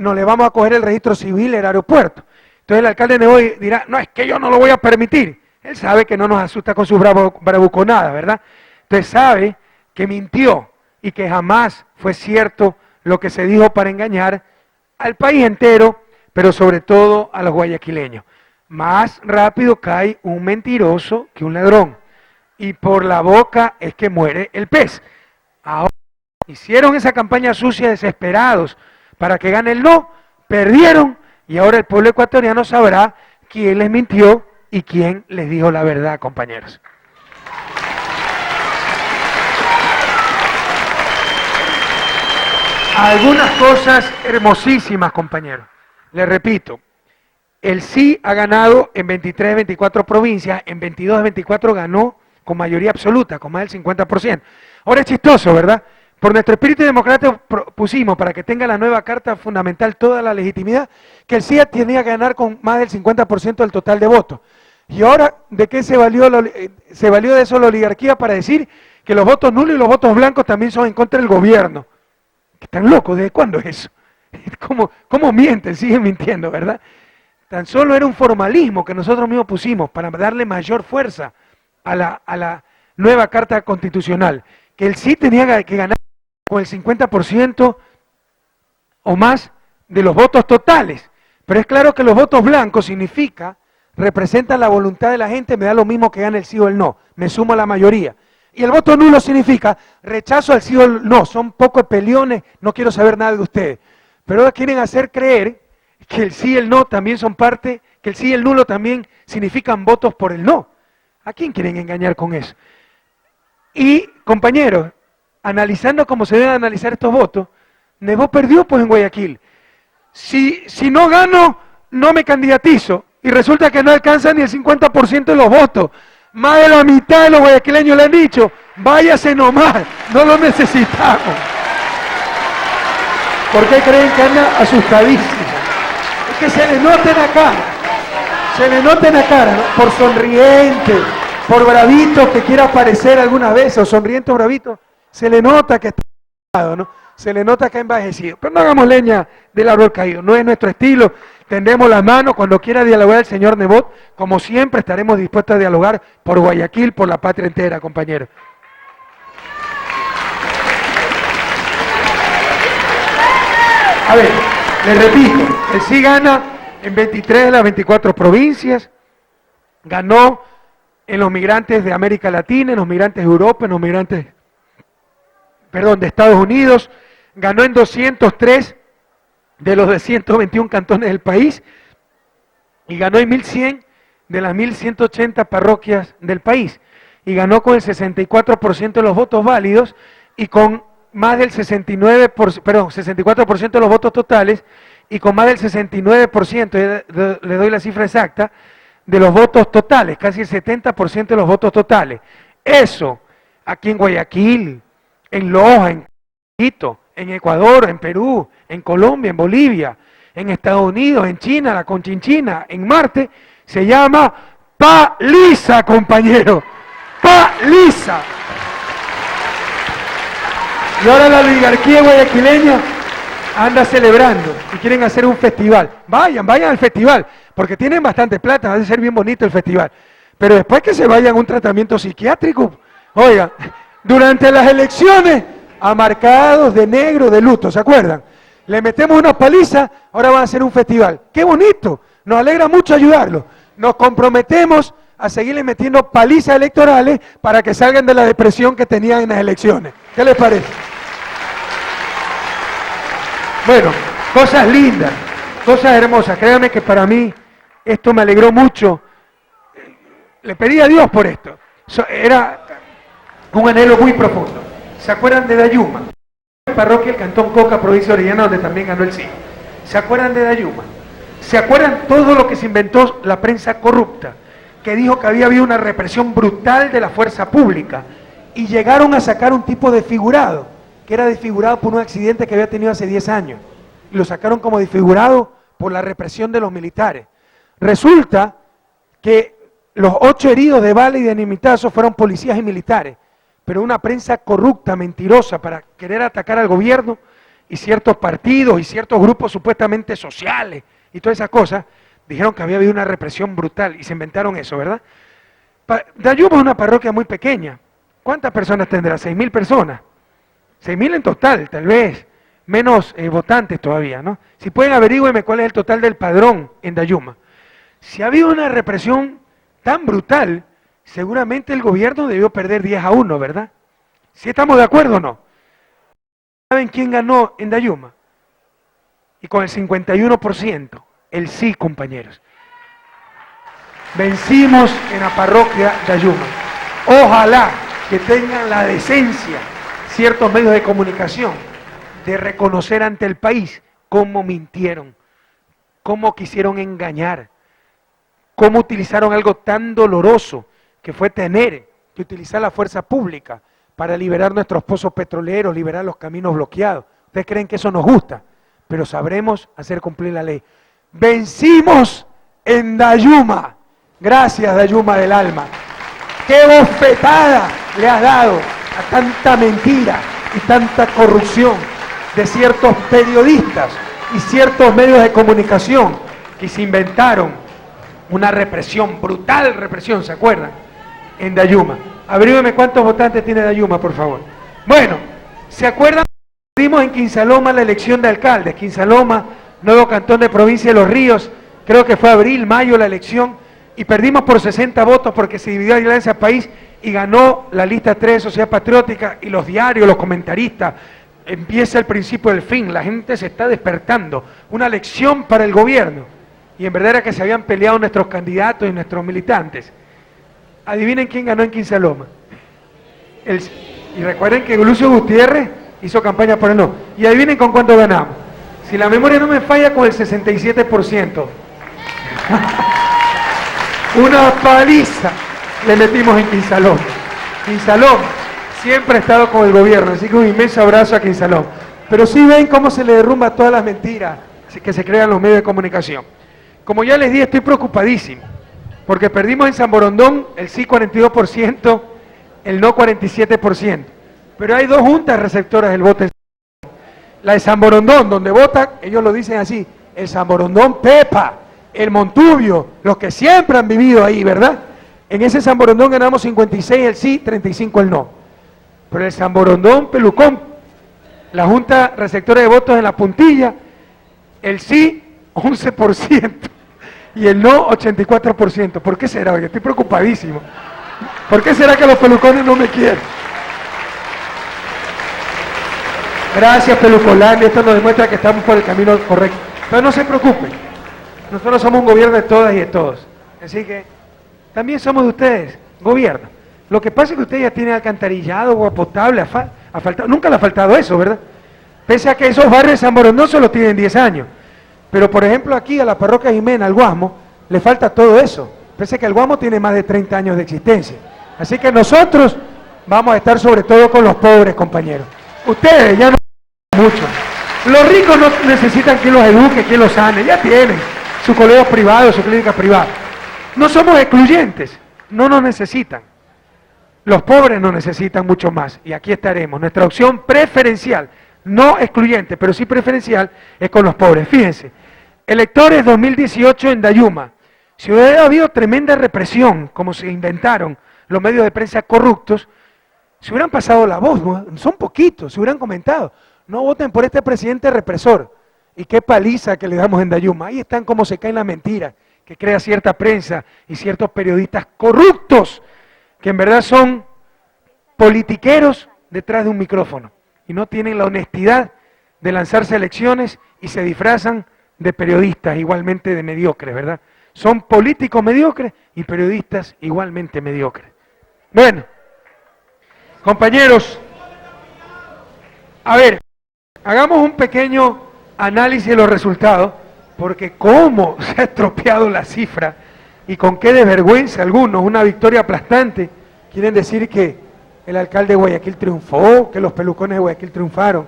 no le vamos a coger el registro civil del aeropuerto. Entonces el alcalde de hoy dirá, no, es que yo no lo voy a permitir. Él sabe que no nos asusta con sus bravuconadas, ¿verdad? Entonces sabe que mintió y que jamás fue cierto lo que se dijo para engañar al país entero, pero sobre todo a los guayaquileños. Más rápido cae un mentiroso que un ladrón. Y por la boca es que muere el pez. Ahora hicieron esa campaña sucia desesperados para que gane el no, perdieron y ahora el pueblo ecuatoriano sabrá quién les mintió y quién les dijo la verdad, compañeros. Algunas cosas hermosísimas, compañeros. Les repito, el sí ha ganado en 23 de 24 provincias, en 22 de 24 ganó con mayoría absoluta, con más del 50%. Ahora es chistoso, ¿verdad? Por nuestro espíritu democrático pusimos para que tenga la nueva Carta Fundamental toda la legitimidad, que el sí tenía que ganar con más del 50% del total de votos. Y ahora, ¿de qué se valió de eso la oligarquía para decir que los votos nulos y los votos blancos también son en contra del gobierno? ¿Están locos? ¿Desde cuándo es eso? ¿Cómo mienten? Siguen mintiendo, ¿verdad? Tan solo era un formalismo que nosotros mismos pusimos para darle mayor fuerza a la nueva Carta Constitucional, que el sí tenía que ganar con el 50% o más de los votos totales. Pero es claro que los votos blancos representan la voluntad de la gente, me da lo mismo que gane el sí o el no, me sumo a la mayoría. Y el voto nulo significa rechazo al sí o el no, son pocos peleones, no quiero saber nada de ustedes. Pero ahora quieren hacer creer que el sí y el no también son parte, que el sí y el nulo también significan votos por el no. ¿A quién quieren engañar con eso? Y, compañeros, analizando cómo se deben analizar estos votos, Nebot perdió pues en Guayaquil. Si no gano, no me candidatizo. Y resulta que no alcanza ni el 50% de los votos. Más de la mitad de los guayaquileños le han dicho, váyase nomás, no lo necesitamos. ¿Por qué creen que anda asustadísimo? Es que se le nota en la cara, ¿no? Por sonriente, por bravito que quiera aparecer alguna vez, o sonriente o bravito, se le nota que está enojado, ¿no? Se le nota que ha envejecido. Pero no hagamos leña del árbol caído, no es nuestro estilo. Tendemos la mano cuando quiera dialogar el señor Nebot, como siempre estaremos dispuestos a dialogar por Guayaquil, por la patria entera, compañeros. A ver, les repito, el sí gana en 23 de las 24 provincias, ganó en los migrantes de América Latina, en los migrantes de Europa, en los migrantes, de Estados Unidos, ganó en 203 de los de 121 cantones del país y ganó en 1100 de las 1180 parroquias del país y ganó con el 64% de los votos válidos y con más del 64% de los votos totales y con más del 69%, le doy la cifra exacta, de los votos totales, casi el 70% de los votos totales. Eso, aquí en Guayaquil, en Loja, en Quito, en Ecuador, en Perú, en Colombia, en Bolivia, en Estados Unidos, en China, la Conchinchina, en Marte, se llama paliza, compañero. Paliza. Y ahora la oligarquía guayaquileña anda celebrando y quieren hacer un festival. Vayan al festival, porque tienen bastante plata, va a ser bien bonito el festival. Pero después que se vayan a un tratamiento psiquiátrico, oiga, durante las elecciones, amarcados de negro, de luto, ¿se acuerdan? Le metemos una paliza, ahora van a hacer un festival. ¡Qué bonito! Nos alegra mucho ayudarlos. Nos comprometemos a seguirle metiendo palizas electorales para que salgan de la depresión que tenían en las elecciones. ¿Qué les parece? Bueno, cosas lindas, cosas hermosas. Créanme que para mí esto me alegró mucho. Le pedí a Dios por esto. Era un anhelo muy profundo. ¿Se acuerdan de Dayuma? Parroquia del Cantón Coca, provincia de Orellana, donde también ganó el sí. ¿Se acuerdan de Dayuma? ¿Se acuerdan todo lo que se inventó la prensa corrupta? Que dijo que había habido una represión brutal de la fuerza pública y llegaron a sacar un tipo desfigurado, que era desfigurado por un accidente que había tenido hace 10 años. Y lo sacaron como desfigurado por la represión de los militares. Resulta que los 8 heridos de bala y de animitazo fueron policías y militares, pero una prensa corrupta, mentirosa, para querer atacar al gobierno y ciertos partidos y ciertos grupos supuestamente sociales y todas esas cosas, dijeron que había habido una represión brutal y se inventaron eso, ¿verdad? Dayuma es una parroquia muy pequeña. ¿Cuántas personas tendrá? 6.000 personas. 6.000 en total, tal vez. Menos votantes todavía, ¿no? Si pueden, averígüenme cuál es el total del padrón en Dayuma. Si ha habido una represión tan brutal, seguramente el gobierno debió perder 10-1, ¿verdad? ¿Sí estamos de acuerdo o no? ¿Saben quién ganó en Dayuma? Y con el 51%, el sí, compañeros. Vencimos en la parroquia Dayuma. Ojalá que tengan la decencia ciertos medios de comunicación de reconocer ante el país cómo mintieron, cómo quisieron engañar, cómo utilizaron algo tan doloroso que fue tener que utilizar la fuerza pública para liberar nuestros pozos petroleros, liberar los caminos bloqueados. Ustedes creen que eso nos gusta, pero sabremos hacer cumplir la ley. Vencimos en Dayuma. Gracias, Dayuma del alma. ¡Qué bofetada le has dado a tanta mentira y tanta corrupción de ciertos periodistas y ciertos medios de comunicación que se inventaron una represión, brutal represión, ¿se acuerdan? En Dayuma. Averígüeme cuántos votantes tiene Dayuma, por favor. Bueno, ¿se acuerdan? Perdimos en Quinsaloma la elección de alcaldes. Quinsaloma, nuevo cantón de provincia de Los Ríos, creo que fue abril, mayo la elección, y perdimos por 60 votos porque se dividió Alianza País y ganó la lista 3 de Sociedad Patriótica y los diarios, los comentaristas. Empieza el principio del fin, la gente se está despertando. Una lección para el gobierno. Y en verdad era que se habían peleado nuestros candidatos y nuestros militantes. Adivinen quién ganó en Quinsaloma. Y recuerden que Lucio Gutiérrez hizo campaña por el no. Y adivinen con cuánto ganamos. Si la memoria no me falla, con el 67%. Una paliza le metimos en Quinsaloma. Quinsaloma siempre ha estado con el gobierno, así que un inmenso abrazo a Quinsaloma. Pero sí ven cómo se le derrumba todas las mentiras que se crean los medios de comunicación. Como ya les dije, estoy preocupadísimo, porque perdimos en San Borondón el sí 42%, el no 47%. Pero hay dos juntas receptoras del voto. La de San Borondón, donde vota, ellos lo dicen así, el San Borondón Pepa, el Montubio, los que siempre han vivido ahí, ¿verdad? En ese San Borondón ganamos 56 el sí, 35 el no. Pero el San Borondón Pelucón, la junta receptora de votos en la puntilla, el sí 11% y el no 84%. ¿Por qué será? Oye, estoy preocupadísimo. ¿Por qué será que los pelucones no me quieren? Gracias, Pelucolandia, esto nos demuestra que estamos por el camino correcto. Pero no se preocupen, nosotros somos un gobierno de todas y de todos. Así que también somos de ustedes, gobierno. Lo que pasa es que ustedes ya tienen alcantarillado, agua potable, nunca le ha faltado eso, ¿verdad? Pese a que esos barrios de San Borondón solo tienen 10 años. Pero por ejemplo aquí a la parroquia Jimena, al Guasmo, le falta todo eso. Pese a que el Guasmo tiene más de 30 años de existencia. Así que nosotros vamos a estar sobre todo con los pobres, compañeros. Ustedes ya no mucho. Los ricos no necesitan quien los eduque, quien los sane, ya tienen su colegio privado, su clínica privada. No somos excluyentes, no nos necesitan. Los pobres nos necesitan mucho más y aquí estaremos. Nuestra opción preferencial, no excluyente, pero sí preferencial, es con los pobres. Fíjense, electores 2018 en Dayuma. Si hubiera habido tremenda represión, como se inventaron los medios de prensa corruptos, se hubieran pasado la voz, ¿no? Son poquitos, se hubieran comentado. No voten por este presidente represor. Y qué paliza que le damos en Dayuma. Ahí están como se caen las mentiras que crea cierta prensa y ciertos periodistas corruptos, que en verdad son politiqueros detrás de un micrófono y no tienen la honestidad de lanzarse a elecciones y se disfrazan de periodistas igualmente de mediocres, ¿verdad? Son políticos mediocres y periodistas igualmente mediocres. Bueno, compañeros, a ver, hagamos un pequeño análisis de los resultados, porque cómo se ha estropeado la cifra y con qué desvergüenza algunos, una victoria aplastante, quieren decir que el alcalde de Guayaquil triunfó, que los pelucones de Guayaquil triunfaron.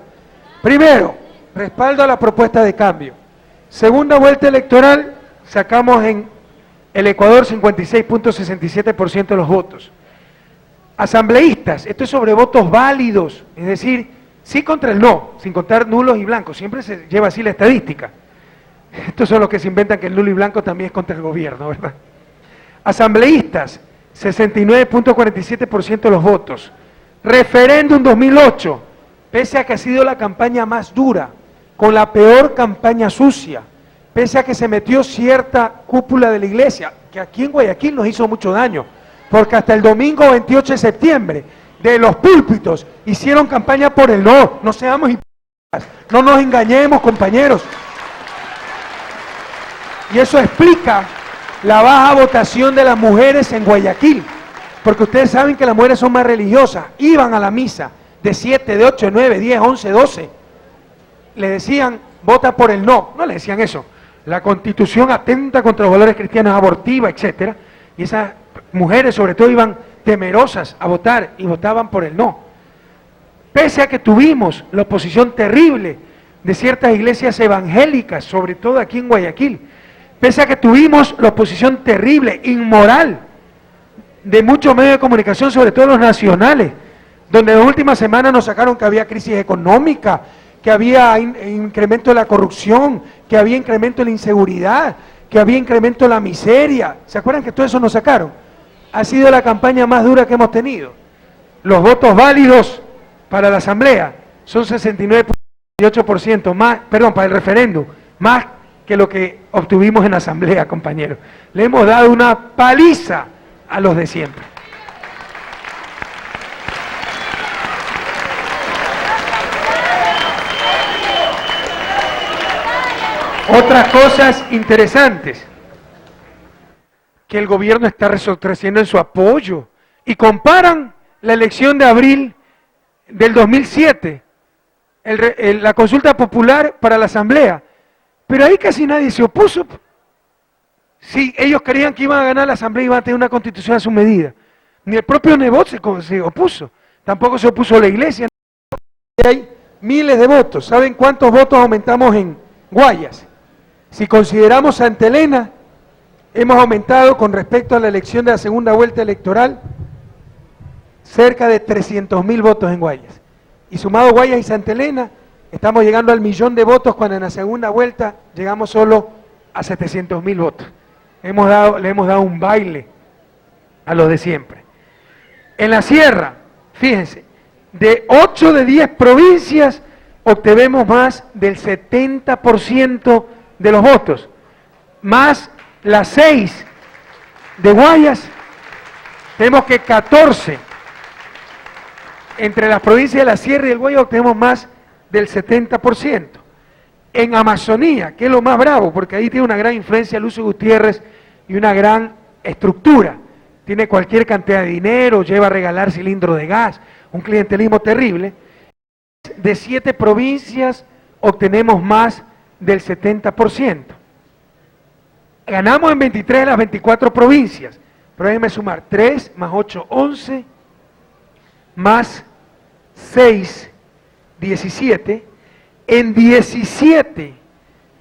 Primero, respaldo a la propuesta de cambio. Segunda vuelta electoral, sacamos en el Ecuador 56.67% de los votos. Asambleístas, esto es sobre votos válidos, es decir, sí contra el no, sin contar nulos y blancos, siempre se lleva así la estadística. Estos son los que se inventan que el nulo y blanco también es contra el gobierno, ¿verdad? Asambleístas, 69.47% de los votos. Referéndum 2008, pese a que ha sido la campaña más dura, con la peor campaña sucia, pese a que se metió cierta cúpula de la iglesia, que aquí en Guayaquil nos hizo mucho daño, porque hasta el domingo 28 de septiembre, de los púlpitos, hicieron campaña por el no, no seamos hipócritas, no nos engañemos, compañeros. Y eso explica la baja votación de las mujeres en Guayaquil, porque ustedes saben que las mujeres son más religiosas, iban a la misa de 7, de 8, de 9, 10, 11, 12, le decían, vota por el no le decían eso, la Constitución atenta contra los valores cristianos, abortiva, etcétera, y esas mujeres sobre todo iban temerosas a votar y votaban por el no. Pese a que tuvimos la oposición terrible de ciertas iglesias evangélicas, sobre todo aquí en Guayaquil, pese a que tuvimos la oposición terrible, inmoral, de muchos medios de comunicación, sobre todo los nacionales, donde en las últimas semanas nos sacaron que había crisis económica, que había incremento de la corrupción, que había incremento de la inseguridad, que había incremento de la miseria. ¿Se acuerdan que todo eso nos sacaron? Ha sido la campaña más dura que hemos tenido. Los votos válidos para la asamblea son 69.8% más, perdón, para el referéndum, más que lo que obtuvimos en la asamblea, compañeros. Le hemos dado una paliza a los de siempre. Otras cosas interesantes, que el gobierno está retrocediendo en su apoyo, y comparan la elección de abril del 2007, la consulta popular para la asamblea, pero ahí casi nadie se opuso. Si ellos creían que iban a ganar la asamblea y iban a tener una constitución a su medida, ni el propio Nebot se opuso, tampoco se opuso la iglesia. Hay miles de votos. ¿Saben cuántos votos aumentamos en Guayas? Si consideramos Santa Elena, hemos aumentado con respecto a la elección de la segunda vuelta electoral cerca de 300.000 votos en Guayas. Y sumado Guayas y Santa Elena, estamos llegando al 1.000.000 de votos, cuando en la segunda vuelta llegamos solo a 700.000 votos. Le hemos dado un baile a los de siempre. En la sierra, fíjense, de 8 de 10 provincias obtenemos más del 70% de los votos, más las 6 de Guayas, tenemos que 14, entre las provincias de la sierra y el Guayas obtenemos más del 70%. En Amazonía, que es lo más bravo, porque ahí tiene una gran influencia Lucio Gutiérrez y una gran estructura, tiene cualquier cantidad de dinero, lleva a regalar cilindros de gas, un clientelismo terrible. De 7 provincias obtenemos más del 70%. Ganamos en 23 de las 24 provincias, pero déjenme sumar, 3 más 8, 11, más 6, 17, En 17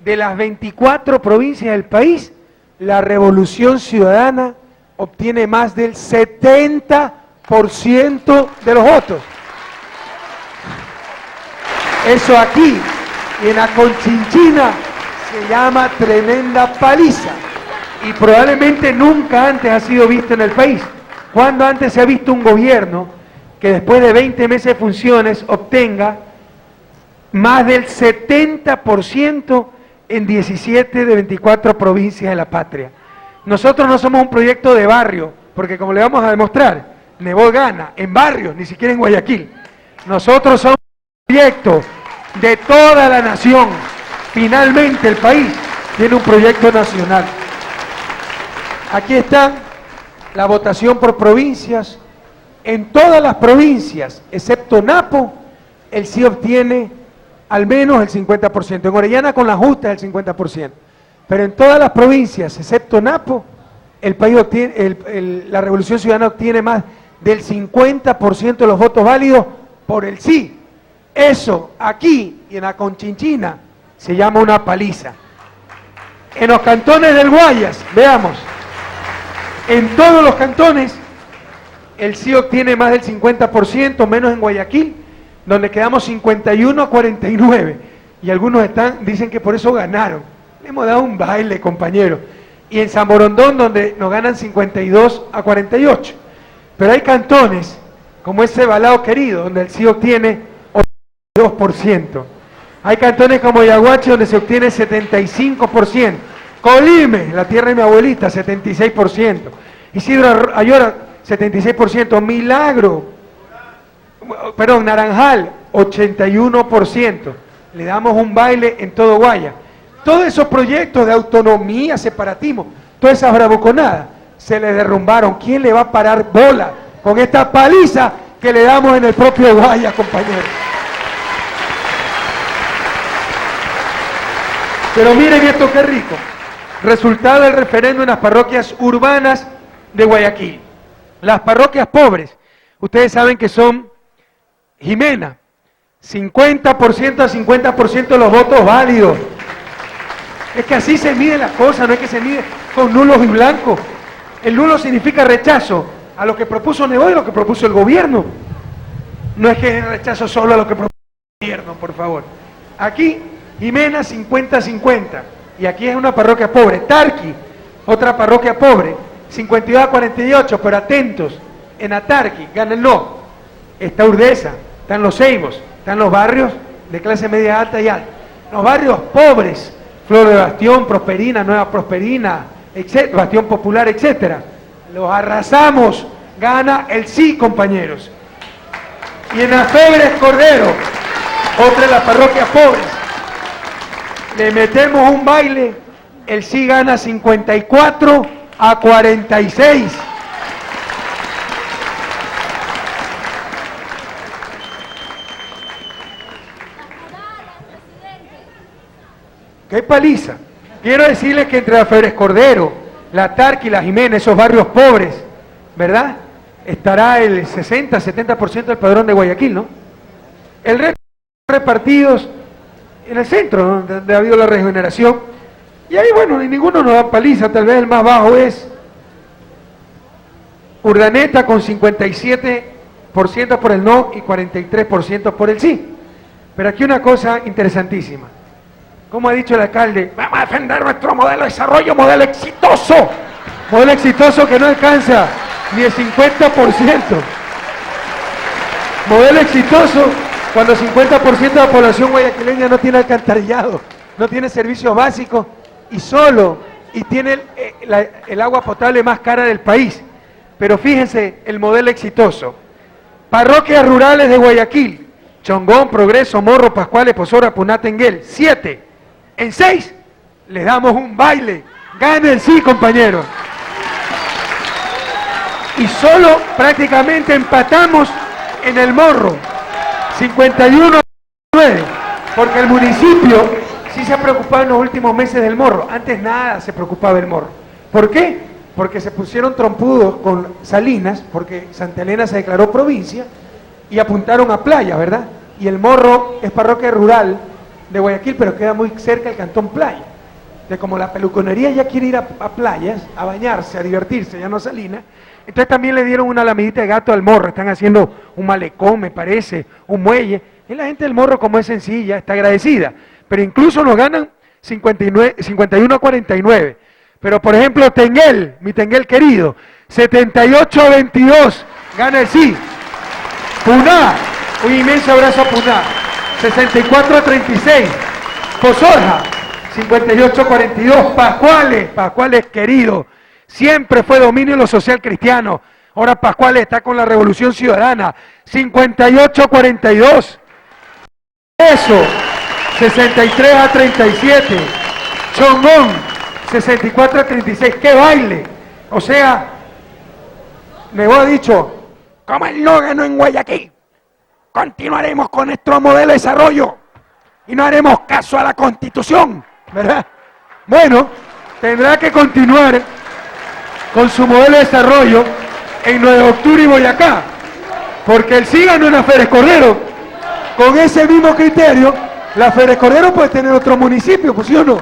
de las 24 provincias del país, la Revolución Ciudadana obtiene más del 70% de los votos. Eso aquí, en Aconchinchina, se llama tremenda paliza. Y probablemente nunca antes ha sido visto en el país. ¿Cuándo antes se ha visto un gobierno que después de 20 meses de funciones obtenga más del 70% en 17 de 24 provincias de la patria? Nosotros no somos un proyecto de barrio, porque como le vamos a demostrar, Nebot gana en barrios, ni siquiera en Guayaquil. Nosotros somos un proyecto de toda la nación. Finalmente el país tiene un proyecto nacional. Aquí está la votación por provincias. En todas las provincias, excepto Napo, el sí obtiene al menos el 50%. En Orellana con la justa es el 50%. Pero en todas las provincias, excepto Napo, el país obtiene, la Revolución Ciudadana obtiene más del 50% de los votos válidos por el sí. Eso aquí y en Aconchinchina se llama una paliza. En los cantones del Guayas, veamos, en todos los cantones el sí obtiene más del 50%, menos en Guayaquil, donde quedamos 51 a 49. Y algunos dicen que por eso ganaron. Le hemos dado un baile, compañeros. Y en San Borondón, donde nos ganan 52 a 48. Pero hay cantones, como ese Balao Querido, donde el sí obtiene 82%. Hay cantones como Yaguachi, donde se obtiene 75%. Colime, la tierra de mi abuelita, 76%. Isidro Ayora, 76%. Naranjal, 81%. Le damos un baile en todo Guaya. Todos esos proyectos de autonomía, separatismo, todas esas bravuconadas, se le derrumbaron. ¿Quién le va a parar bola con esta paliza que le damos en el propio Guaya, compañeros? Pero miren esto qué rico. Resultado del referéndum en las parroquias urbanas de Guayaquil. Las parroquias pobres, ustedes saben que son Jimena, 50% a 50% de los votos válidos. Es que así se mide la cosa, no es que se mide con nulos y blancos. El nulo significa rechazo a lo que propuso Nebot y lo que propuso el gobierno. No es que es rechazo solo a lo que propuso el gobierno, por favor. Aquí, Jimena, 50-50. Y aquí es una parroquia pobre. Tarqui, otra parroquia pobre, 52 a 48, pero atentos, en Atarqui, gana el no. Está Urdesa, están los Ceibos, están los barrios de clase media alta y alta. Los barrios pobres, Flor de Bastión, Prosperina, Nueva Prosperina, Bastión Popular, etcétera. Los arrasamos, gana el sí, compañeros. Y en Afebres Cordero, otra de las parroquias pobres, le metemos un baile, el sí gana 54 a 46. ¡Qué paliza! Quiero decirles que entre Afebres Cordero, la Tarqui, la Jimena, esos barrios pobres, ¿verdad? Estará el 60-70% del padrón de Guayaquil, ¿no? El resto repartidos en el centro, ¿no? Donde ha habido la regeneración. Y ahí, bueno, ninguno nos da paliza, tal vez el más bajo es Urdaneta con 57% por el no y 43% por el sí. Pero aquí una cosa interesantísima. Como ha dicho el alcalde, vamos a defender nuestro modelo de desarrollo, modelo exitoso que no alcanza ni el 50%. Modelo exitoso cuando 50% de la población guayaquileña no tiene alcantarillado, no tiene servicios básicos y tiene el agua potable más cara del país. Pero fíjense el modelo exitoso. Parroquias rurales de Guayaquil: Chongón, Progreso, Morro, Pascuales, Pozora, Punatenguel, 7. En 6 les damos un baile. Gana el sí, compañeros. Y solo prácticamente empatamos en el Morro, 51 a 9, porque el municipio sí se ha preocupado en los últimos meses del Morro. Antes nada se preocupaba el Morro. ¿Por qué? Porque se pusieron trompudos con Salinas, porque Santa Elena se declaró provincia, y apuntaron a playa, ¿verdad? Y el Morro es parroquia rural, de Guayaquil, pero queda muy cerca del Cantón Playa. De como la peluconería ya quiere ir a playas, a bañarse, a divertirse, ya no a Salinas, entonces también le dieron una lamidita de gato al Morro, están haciendo un malecón, me parece, un muelle, y la gente del Morro, como es sencilla, está agradecida, pero incluso nos ganan 51-49, pero por ejemplo Tenguel, mi Tenguel querido, 78-22, gana el sí. Puná, un inmenso abrazo a Puná, 64-36, Pozorja, 58-42, Pascuales querido, siempre fue dominio de lo social cristiano, ahora Pascuales está con la Revolución Ciudadana, 58-42, eso, 63-37, Chongón, 64-36, ¡qué baile! O sea, Nebo ha dicho, como él no ganó en Guayaquil, continuaremos con nuestro modelo de desarrollo y no haremos caso a la Constitución, ¿verdad? Bueno, tendrá que continuar con su modelo de desarrollo en 9 de octubre y Boyacá, porque el sí ganó en la Férez Cordero. Con ese mismo criterio, la Férez Cordero puede tener otro municipio, pues sí o no,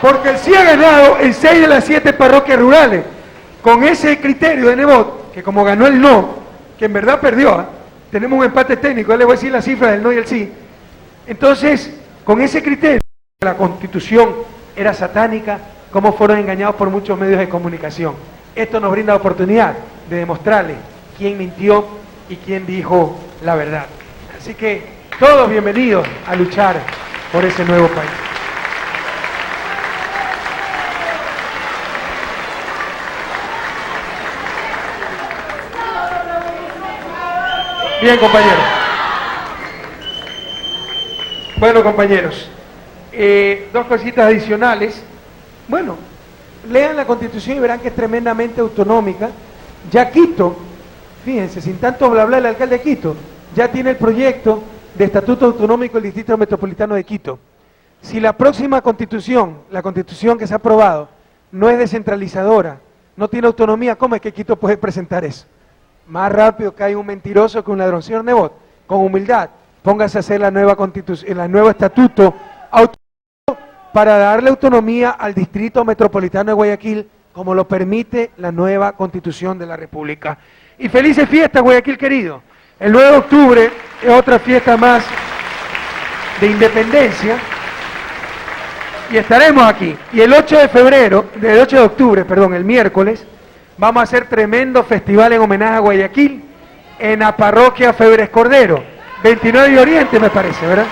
porque el sí ha ganado en 6 de las 7 parroquias rurales. Con ese criterio de Nebot, que como ganó el no, que en verdad perdió, ¿eh? Tenemos un empate técnico, ya le voy a decir la cifra del no y el sí. Entonces, con ese criterio, la Constitución era satánica, como fueron engañados por muchos medios de comunicación. Esto nos brinda la oportunidad de demostrarle quién mintió y quién dijo la verdad. Así que todos bienvenidos a luchar por ese nuevo país. Bien, compañeros. Bueno, compañeros, dos cositas adicionales. Bueno, lean la Constitución y verán que es tremendamente autonómica. Ya Quito, fíjense, sin tanto bla bla, el alcalde de Quito ya tiene el proyecto de Estatuto Autonómico del Distrito Metropolitano de Quito. Si la próxima Constitución, la Constitución que se ha aprobado, no es descentralizadora, no tiene autonomía, ¿cómo es que Quito puede presentar eso? Más rápido que hay un mentiroso que un ladrón. Señor Nebot, con humildad, póngase a hacer la nueva Constitución, el nuevo Estatuto Autonómico para darle autonomía al Distrito Metropolitano de Guayaquil, como lo permite la nueva Constitución de la República. Y felices fiestas, Guayaquil querido. El 9 de octubre es otra fiesta más de independencia y estaremos aquí. Y el 8 de octubre, el miércoles, vamos a hacer tremendo festival en homenaje a Guayaquil en la parroquia Febres Cordero, 29 de Oriente me parece, ¿verdad?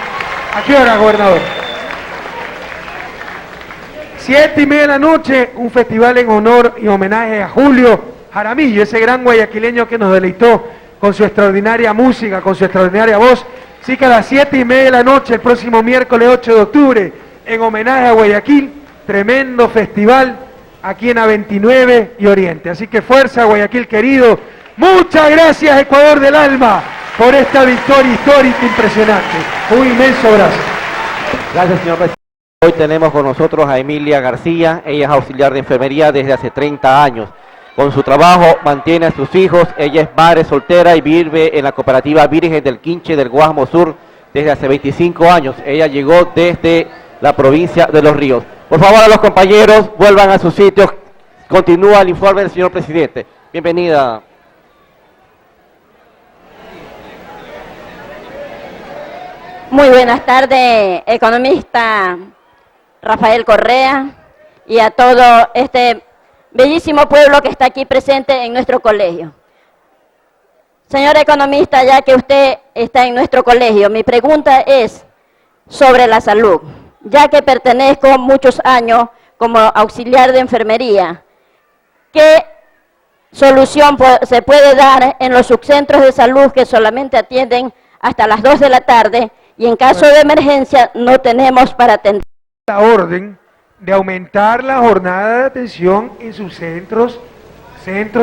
¿A qué hora, gobernador? 7:30 de la noche, un festival en honor y homenaje a Julio Jaramillo, ese gran guayaquileño que nos deleitó con su extraordinaria música, con su extraordinaria voz. Así que a las 7:30 de la noche, el próximo miércoles 8 de octubre, en homenaje a Guayaquil, tremendo festival aquí en A29 y Oriente. Así que fuerza, Guayaquil querido. Muchas gracias, Ecuador del alma, por esta victoria histórica impresionante. Un inmenso abrazo.
Gracias, señor presidente. Hoy tenemos con nosotros a Emilia García. Ella es auxiliar de enfermería desde hace 30 años. Con su trabajo mantiene a sus hijos. Ella es madre soltera y vive en la cooperativa Virgen del Quinche del Guasmo Sur desde hace 25 años. Ella llegó desde la provincia de Los Ríos. Por favor, a los compañeros, vuelvan a sus sitios. Continúa el informe del señor presidente. Bienvenida.
Muy buenas tardes, economista Rafael Correa, y a todo este bellísimo pueblo que está aquí presente en nuestro colegio. Señor economista, ya que usted está en nuestro colegio, mi pregunta es sobre la salud. Ya que pertenezco muchos años como auxiliar de enfermería, ¿qué solución se puede dar en los subcentros de salud que solamente atienden hasta las 2 de la tarde y en caso de emergencia no tenemos para atender?
La orden de aumentar la jornada de atención en sus centros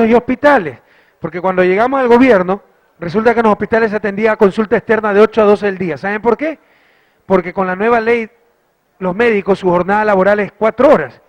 y hospitales, porque cuando llegamos al gobierno, resulta que en los hospitales se atendía a consulta externa de 8 a 12 del día. ¿Saben por qué? Porque con la nueva ley, los médicos, su jornada laboral es 4 horas.